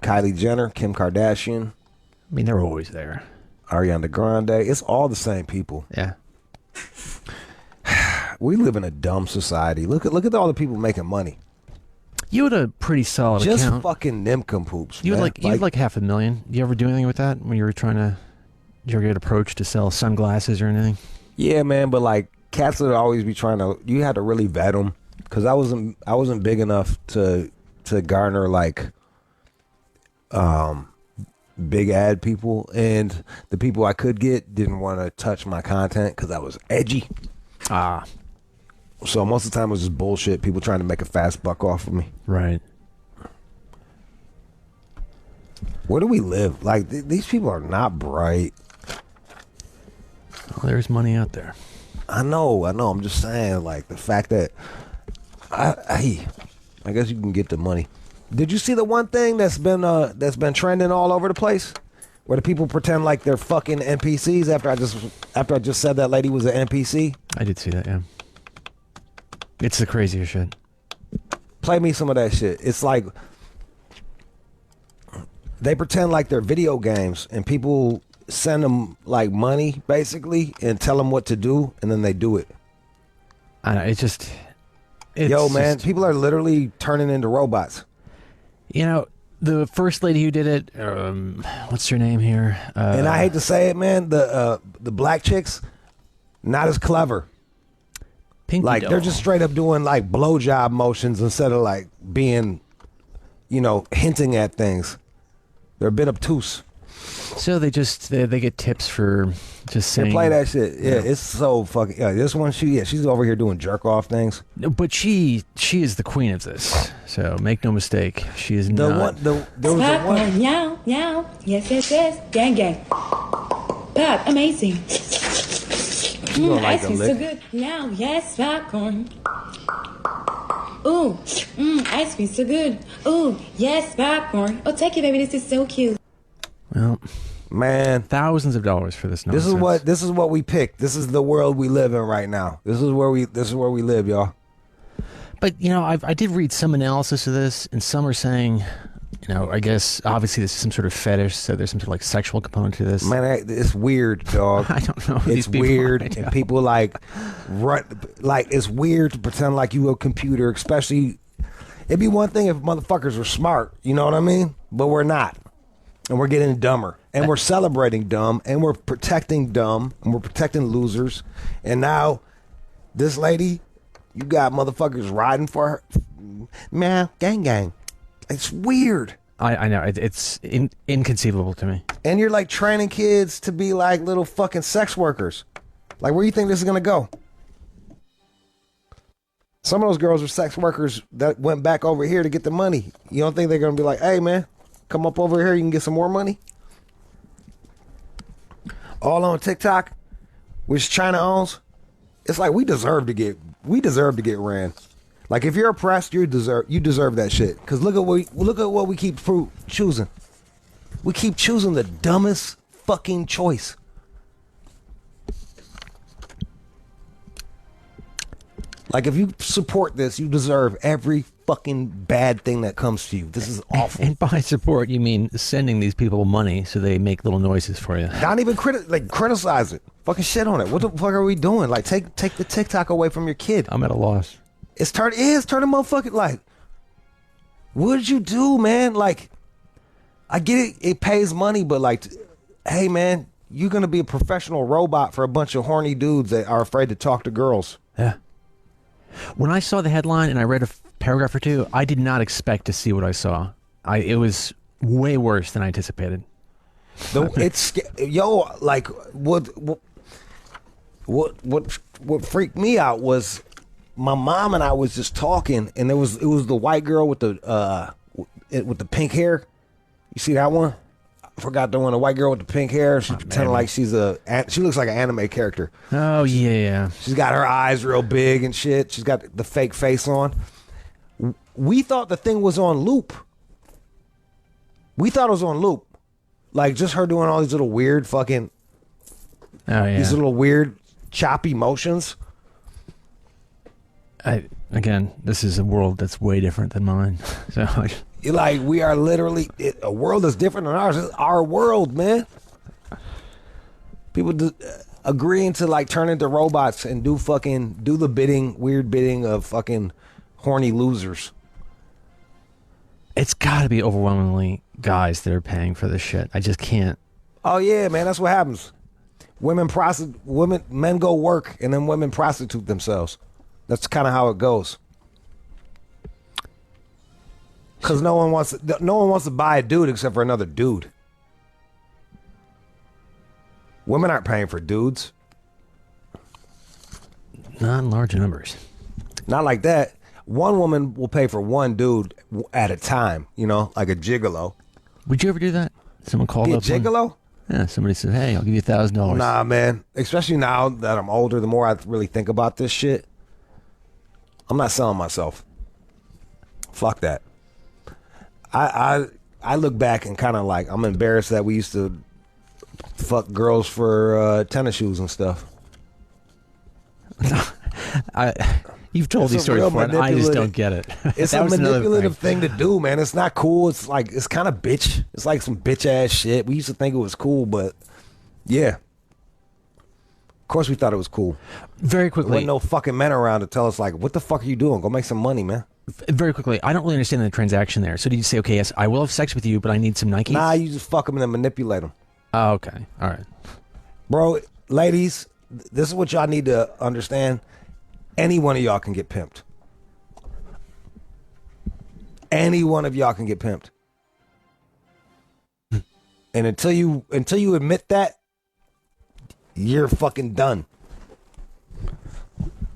B: Kylie Jenner, Kim Kardashian.
C: I mean, they're always there.
B: Ariana Grande. It's all the same people.
C: Yeah.
B: We live in a dumb society. Look at all the people making money.
C: You had a pretty solid
B: Just
C: account.
B: fucking nincompops.
C: You
B: man.
C: had like $500,000. You ever do anything with that when you were trying to? Did you ever get approached to sell sunglasses or anything?
B: Yeah, man. But like cats would always be trying to. You had to really vet them because I wasn't big enough to garner like big ad people, and the people I could get didn't want to touch my content because I was edgy. So most of the time it was just bullshit. People trying to make a fast buck off of me.
C: Right.
B: Where do we live? Like these people are not bright.
C: Well, there's money out there.
B: I know. I'm just saying, like the fact that I guess you can get the money. Did you see the one thing that's been trending all over the place, where the people pretend like they're fucking NPCs after I just said that lady was an NPC?
C: I did see that. Yeah. It's the craziest shit.
B: Play me some of that shit. It's like they pretend like they're video games, and people send them like money basically and tell them what to do, and then they do it.
C: I know.
B: Yo, man, people are literally turning into robots.
C: You know, the first lady who did it, what's her name here?
B: And I hate to say it, man, the black chicks, not as clever.
C: Pinky
B: like
C: doll.
B: they're just straight up doing like blowjob motions instead of like being, hinting at things. They're a bit obtuse.
C: So they get tips for just saying.
B: They play that shit. Yeah, it's so fucking. Yeah, this one, she's over here doing jerk off things.
C: But she is the queen of this. So make no mistake, she is not.
B: There was a one.
N: Yow, yow, yes, gang, gang. Pop, amazing. Ice cream so good. Yow, yes, popcorn. Ooh, ice cream so good. Ooh, yes, popcorn. Oh, take it, baby. This is so cute.
C: Well,
B: man,
C: thousands of dollars for this nonsense.
B: This is what we picked. This is the world we live in right now. This is where we live, y'all.
C: But I did read some analysis of this, and some are saying, I guess obviously this is some sort of fetish, so there's some sort of like sexual component to this.
B: Man, it's weird, dog.
C: I don't know.
B: It's weird, and people like it's weird to pretend like you a computer. Especially, it'd be one thing if motherfuckers were smart. You know what I mean? But we're not. And we're getting dumber. And we're celebrating dumb. And we're protecting dumb. And we're protecting losers. And now, this lady, you got motherfuckers riding for her. Man, gang. It's weird.
C: I know. It's inconceivable to me.
B: And you're like training kids to be like little fucking sex workers. Like, where do you think this is going to go? Some of those girls are sex workers that went back over here to get the money. You don't think they're going to be like, hey, man, come up over here, you can get some more money? All on TikTok, which China owns. It's like we deserve to get ran. Like if you're oppressed, you deserve that shit. Because look at what we keep choosing. We keep choosing the dumbest fucking choice. Like if you support this, you deserve every fucking bad thing that comes to you. This is awful.
C: And by support, you mean sending these people money so they make little noises for you.
B: Not even criticize it. Fucking shit on it. What the fuck are we doing? Like take the TikTok away from your kid.
C: I'm at a loss.
B: It's turning motherfucking like. What did you do, man? Like, I get it. It pays money, but like, hey, man, you're gonna be a professional robot for a bunch of horny dudes that are afraid to talk to girls.
C: Yeah. When I saw the headline and I read a paragraph or two, I did not expect to see what I saw. It was way worse than I anticipated.
B: Like what freaked me out was my mom and I was just talking, and it was the white girl with the pink hair. You see that one? I forgot the one, the white girl with the pink hair. She's pretending like she looks like an anime character.
C: Oh yeah.
B: She's got her eyes real big and shit. She's got the fake face on. We thought the thing was on loop. Like just her doing all these little weird fucking these little weird choppy motions.
C: Again, this is a world that's way different than mine. So
B: like we are literally a world that's different than ours. It's our world, man. People agreeing to like turn into robots and do the weird bidding of fucking horny losers.
C: It's got to be overwhelmingly guys that are paying for this shit. I just can't.
B: Oh yeah, man, that's what happens. Men go work and then women prostitute themselves. That's kind of how it goes. Because no one wants to buy a dude except for another dude. Women aren't paying for dudes.
C: Not in large numbers.
B: Not like that. One woman will pay for one dude at a time. You know, like a gigolo.
C: Would you ever do that? Someone called
B: Be a
C: up.
B: Gigolo?
C: Yeah, somebody said, "Hey, I'll give you $1,000."
B: Nah, man. Especially now that I'm older, the more I really think about this shit, I'm not selling myself. Fuck that. I look back and kind of like I'm embarrassed that we used to fuck girls for tennis shoes and stuff.
C: You've told these stories before, and I just don't get it.
B: It's a manipulative thing to do, man. It's not cool. It's like it's kind of bitch. It's like some bitch ass shit. We used to think it was cool, but yeah. Of course, we thought it was cool.
C: Very quickly,
B: there wasn't no fucking men around to tell us like, "What the fuck are you doing? Go make some money, man."
C: Very quickly, I don't really understand the transaction there. So did you say, okay, yes, I will have sex with you, but I need some Nikes?
B: Nah, you just fuck them and then manipulate them.
C: Oh, okay. All right.
B: Bro, ladies, this is what y'all need to understand. Any one of y'all can get pimped. Any one of y'all can get pimped. And until you admit that, you're fucking done.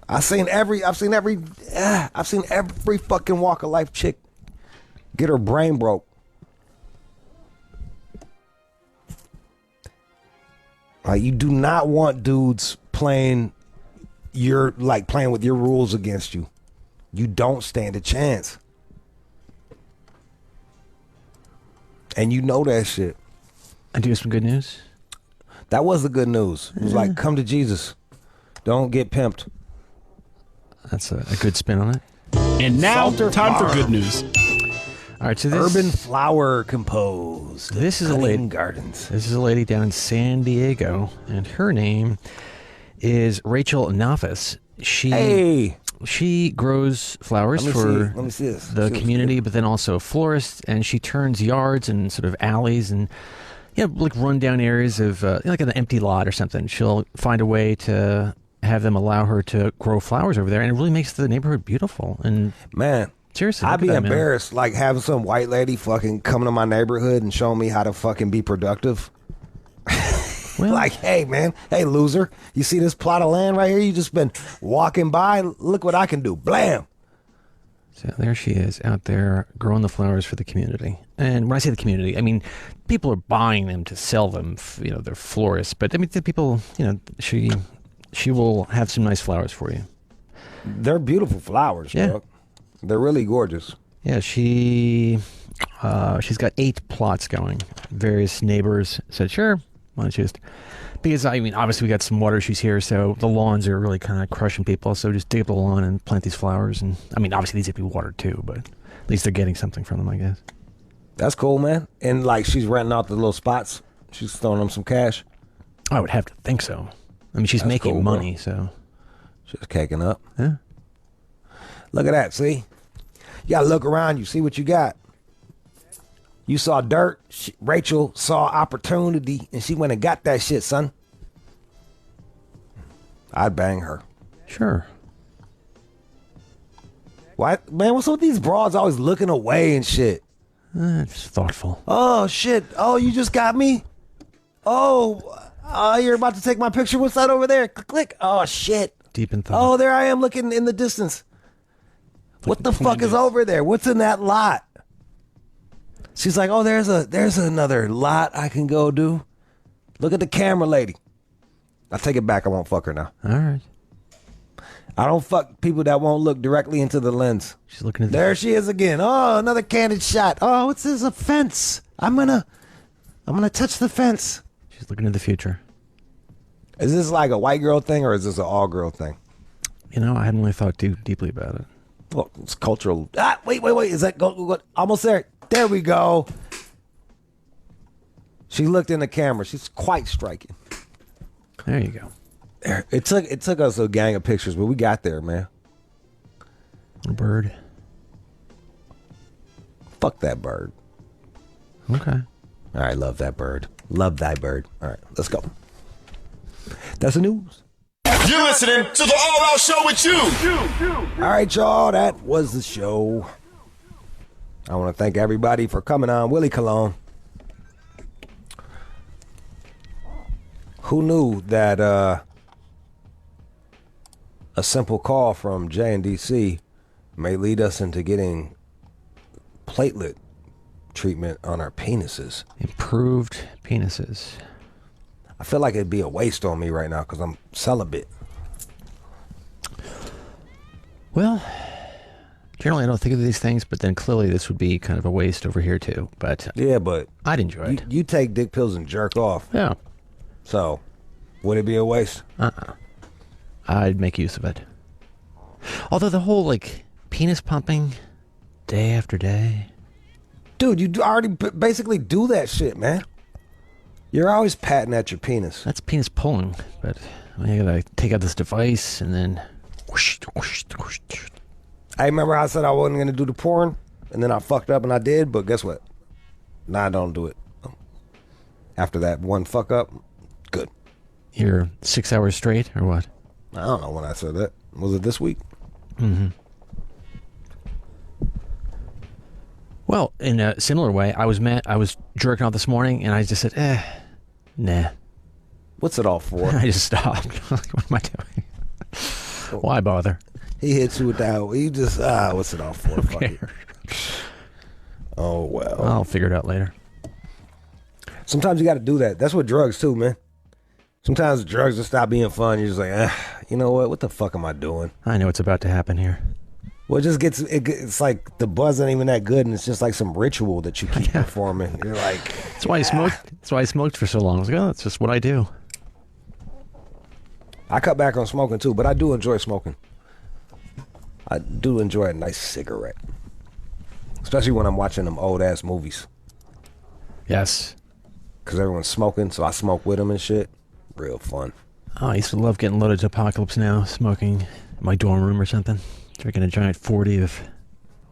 B: I've seen every fucking walk of life chick get her brain broke. Like, you do not want dudes playing with your rules against you. You don't stand a chance. And you know that shit.
C: And do you have some good news?
B: That was the good news. It was like, come to Jesus. Don't get pimped.
C: That's a good spin on it.
D: And now,
B: Salter
D: time
B: Farm.
D: for good news.
C: All right, so this
B: Urban Flower Composed.
C: This is a lady.
B: Gardens.
C: This is a lady down in San Diego, and her name is Rachel Nafis. She grows flowers for the community, but then also a florist, and she turns yards and sort of alleys and like rundown areas of like an empty lot or something. She'll find a way to have them allow her to grow flowers over there, and it really makes the neighborhood beautiful. And
B: man,
C: seriously,
B: I'd be embarrassed like having some white lady fucking come to my neighborhood and show me how to fucking be productive. Well, like, hey man, hey loser, you see this plot of land right here? You just been walking by. Look what I can do. Blam.
C: So there she is out there growing the flowers for the community. And when I say the community, I mean people are buying them to sell them. They're florists, but I mean the people. She will have some nice flowers for you.
B: They're beautiful flowers,
C: yeah.
B: bro. They're really gorgeous.
C: Yeah, she's got 8 plots going. Various neighbors said, sure, why don't you just... Because, I mean, obviously we got some water issues here, so the lawns are really kind of crushing people, so just dig up the lawn and plant these flowers. And I mean, obviously these have to be watered too, but at least they're getting something from them, I guess.
B: That's cool, man. And, like, she's renting out the little spots. She's throwing them some cash.
C: I would have to think so. I mean, she's
B: That's
C: making
B: cool,
C: money,
B: bro.
C: so...
B: She's caking up.
C: Yeah.
B: Look at that, see? You gotta look around you, see what you got. You saw dirt, Rachel saw opportunity, and she went and got that shit, son. I'd bang her.
C: Sure.
B: Why, man, what's up with these broads always looking away and shit?
C: It's thoughtful.
B: Oh, shit. Oh, you just got me? Oh, you're about to take my picture. What's that over there? Click. Oh, shit.
C: Deep in thought.
B: Oh, there I am looking in the distance. What the fuck is over there? What's in that lot? She's like, oh, there's another lot I can go do. Look at the camera lady. I take it back. I won't fuck her now.
C: All right.
B: I don't fuck people that won't look directly into the lens.
C: She's looking at
B: there she is again. Oh, another candid shot. Oh, what's this? A fence. I'm gonna touch the fence.
C: She's looking at the future.
B: Is this like a white girl thing or is this an all girl thing?
C: You know, I hadn't really thought too deeply about it.
B: Well, it's cultural. Wait. Is that go almost there? There we go. She looked in the camera. She's quite striking.
C: There you go.
B: It took us a gang of pictures, but we got there, man.
C: A bird.
B: Fuck that bird.
C: Okay.
B: All right, love that bird. Love thy bird. All right, let's go. That's the news.
E: You're listening to the All Out Show with you.
B: All right, y'all, that was the show. I want to thank everybody for coming on. Willie Cologne. Who knew that a simple call from J&DC may lead us into getting platelet treatment on our penises?
C: Improved penises.
B: I feel like it'd be a waste on me right now because I'm celibate.
C: Well, generally I don't think of these things, but then clearly this would be kind of a waste over here too. But
B: yeah, but
C: I'd enjoy it.
B: You take dick pills and jerk off.
C: Yeah.
B: So, would it be a waste?
C: I'd make use of it. Although the whole, like, penis pumping day after day.
B: Dude, you already basically do that shit, man. You're always patting at your penis.
C: That's penis pulling, but you gotta take out this device and then whoosh, whoosh, whoosh.
B: I remember I said I wasn't going to do the porn, and then I fucked up and I did, but guess what? Now I don't do it. After that one fuck up, good.
C: You're 6 hours straight, or what?
B: I don't know when I said that. Was it this week?
C: Mm-hmm. Well, in a similar way, I was jerking off this morning, and I just said, nah.
B: What's it all for?
C: I just stopped. What am I doing? Why bother?
B: He hits you with that. He just, what's it all for? Fuck it. Oh, well.
C: I'll figure it out later.
B: Sometimes you got to do that. That's what drugs too, man. Sometimes drugs just stop being fun. You're just like, you know what? What the fuck am I doing?
C: I know what's about to happen here.
B: Well, it's like the buzz ain't even that good, and it's just like some ritual that you keep performing. You're like,
C: that's why I smoked. That's why I smoked for so long. I was like, oh, that's just what I do.
B: I cut back on smoking too, but I do enjoy smoking. I do enjoy a nice cigarette, especially when I'm watching them old ass movies.
C: Yes,
B: because everyone's smoking, so I smoke with them and shit. Real fun.
C: Oh, I used to love getting loaded to Apocalypse Now, smoking in my dorm room or something. Drinking a giant 40 of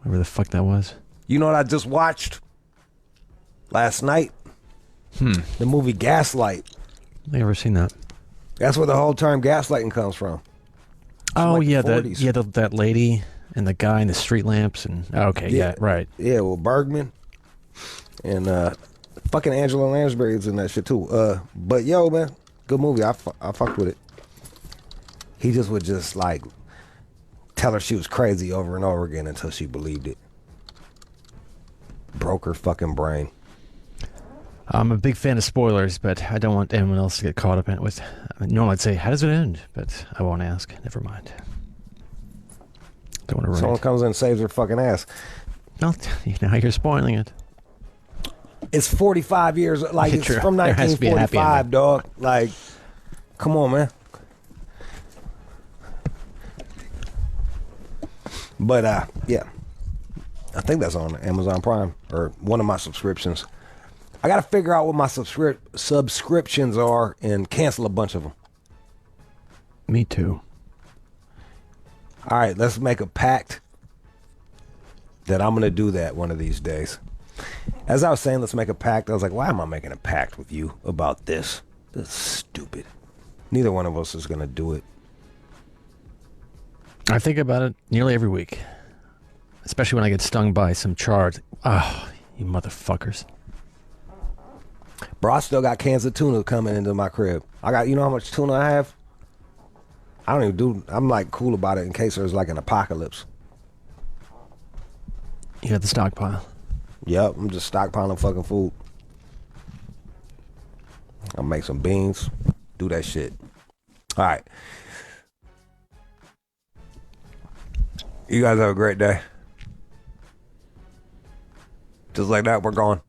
C: whatever the fuck that was.
B: You know what I just watched last night? The movie Gaslight.
C: I've never seen that.
B: That's where the whole term gaslighting comes from.
C: Oh,
B: like
C: yeah,
B: that
C: lady and the guy in the street lamps. And okay, yeah, right.
B: Yeah, well, Bergman and fucking Angela Lansbury's in that shit too. But yo, man, good movie. I fucked with it. He just would just like tell her she was crazy over and over again until she believed it. Broke her fucking brain.
C: I'm a big fan of spoilers, but I don't want anyone else to get caught up in it with. Normally I'd say, how does it end? But I won't ask. Never mind. Don't want to Right.
B: Someone comes in and saves their fucking ass.
C: Well, now you're spoiling it.
B: It's 45 years. Like,
C: Yeah,
B: it's
C: true.
B: from
C: There has to be a happy
B: 1945,
C: ending.
B: dog. Like, come on, man. But, yeah. I think that's on Amazon Prime or one of my subscriptions. I got to figure out what my subscriptions are and cancel a bunch of them.
C: Me too.
B: All right, let's make a pact that I'm going to do that one of these days. As I was saying, let's make a pact. I was like, why am I making a pact with you about this? This is stupid. Neither one of us is going to do it.
C: I think about it nearly every week. Especially when I get stung by some charge. Oh, you motherfuckers.
B: Bro, I still got cans of tuna coming into my crib. I got, you know how much tuna I have? I don't even do, I'm like cool about it in case there's like an apocalypse.
C: You got the stockpile.
B: Yep, I'm just stockpiling fucking food. I'll make some beans, do that shit. All right. You guys have a great day. Just like that, we're gone.